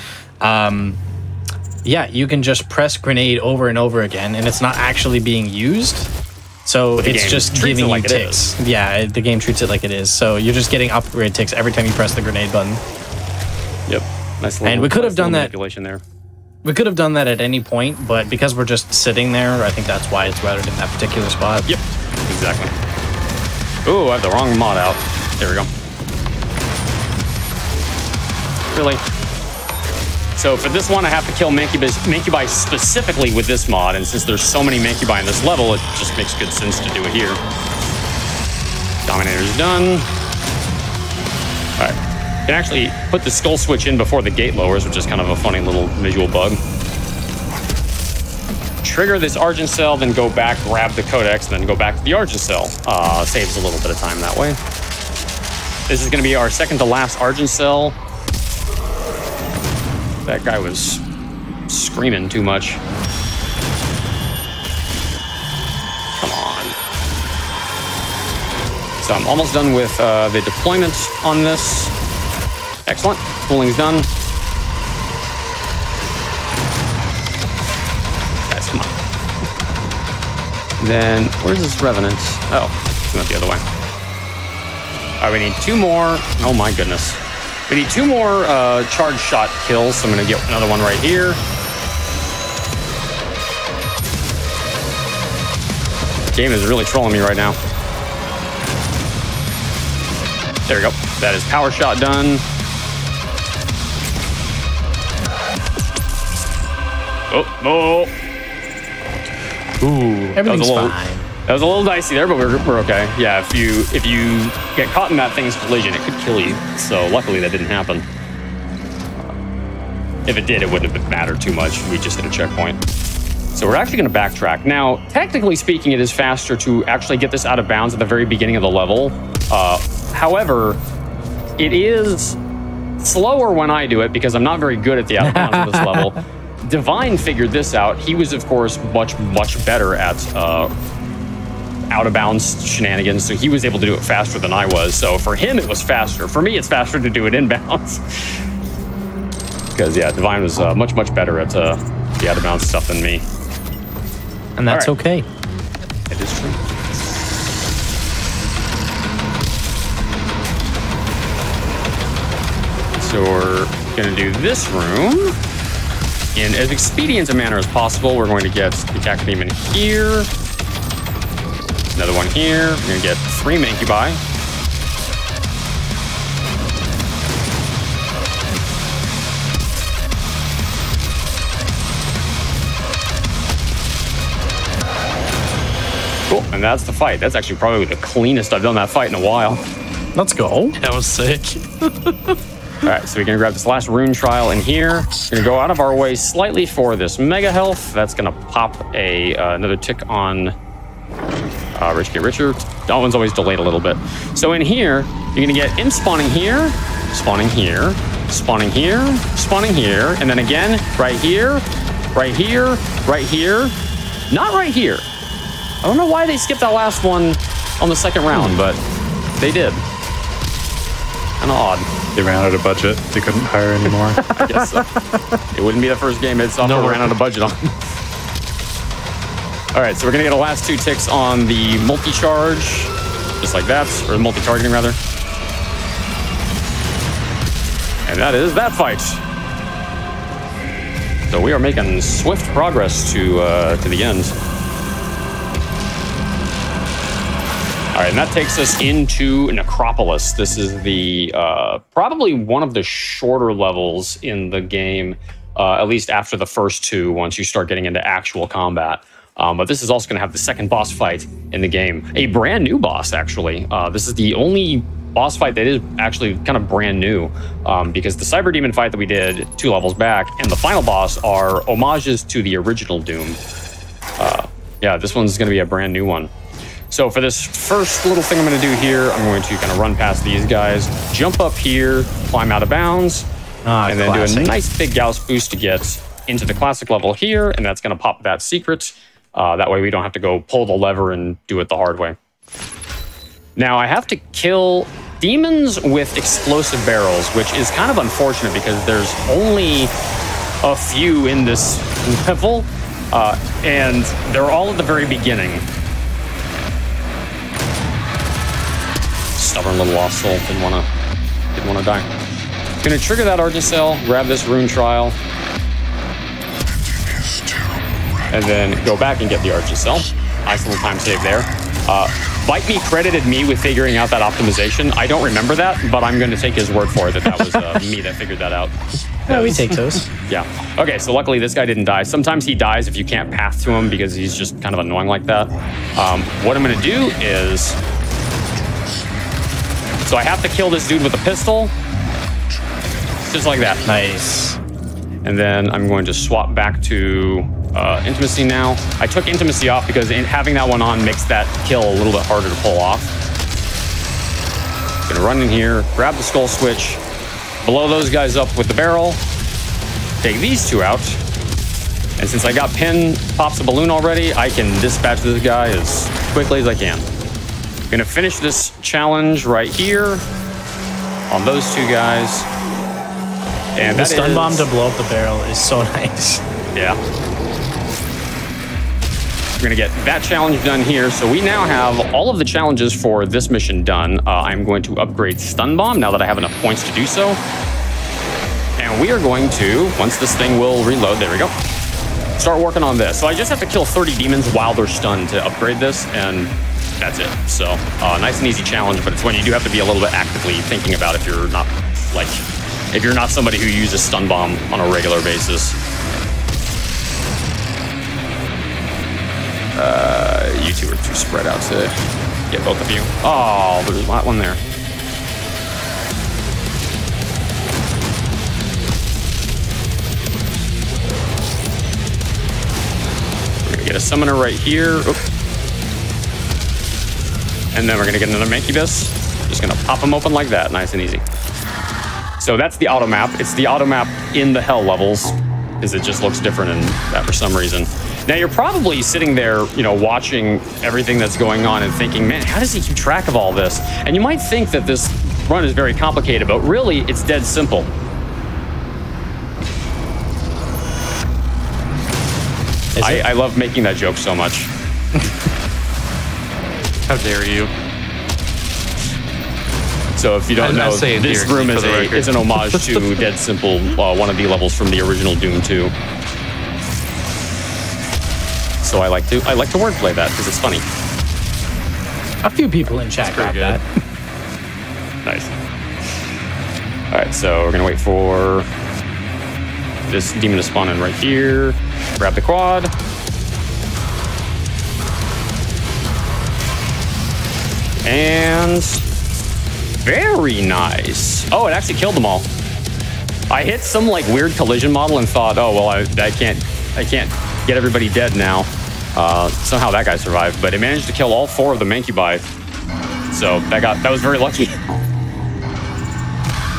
yeah, you can just press grenade over and over again, and it's not actually being used. So it's just giving you ticks. Yeah, the game treats it like it is. So you're just getting upgrade ticks every time you press the grenade button. Yep. Nice little, and we could have done that manipulation there. We could have done that at any point, but because we're just sitting there, I think that's why it's routed in that particular spot. Yep. Exactly. Ooh, I have the wrong mod out. There we go. Really? So for this one, I have to kill Mancubi specifically with this mod, and since there's so many Mancubi in this level, it just makes good sense to do it here. Dominator's done. All right. You can actually put the skull switch in before the gate lowers, which is kind of a funny little visual bug. Trigger this Argent Cell, then go back, grab the Codex, and then go back to the Argent Cell. Saves a little bit of time that way. This is going to be our second to last Argent Cell. That guy was screaming too much. Come on. So I'm almost done with the deployment on this. Excellent. Cooling's done. Guys, come on. Then, where's this Revenant? Oh, it's not the other way. All right, we need 2 more. Oh my goodness. We need 2 more charge shot kills, so I'm gonna get another one right here. The game is really trolling me right now. There we go. That is power shot done. Oh. Ooh, everything's fine. That was a little dicey there, but we're okay. Yeah, if you get caught in that thing's collision, it could kill you. So luckily that didn't happen. If it did, it wouldn't have mattered too much. We just hit a checkpoint. So we're actually going to backtrack. Now, technically speaking, it is faster to actually get this out of bounds at the very beginning of the level. However, it is slower when I do it because I'm not very good at the out of bounds of this level. Divine figured this out. He was, of course, much better at out of bounds shenanigans, so he was able to do it faster than I was. So for him, it was faster. For me, it's faster to do it inbounds. Because, yeah, Divine was much better at the out of bounds stuff than me. And that's okay. It is true. So we're going to do this room in as expedient a manner as possible. We're going to get the attack demon here. Another one here. We're going to get 3 Mancubi. Cool, and that's the fight. That's actually probably the cleanest I've done that fight in a while. Let's go. That was sick. All right, so we're going to grab this last rune trial in here. We're going to go out of our way slightly for this mega health. That's going to pop another tick on Rich Get Richer. That one's always delayed a little bit. So in here, you're going to get imp spawning here, spawning here, spawning here, spawning here, and then again, right here, right here, right here, not right here. I don't know why they skipped that last one on the second round, but they did. Kind of odd. They ran out of budget. They couldn't hire anymore. I guess so. It wouldn't be the first game id Software ran out of budget on. All right, so we're gonna get a last 2 ticks on the multi-charge, just like that, or multi-targeting rather. And that is that fight. So we are making swift progress to the end. All right, and that takes us into Necropolis. This is the probably one of the shorter levels in the game, at least after the first 2, once you start getting into actual combat. But this is also going to have the second boss fight in the game. A brand new boss, actually. This is the only boss fight that is actually kind of brand new, because the Cyber Demon fight that we did 2 levels back and the final boss are homages to the original Doom. Yeah, this one's going to be a brand new one. So for this first little thing I'm going to do here, I'm going to kind of run past these guys, jump up here, climb out of bounds, and then do a nice big Gauss boost to get into the classic level here, and that's going to pop that secret. That way we don't have to go pull the lever and do it the hard way. Now I have to kill demons with explosive barrels, which is kind of unfortunate because there's only a few in this level, and they're all at the very beginning. Stubborn little lost soul, didn't want to die. Gonna trigger that Argent Cell, grab this rune trial, and then go back and get the Argent Cell. Nice little time save there. Bite Me credited me with figuring out that optimization. I don't remember that, but I'm going to take his word for it that was me that figured that out. Yeah, we take those. Yeah. Okay, so luckily this guy didn't die. Sometimes he dies if you can't path to him because he's just kind of annoying like that. What I'm going to do is... So I have to kill this dude with a pistol. Just like that. Nice. And then I'm going to swap back to... Intimacy now. I took Intimacy off because having that one on makes that kill a little bit harder to pull off. Gonna run in here, grab the skull switch, blow those guys up with the barrel, take these 2 out, and since I got Pin pops a balloon already, I can dispatch this guy as quickly as I can. Gonna finish this challenge right here on those 2 guys. And the stun bomb to blow up the barrel is so nice. Yeah. We're going to get that challenge done here. So we now have all of the challenges for this mission done. I'm going to upgrade Stun Bomb now that I have enough points to do so. And we are going to, once this thing will reload, there we go, start working on this. So I just have to kill 30 demons while they're stunned to upgrade this, and that's it. So nice and easy challenge, but it's one you do have to be a little bit actively thinking about if you're not, like, if you're not somebody who uses Stun Bomb on a regular basis. You 2 are too spread out to get both of you. Oh, there's that one there. We're gonna get a summoner right here. Oop. And then we're gonna get another Mancubus. Just gonna pop them open like that, nice and easy. So that's the auto map. It's the auto map in the hell levels, because it just looks different in that for some reason. Now you're probably sitting there, you know, watching everything that's going on and thinking, man, how does he keep track of all this? And you might think that this run is very complicated, but really it's dead simple. I love making that joke so much. How dare you? So if you don't know, this room is an homage to Dead Simple, one of the levels from the original Doom 2. So I like to wordplay that because it's funny. A few people in chat got that. Nice. All right, so we're gonna wait for this demon to spawn in right here. Grab the quad. And very nice. Oh, it actually killed them all. I hit some like weird collision model and thought, oh well, I can't get everybody dead now. Somehow that guy survived, but it managed to kill all 4 of the Mancubi. So that was very lucky.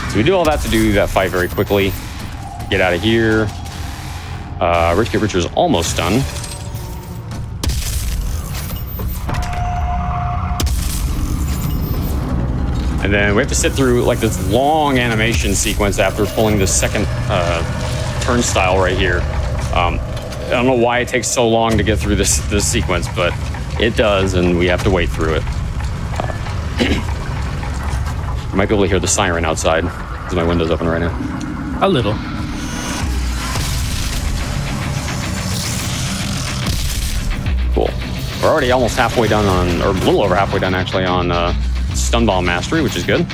So we do all that to do that fight very quickly. Get out of here. Rich Get Richer is almost done. And then we have to sit through like this long animation sequence after pulling the second turnstile right here. I don't know why it takes so long to get through this sequence, but it does, and we have to wait through it. You might be able to hear the siren outside because my window's open right now. A little. Cool. We're already almost halfway done on, or a little over halfway done actually on Stun Ball Mastery, which is good.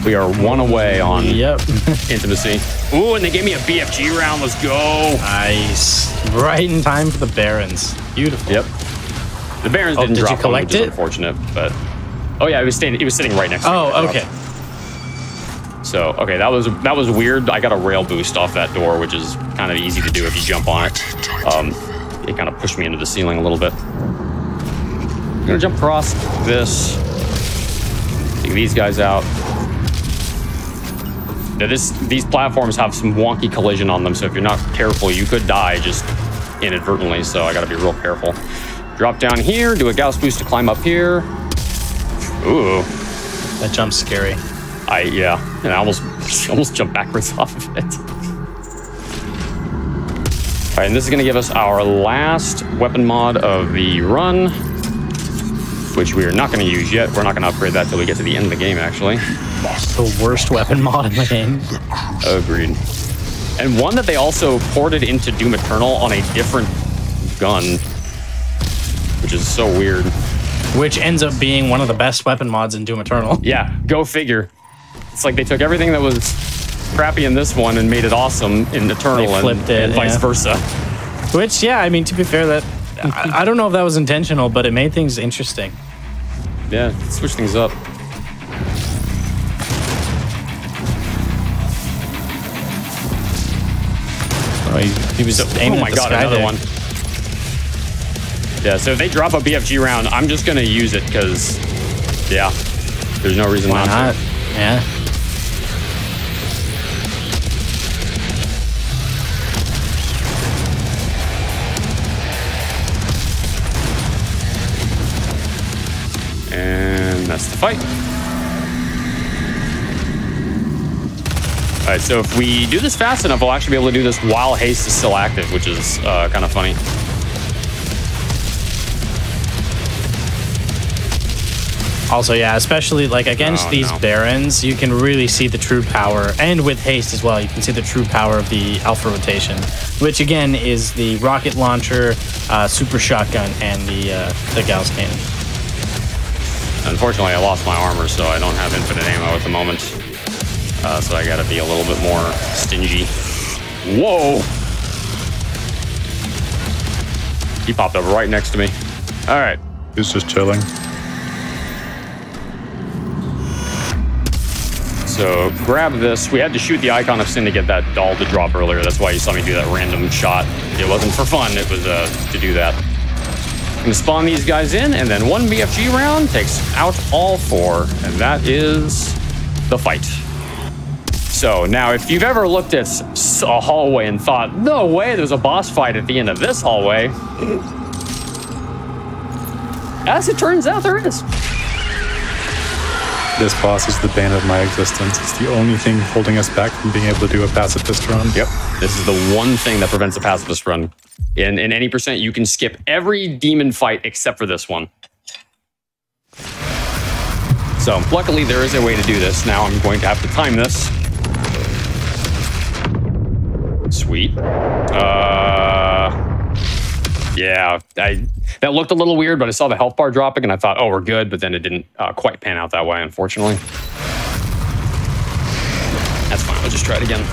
We are one away on Intimacy. Ooh, and they gave me a BFG round. Let's go. Nice. Right in time for the Barons. Beautiful. Yep. The Barons didn't drop you collect one, which is it? unfortunate, but oh yeah, he was sitting right next to me. Oh, okay. So okay, that was weird. I got a rail boost off that door, which is kind of easy to do if you jump on it. It kind of pushed me into the ceiling a little bit. I'm gonna jump across this. Take these guys out. Now these platforms have some wonky collision on them, so if you're not careful, you could die just inadvertently, so I gotta be real careful. Drop down here, do a Gauss boost to climb up here. Ooh. That jump's scary. Yeah, and I almost jumped backwards off of it. All right, and this is gonna give us our last weapon mod of the run, which we are not gonna use yet. We're not gonna upgrade that till we get to the end of the game, actually. The worst weapon mod in the game. Agreed. And one that they also ported into Doom Eternal on a different gun, which is so weird. Which ends up being one of the best weapon mods in Doom Eternal. Yeah, go figure. It's like they took everything that was crappy in this one and made it awesome in Eternal, and vice versa. Which, yeah, I mean, to be fair, that I don't know if that was intentional, but it made things interesting. Yeah, switch things up. Oh, he was aiming at the sky another there. one. Yeah, so if they drop a BFG round, I'm just gonna use it because, yeah, there's no reason Why not? to. Yeah. And that's the fight. All right, so if we do this fast enough, we'll actually be able to do this while haste is still active, which is kind of funny. Also, yeah, especially like against these Barons, you can really see the true power, and with haste as well, you can see the true power of the Alpha Rotation, which again is the rocket launcher, super shotgun, and the Gauss cannon. Unfortunately, I lost my armor, so I don't have infinite ammo at the moment. So I gotta be a little bit more stingy. Whoa! He popped up right next to me. All right. He's just chilling. So grab this. We had to shoot the Icon of Sin to get that doll to drop earlier. That's why you saw me do that random shot. It wasn't for fun. It was to do that. I'm gonna spawn these guys in, and then one BFG round takes out all four, and that is the fight. So now, if you've ever looked at a hallway and thought, no way, there's a boss fight at the end of this hallway, as it turns out, there is. This boss is the bane of my existence. It's the only thing holding us back from being able to do a pacifist run. Yep. This is the one thing that prevents a pacifist run. In any percent, you can skip every demon fight except for this one. So, luckily, there is a way to do this. Now I'm going to have to time this. Sweet. Yeah, that looked a little weird, but I saw the health bar dropping, and I thought, oh, we're good, but then it didn't quite pan out that way, unfortunately. That's fine. We'll just try it again.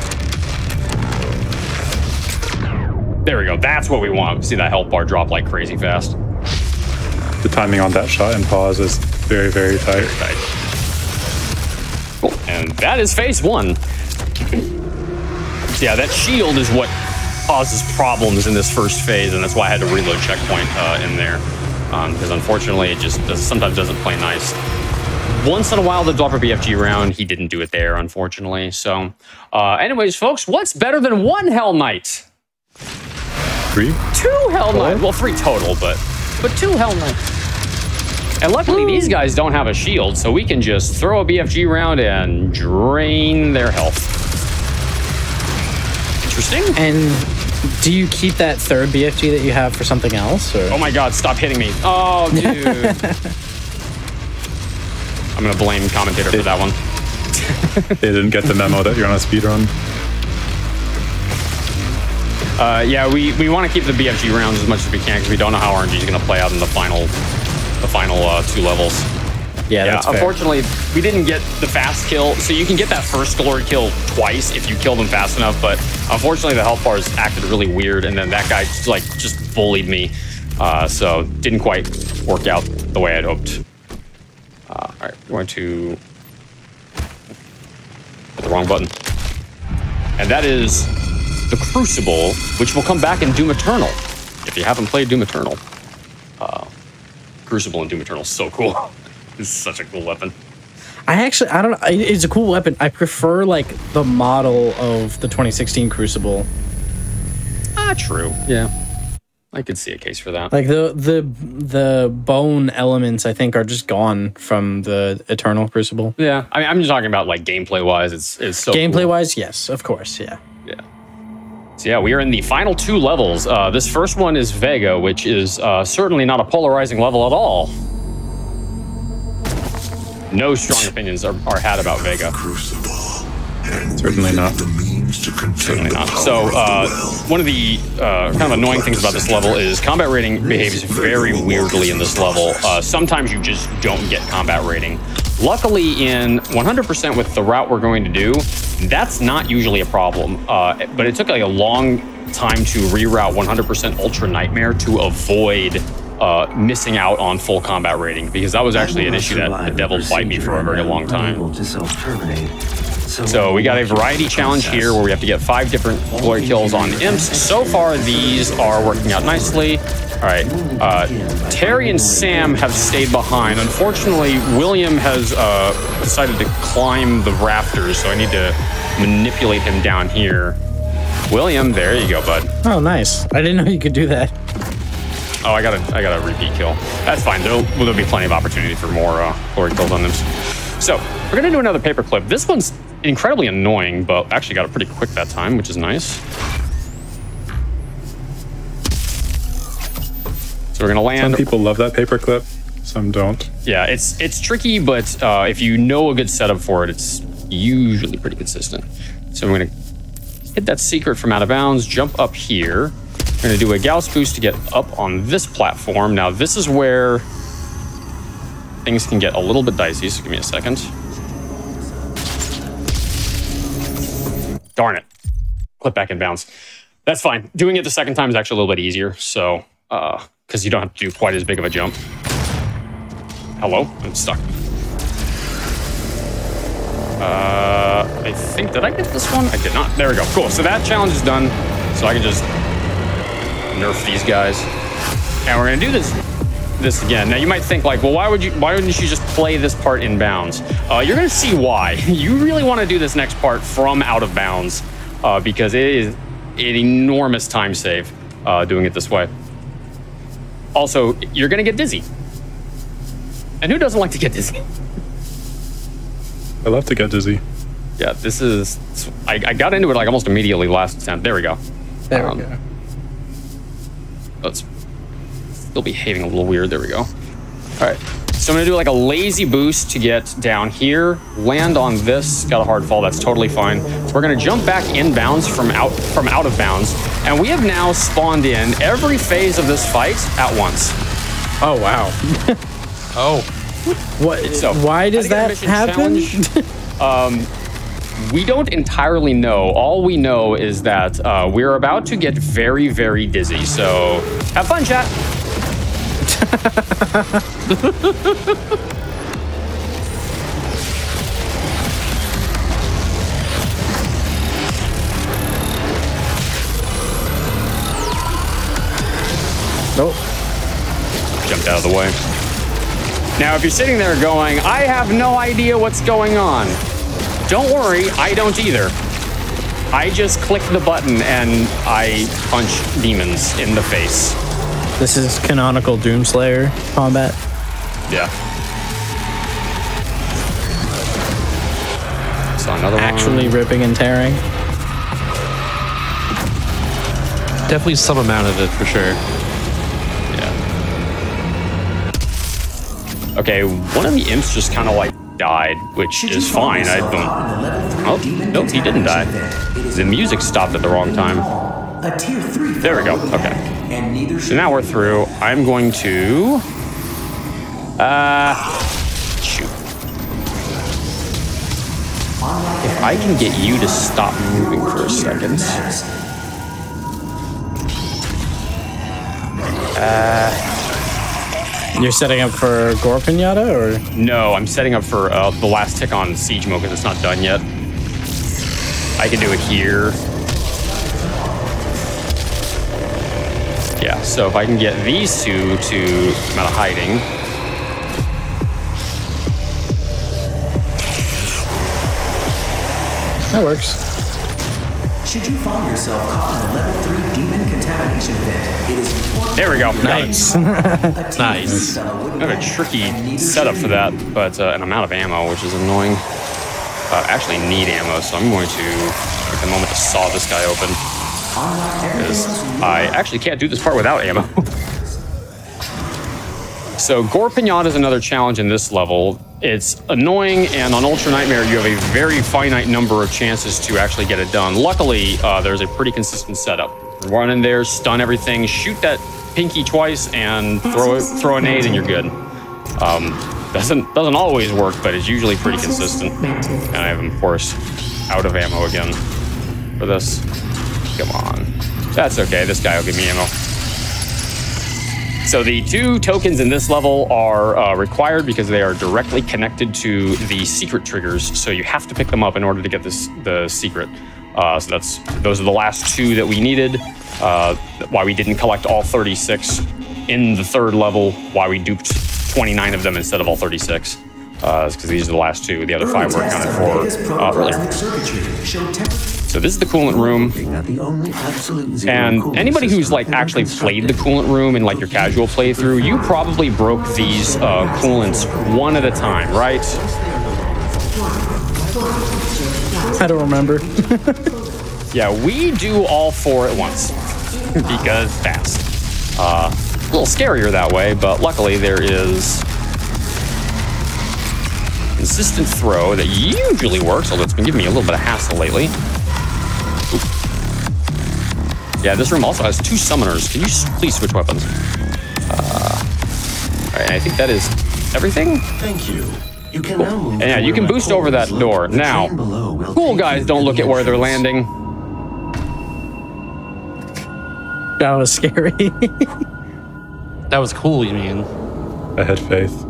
There we go. That's what we want. See that health bar drop like crazy fast. The timing on that shot and pause is very, very tight. Very tight. Cool. And that is phase one. So yeah, that shield is what causes problems in this first phase, and that's why I had to reload checkpoint in there. Because unfortunately, it just sometimes doesn't play nice. once in a while, they'll drop a BFG round. He didn't do it there, unfortunately. So, anyways, folks, what's better than 1 Hell Knight? 3? 2 Hell Knights. Well, 3 total, but 2 Hell Knights. And luckily, these guys don't have a shield, so we can just throw a BFG round and drain their health. Interesting. And do you keep that third BFG that you have for something else? Or? Oh my god, stop hitting me. Oh, dude. I'm going to blame commentator for that one. They didn't get the memo that you're on a speedrun. Yeah, we want to keep the BFG rounds as much as we can because we don't know how RNG is going to play out in the final 2 levels. Yeah, that's fair. Unfortunately, we didn't get the fast kill. So you can get that first glory kill twice if you kill them fast enough. But unfortunately, the health bars acted really weird, and then that guy just bullied me. So didn't quite work out the way I'd hoped. All right, we're going to hit the wrong button, and that is the Crucible, which will come back in Doom Eternal. If you haven't played Doom Eternal, Crucible and Doom Eternal is so cool. It's such a cool weapon. I don't know. It's a cool weapon. I prefer like the model of the 2016 Crucible. True. Yeah, I could see a case for that. Like the bone elements, I think, are just gone from the Eternal Crucible. Yeah, I mean, I'm just talking about like gameplay wise. It's so gameplay cool. wise, yes, of course, yeah. Yeah. So yeah, we are in the final 2 levels. This first one is Vega, which is certainly not a polarizing level at all. No strong opinions are had about Vega. Certainly not. Certainly not. So one of the kind of annoying things about this level is combat rating behaves very weirdly in this level. Sometimes you just don't get combat rating. Luckily, in 100% with the route we're going to do, that's not usually a problem. But it took like a long time to reroute 100% Ultra Nightmare to avoid missing out on full combat rating, because that was actually an issue that the devil bite me for a very long time. So we got a variety challenge here where we have to get 5 different glory kills on imps. So far, these are working out nicely. All right, Terry and Sam have stayed behind. Unfortunately, William has decided to climb the rafters, so I need to manipulate him down here. William, there you go, bud. Oh, nice. I didn't know you could do that. Oh, I got a repeat kill. That's fine. There'll be plenty of opportunity for more glory kills on them. So we're gonna do another paperclip. This one's incredibly annoying, but actually got it pretty quick that time, which is nice. So we're gonna land. Some people love that paperclip, some don't. Yeah, it's tricky, but if you know a good setup for it, it's usually pretty consistent. So I'm gonna hit that secret from out of bounds, jump up here. I'm gonna do a Gauss boost to get up on this platform. Now this is where things can get a little bit dicey, so give me a second. Darn it. Clip back in bounds. That's fine. Doing it the second time is actually a little bit easier, so because you don't have to do quite as big of a jump. Hello? I'm stuck. I think, did I get this one? I did not. There we go. Cool. So that challenge is done. So I can just nerf these guys. And we're gonna do this again. Now you might think like, well, why wouldn't you just play this part in bounds? You're gonna see why. You really want to do this next part from out of bounds because it is an enormous time save doing it this way. Also, you're gonna get dizzy. And who doesn't like to get dizzy? I love to get dizzy. Yeah, this is... I got into it like almost immediately last attempt. There we go. There we go. Let's still behaving a little weird. There we go. All right. So I'm going to do like a lazy boost to get down here, land on this. Got a hard fall. That's totally fine. So we're going to jump back in bounds from out of bounds. And we have now spawned in every phase of this fight at once. Oh, wow. Oh. What? So, why does that happen? We don't entirely know. All we know is that we're about to get very, very dizzy. So have fun, chat. Nope. Jumped out of the way. Now, if you're sitting there going, I have no idea what's going on, don't worry, I don't either. I just click the button and I punch demons in the face. This is canonical Doomslayer combat. Yeah. So another Actually one. ripping and tearing. Definitely some amount of it for sure. Okay, one of the imps just kind of like died, which is fine. I don't. Oh, nope, he didn't die. The music stopped at the wrong time. There we go. Okay. So now we're through. I'm going to. Shoot. If I can get you to stop moving for a second. You're setting up for Gore Pinata, or? No, I'm setting up for the last tick on Siege Mode because it's not done yet. I can do it here. Yeah, so if I can get these two to come out of hiding. That works. Should you find yourself caught in a level 3 demon contamination event, it is important. There we go. Nice. Nice. I have a tricky setup for that, but and I'm out of ammo, which is annoying. Actually need ammo, so I'm going to take a moment to saw this guy open. Because I actually can't do this part without ammo. So Gore Pinata is another challenge in this level. It's annoying, and on Ultra Nightmare, you have a very finite number of chances to actually get it done. Luckily, there's a pretty consistent setup. Run in there, stun everything, shoot that pinky twice, and throw a nade, and you're good. Doesn't always work, but it's usually pretty consistent. And I am, of course, out of ammo again for this. Come on. That's okay. This guy will give me ammo. So the 2 tokens in this level are required because they are directly connected to the secret triggers. So you have to pick them up in order to get the secret. So those are the last 2 that we needed. Why we didn't collect all 36 in the 3rd level. Why we duped 29 of them instead of all 36. Because these are the last 2. The other 5 were accounted for earlier. So this is the coolant room, and anybody who's like actually played the coolant room in like your casual playthrough, you probably broke these coolants one at a time, right? I don't remember. Yeah, we do all 4 at once because fast. A little scarier that way, but luckily there is consistent throw that usually works, although it's been giving me a little bit of hassle lately. Oop. Yeah, this room also has 2 summoners. Can you please switch weapons? Alright, I think that is everything. Thank you. You can now move. And yeah, you can boost over that door. Now, cool guys don't look at where they're landing. That was scary. That was cool, you mean? I had faith.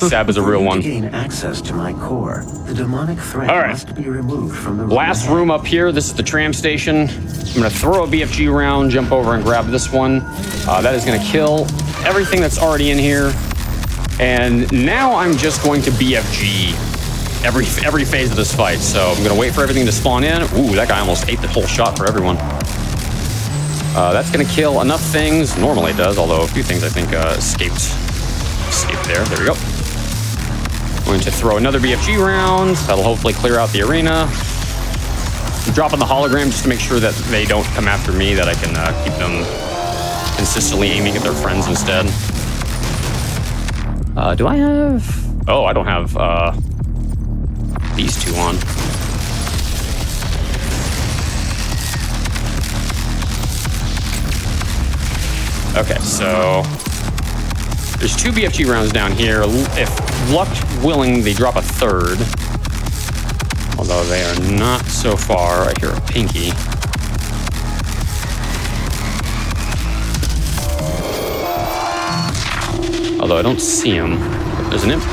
Sab is a real one. To gain access to my core, the demonic threat must be removed from the last room up here. This is the tram station. I'm going to throw a BFG round, jump over and grab this one. That is going to kill everything that's already in here. And now I'm just going to BFG every phase of this fight. So I'm going to wait for everything to spawn in. Ooh, that guy almost ate the whole shot for everyone. That's going to kill enough things. Normally it does, although a few things I think escaped there. There we go. Going to throw another BFG round. That'll hopefully clear out the arena. I'm dropping the hologram just to make sure that they don't come after me, that I can keep them consistently aiming at their friends instead. Do I have... Oh, I don't have these 2 on. Okay, so there's 2 BFG rounds down here. If luck willing, they drop a 3rd. Although they are not so far. I hear a pinky. Although I don't see him. There's an imp.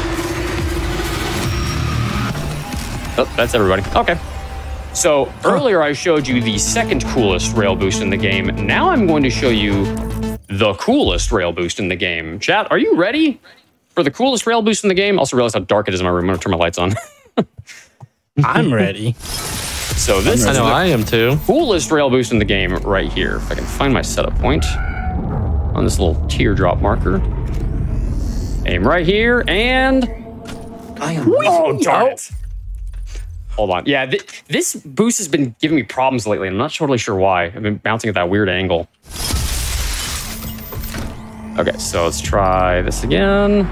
Oh, that's everybody. Okay. So earlier I showed you the 2nd coolest rail boost in the game. Now I'm going to show you the coolest rail boost in the game. Chat, are you ready? for the coolest rail boost in the game. Also realized how dark it is in my room. I'm gonna turn my lights on. I'm ready. So this is I am too. coolest rail boost in the game right here. If I can find my setup point on this little teardrop marker. Aim right here and... Oh, darn it. Hold on. Yeah, this boost has been giving me problems lately. I'm not totally sure why. I've been bouncing at that weird angle. Okay, so let's try this again.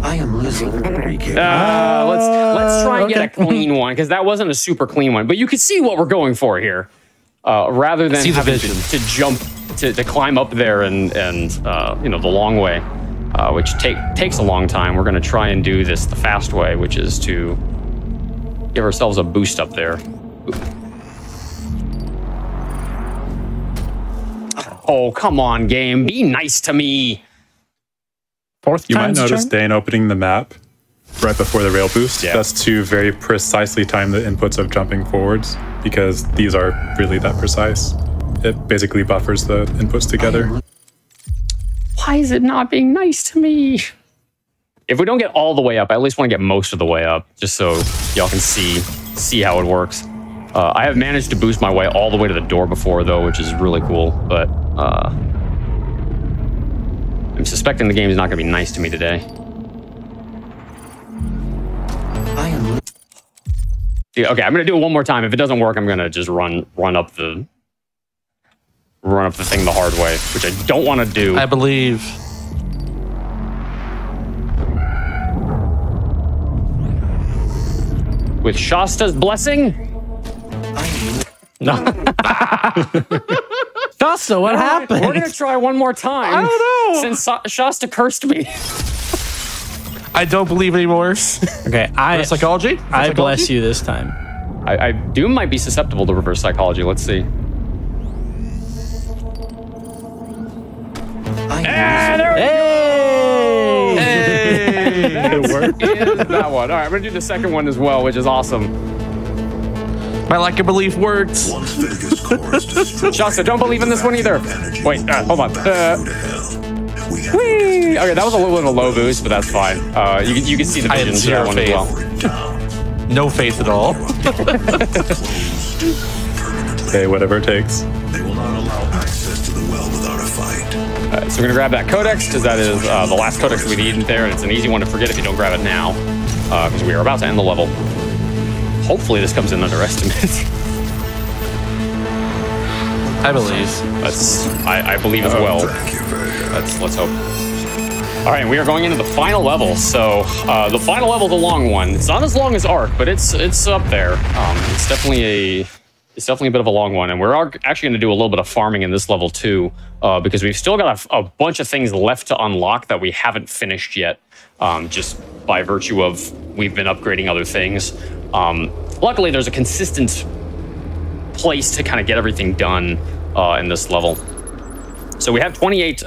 I am losing energy. Let's try and get a clean one, because that wasn't a super clean one. But you can see what we're going for here. Rather than having to jump, to climb up there and you know, the long way, which takes a long time. We're going to try and do this the fast way, which is to give ourselves a boost up there. Oh, come on, game. Be nice to me. You might notice Dane opening the map right before the rail boost. Yeah. That's to very precisely time the inputs of jumping forwards, because these are really that precise. It basically buffers the inputs together. Why is it not being nice to me? If we don't get all the way up, I at least want to get most of the way up, just so y'all can see how it works. I have managed to boost my way all the way to the door before, though, which is really cool, but I'm suspecting the game is not going to be nice to me today. Yeah, okay, I'm going to do it one more time. If it doesn't work, I'm going to just run up the thing the hard way, which I don't want to do. I believe. With Shasta's blessing? No. Shasta, what happened? We're gonna try one more time. I don't know. Since Shasta cursed me. I don't believe anymore. Okay, Reverse psychology? I bless you this time. Doom might be susceptible to reverse psychology. Let's see. There we go. Hey! That one. All right, I'm gonna do the second one as well, which is awesome. My lack of belief worked. Once Vegas core is destroyed, Shasta, don't believe in this one either. Wait, hold on. Whee! Okay, that was a little bit of a low boost, but that's fine. You can see the I had vision to that zero one as well. No faith at all. Okay, whatever it takes. They will not allow access to the well without a fight. So we're gonna grab that codex, because that is the last codex we need in there, and it's an easy one to forget if you don't grab it now, because we are about to end the level. Hopefully this comes in underestimate. I believe. I believe as well. Thank you, Vega. Let's hope. All right, we are going into the final level. So the final level is a long one. It's not as long as Ark, but it's up there. It's definitely a bit of a long one, and we're actually going to do a little bit of farming in this level too, because we've still got a bunch of things left to unlock that we haven't finished yet, just by virtue of we've been upgrading other things. Luckily, there's a consistent place to kind of get everything done in this level. So we have 28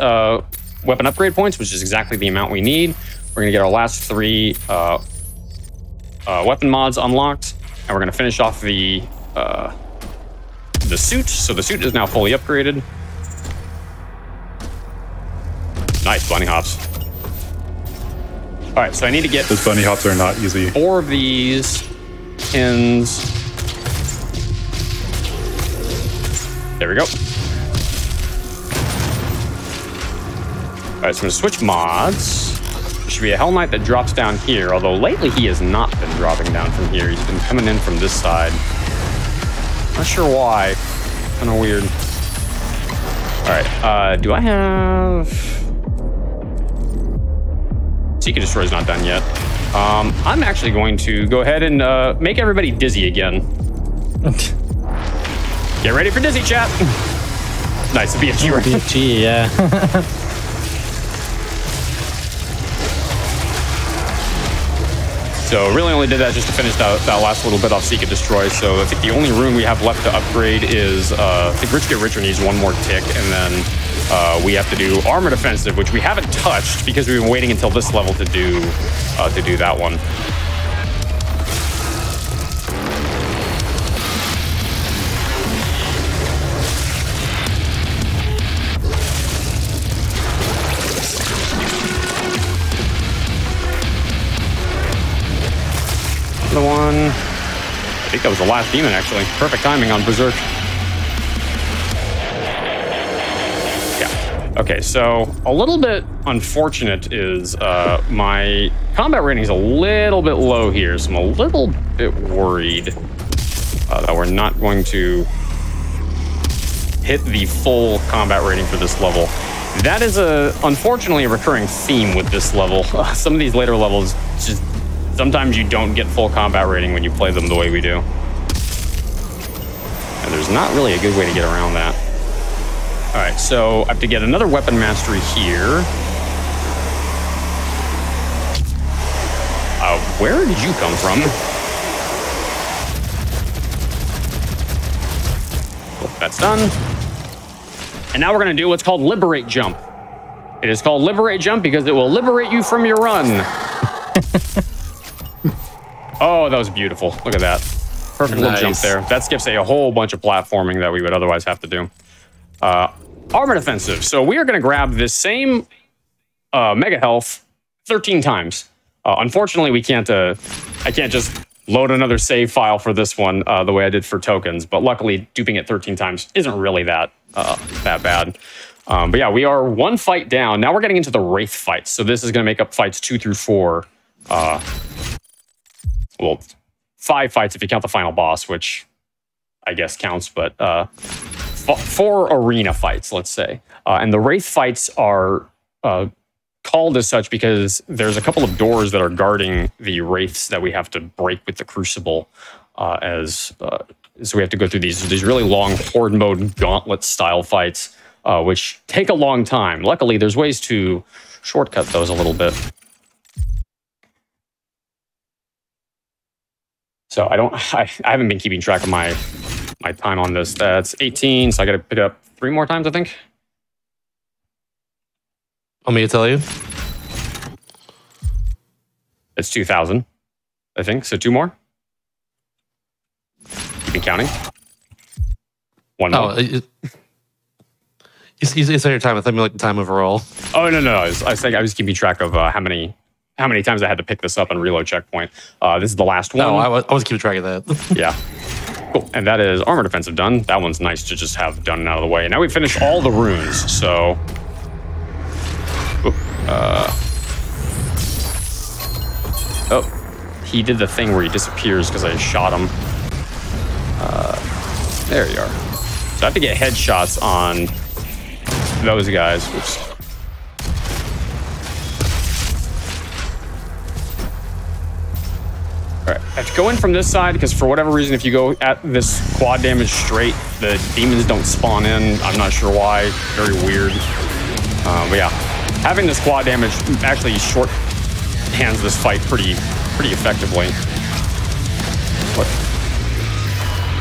weapon upgrade points, which is exactly the amount we need. We're going to get our last 3 weapon mods unlocked, and we're going to finish off the suit. So the suit is now fully upgraded. Nice bunny hops. All right, so I need to get... Those bunny hops are not easy. 4 of these pins. There we go. All right, so I'm gonna switch mods. There should be a Hell Knight that drops down here, although lately he has not been dropping down from here. He's been coming in from this side. Not sure why. Kind of weird. All right, do I have... Seeker Destroyer's not done yet. I'm actually going to go ahead and make everybody dizzy again. Get ready for dizzy, chat. Nice, a BFG right? BFG, yeah. So really only did that just to finish that last little bit off Seek and Destroy. So I think the only rune we have left to upgrade is I think Rich Get Richer needs 1 more tick, and then we have to do Armored Offensive, which we haven't touched because we've been waiting until this level to do that one. think that was the last demon, actually. Perfect timing on Berserk. Yeah. Okay, so a little bit unfortunate is my combat rating is a little bit low here, so I'm a little bit worried that we're not going to hit the full combat rating for this level. That is unfortunately a recurring theme with this level. Some of these later levels, just sometimes you don't get full combat rating when you play them the way we do. And there's not really a good way to get around that. All right, so I have to get another weapon mastery here. Where did you come from? Cool, that's done. And now we're gonna do what's called Liberate Jump. It is called Liberate Jump because it will liberate you from your run. Oh, that was beautiful. Look at that. Perfect little jump there. That skips a whole bunch of platforming that we would otherwise have to do. Armor defensive. So we are gonna grab this same mega health 13 times. Unfortunately, we can't, I can't just load another save file for this one the way I did for tokens, but luckily duping it 13 times isn't really that bad. But yeah, we are one fight down. Now we're getting into the Wraith fights. So this is going to make up fights 2 through 4. Well, 5 fights if you count the final boss, which I guess counts, but 4 arena fights, let's say. And the Wraith fights are called as such because there's a couple of doors that are guarding the Wraiths that we have to break with the Crucible so we have to go through these really long horde mode gauntlet style fights, which take a long time. Luckily, there's ways to shortcut those a little bit. So I haven't been keeping track of my time on this. That's 18, so I got to pick it up 3 more times, I think. Want me to tell you? It's 2,000, I think. So 2 more. Keep counting. 1 more. You said your time. I thought you like the time overall. Oh no! I was keeping track of how many times I had to pick this up and reload checkpoint. This is the last one. No, I was keeping track of that. Yeah. Cool. And that is armor defensive done. That one's nice to just have done and out of the way. Now we've finished all the runes. So. Oh, he did the thing where he disappears because I shot him. There you are. So I have to get headshots on those guys. Oops. All right, I have to go in from this side because for whatever reason, if you go at this quad damage straight, the demons don't spawn in. I'm not sure why. Very weird. But yeah, having this quad damage actually shorthands this fight pretty effectively.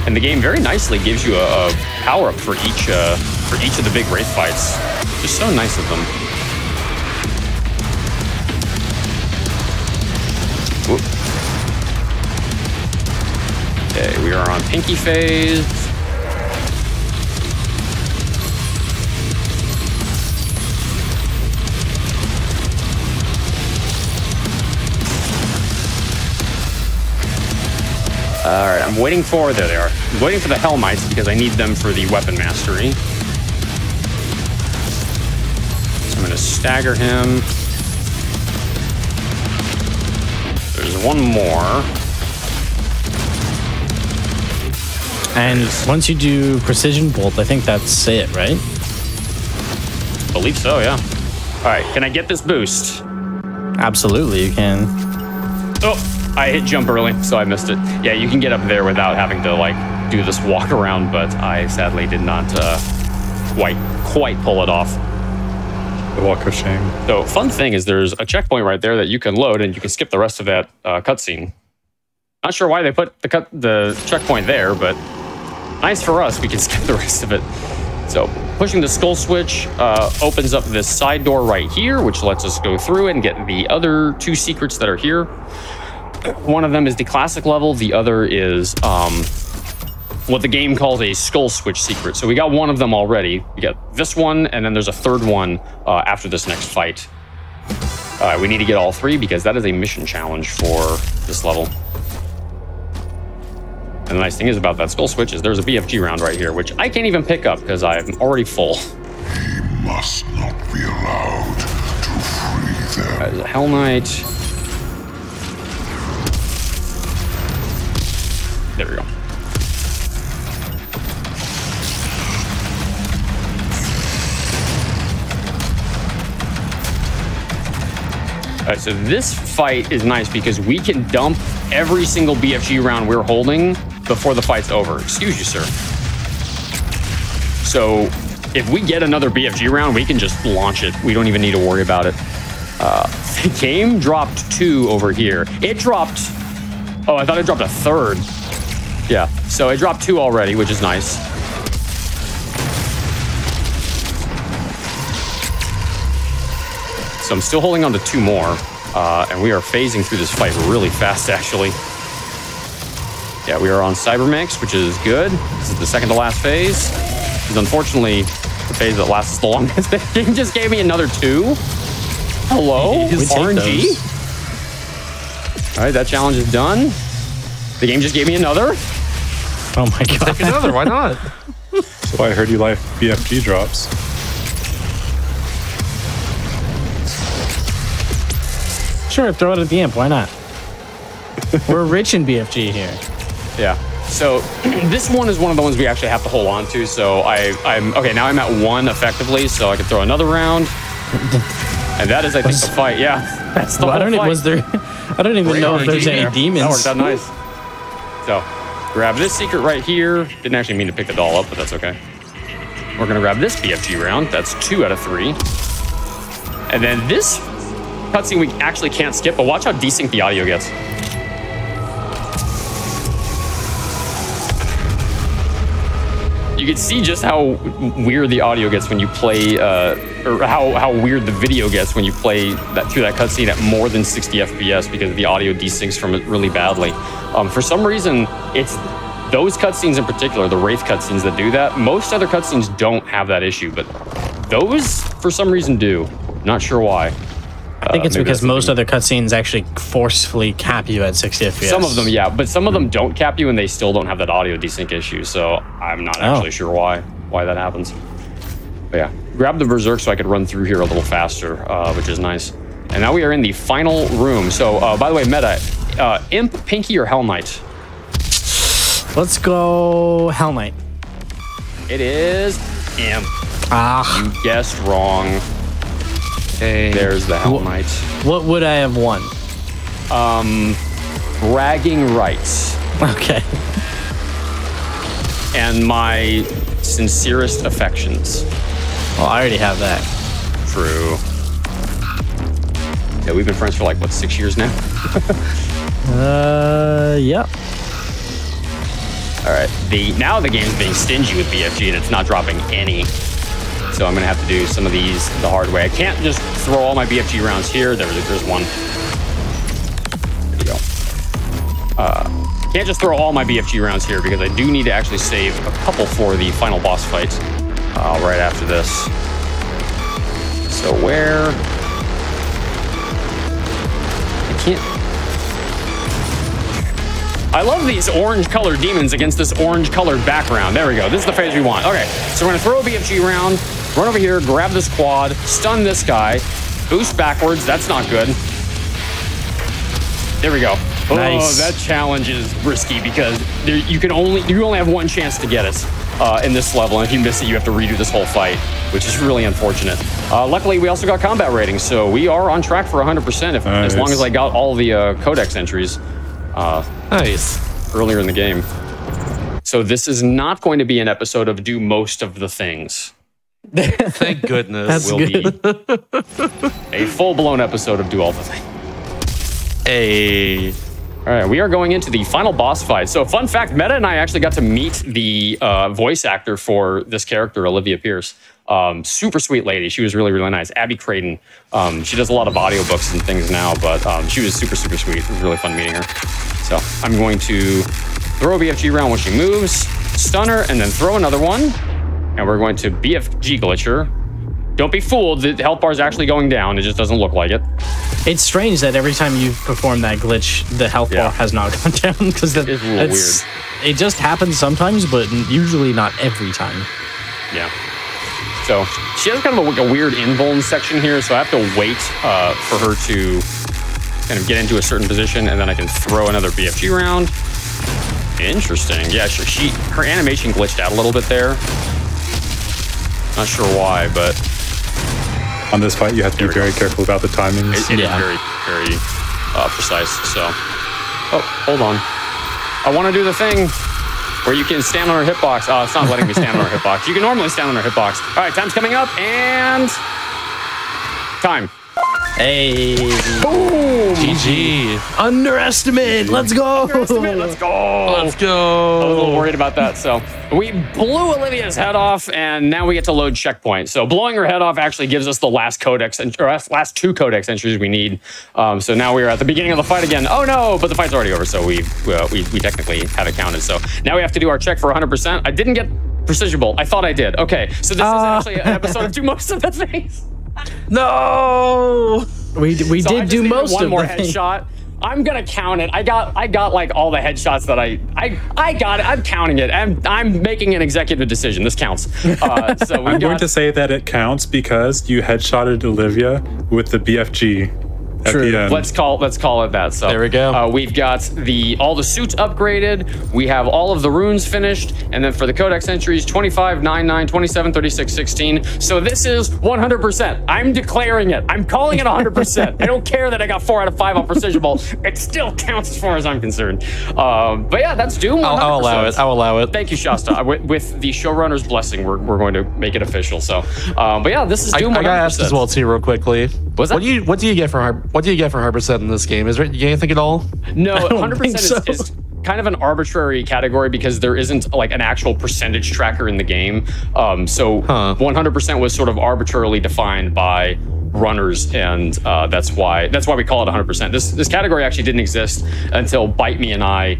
And the game very nicely gives you a power-up for each of the big Wraith fights. Just so nice of them. Whoop. Okay, we are on Pinky phase. All right, I'm waiting for, there they are. I'm waiting for the Hellmites because I need them for the weapon mastery. So I'm gonna stagger him. There's one more. And once you do Precision Bolt, I think that's it, right? I believe so, yeah. All right, can I get this boost? Absolutely, you can. Oh! I hit jump early, so I missed it. Yeah, you can get up there without having to like do this walk around, but I sadly did not quite pull it off. The walk of shame. So fun thing is there's a checkpoint right there that you can load and you can skip the rest of that cutscene. Not sure why they put the checkpoint there, but nice for us, we can skip the rest of it. So pushing the skull switch opens up this side door right here, which lets us go through it and get the other 2 secrets that are here. One of them is the classic level. The other is what the game calls a skull switch secret. So we got one of them already. We got this one, and then there's a third one after this next fight. We need to get all 3 because that is a mission challenge for this level. And the nice thing is about that skull switch is there's a BFG round right here, which I can't even pick up because I'm already full. He must not be allowed to free them. There's a Hell Knight. There we go. All right, so this fight is nice because we can dump every single BFG round we're holding before the fight's over. Excuse you, sir. So if we get another BFG round, we can just launch it. We don't even need to worry about it. The game dropped 2 over here. It dropped... Oh, I thought it dropped a 3rd. Yeah, so it dropped 2 already, which is nice. So I'm still holding on to 2 more, and we are phasing through this fight really fast, actually. Yeah, we are on Cybermix, which is good. This is the second to last phase. Because unfortunately, the phase that lasts the longest, the game just gave me another 2. Hello, RNG. All right, that challenge is done. The game just gave me another. Oh my god. Take another, why not? So I heard you like BFG drops. Sure, throw it at the imp. Why not? We're rich in BFG here. Yeah. So this one is one of the ones we actually have to hold on to. So I'm okay. Now I'm at 1 effectively, so I can throw another round. And that is, I think, the fight. Yeah, that's the whole fight. Was there? I don't even know if there's any demons. That worked out nice. So grab this secret right here. Didn't actually mean to pick the doll up, but that's okay. We're gonna grab this BFG round. That's 2 out of 3. And then this cutscene we actually can't skip, but watch how desync the audio gets. You can see just how weird the audio gets when you play, or how weird the video gets when you play that through that cutscene at more than 60 FPS because the audio desyncs from it really badly. For some reason, it's those cutscenes in particular, the Wraith cutscenes that do that. Most other cutscenes don't have that issue, but those, for some reason, do. Not sure why. I think it's because most other cutscenes actually forcefully cap you at 60 FPS. Some of them, yeah, but some of them don't cap you and they still don't have that audio desync issue, so I'm not actually sure why that happens. But yeah, grab the Berserk so I could run through here a little faster, which is nice. And now we are in the final room. So, by the way, Meta, Imp, Pinky, or Hell Knight? Let's go Hell Knight. It is Imp. Ah. You guessed wrong. Hey. There's the Hell Knight. What would I have won? Bragging rights. Okay. And my sincerest affections. Well, I already have that. True. Yeah, we've been friends for like, what, 6 years now? Yep. All right. Now the game's being stingy with BFG and it's not dropping any. So I'm gonna have to do some of these the hard way. I can't just throw all my BFG rounds here. There's one. There we go. Can't just throw all my BFG rounds here because I do need to actually save a couple for the final boss fight right after this. So where? I can't. I love these orange-colored demons against this orange-colored background. There we go. This is the phase we want. Okay, so we're gonna throw a BFG round, run over here, grab this quad, stun this guy, boost backwards. That's not good. There we go. Nice. Oh, that challenge is risky because you only have one chance to get it in this level, and if you miss it, you have to redo this whole fight, which is really unfortunate. Luckily, we also got combat ratings, so we are on track for 100% as long as I got all the codex entries. Nice. Earlier in the game. So this is not going to be an episode of do most of the things. Thank goodness. That's good. Be a full-blown episode of do all the things. Hey. All right, we are going into the final boss fight. So fun fact, Meta and I actually got to meet the voice actor for this character, Olivia Pierce. Super sweet lady. She was really, really nice. Abby Creighton. She does a lot of audiobooks and things now, but she was super, super sweet. It was really fun meeting her. So I'm going to throw a BFG round when she moves, stun her, and then throw another one. And we're going to BFG glitch her. Don't be fooled. The health bar is actually going down. It just doesn't look like it. It's strange that every time you perform that glitch, the health bar has not gone down because it's weird. It just happens sometimes, but usually not every time. Yeah. So she has kind of a weird invuln section here, so I have to wait for her to kind of get into a certain position, and then I can throw another BFG round. Interesting. Yeah, sure. Her animation glitched out a little bit there. Not sure why, but on this fight, you have to be very careful about the timings. It is very, very precise. So, oh, hold on. I want to do the thing where you can stand on her hitbox. Oh, it's not letting me stand on her hitbox. You can normally stand on her hitbox. All right, time's coming up, and time. Hey. Boom. GG. Underestimate. Let's go. Underestimate. Let's go. Let's go. I was a little worried about that. So we blew Olivia's head off, and now we get to load checkpoint. So blowing her head off actually gives us the last codex, or last 2 codex entries we need. So now we are at the beginning of the fight again. Oh no, but the fight's already over, so we technically have it counted. So now we have to do our check for 100%. I didn't get precision bolt. I thought I did. Okay, so this is actually an episode of do most of the things. No, we did do most of one more the headshot. I'm gonna count it. I got like all the headshots that I got it. I'm counting it, and I'm making an executive decision. This counts. So I'm going to say that it counts because you headshotted Olivia with the BFG. At the end. Let's call it that. So there we go. We've got all the suits upgraded. We have all of the runes finished, and then for the codex entries, 25, 99, 27, 36, 16. So this is 100%. I'm declaring it. I'm calling it 100%. I don't care that I got 4 out of 5 on precision ball. It still counts as far as I'm concerned. But yeah, that's Doom. I'll allow it. I'll allow it. Thank you, Shasta. With the showrunner's blessing, we're going to make it official. So, but yeah, this is Doom. I gotta ask as well too, real quickly. What's that? What do you get for 100% in this game? Is there anything at all? No, 100% is kind of an arbitrary category because there isn't like an actual percentage tracker in the game. So 100% was sort of arbitrarily defined by runners, and that's why we call it 100%. This category actually didn't exist until Bite Me and I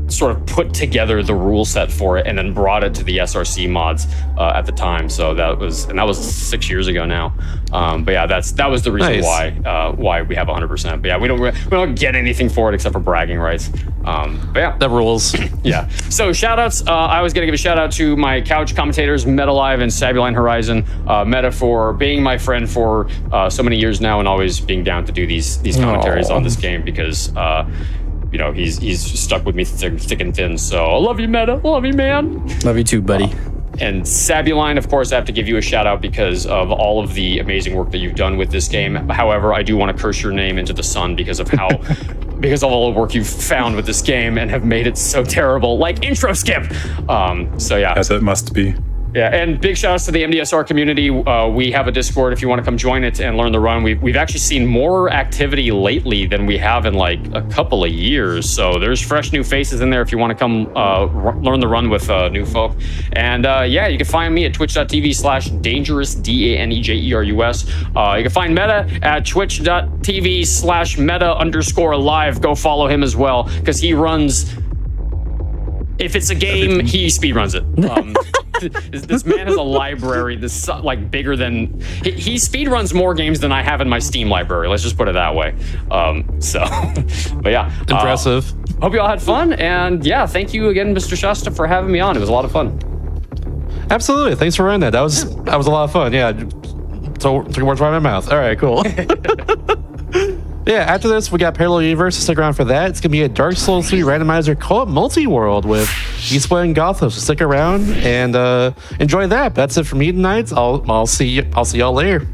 sort of put together the rule set for it and then brought it to the SRC mods at the time. So that was 6 years ago now. But yeah, that was the reason why we have 100%. But yeah, we don't get anything for it except for bragging rights. But yeah, the rules. Yeah. So shout outs. I was gonna give a shout out to my couch commentators, Meta Live and Sabuline Horizon. Meta for being my friend for so many years now and always being down to do these commentaries on this game because you know, he's stuck with me thick and thin. So I love you, Meta. Love you, man. Love you too, buddy. And Sabuline, of course, I have to give you a shout out because of all of the amazing work that you've done with this game. However, I do want to curse your name into the sun because of how, because of all the work you've found with this game and have made it so terrible, like intro skip. So yeah. As it must be. Yeah, and big shout outs to the MDSR community. We have a Discord if you want to come join it and learn the run. We've actually seen more activity lately than we have in like a couple of years. So there's fresh new faces in there if you want to come learn the run with new folk. And yeah, you can find me at twitch.tv/dangerous, DANEJERUS. You can find Meta at twitch.tv/meta_live. Go follow him as well because he runs. If it's a game, he speedruns it. This man has a library that's like bigger than he speedruns more games than I have in my Steam library. Let's just put it that way. But yeah, impressive. Hope you all had fun, and yeah, thank you again, Mr. Shasta, for having me on. It was a lot of fun. Absolutely, thanks for running that. That was a lot of fun. Yeah, took words right out of my mouth. All right, cool. Yeah, after this, we got Parallel Universe. Stick around for that. It's going to be a Dark Souls 3 randomizer co-op multi-world with Eastwood and Gotham. So stick around and enjoy that. That's it for me tonight. I'll see y'all later.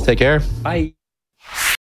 Take care. Bye.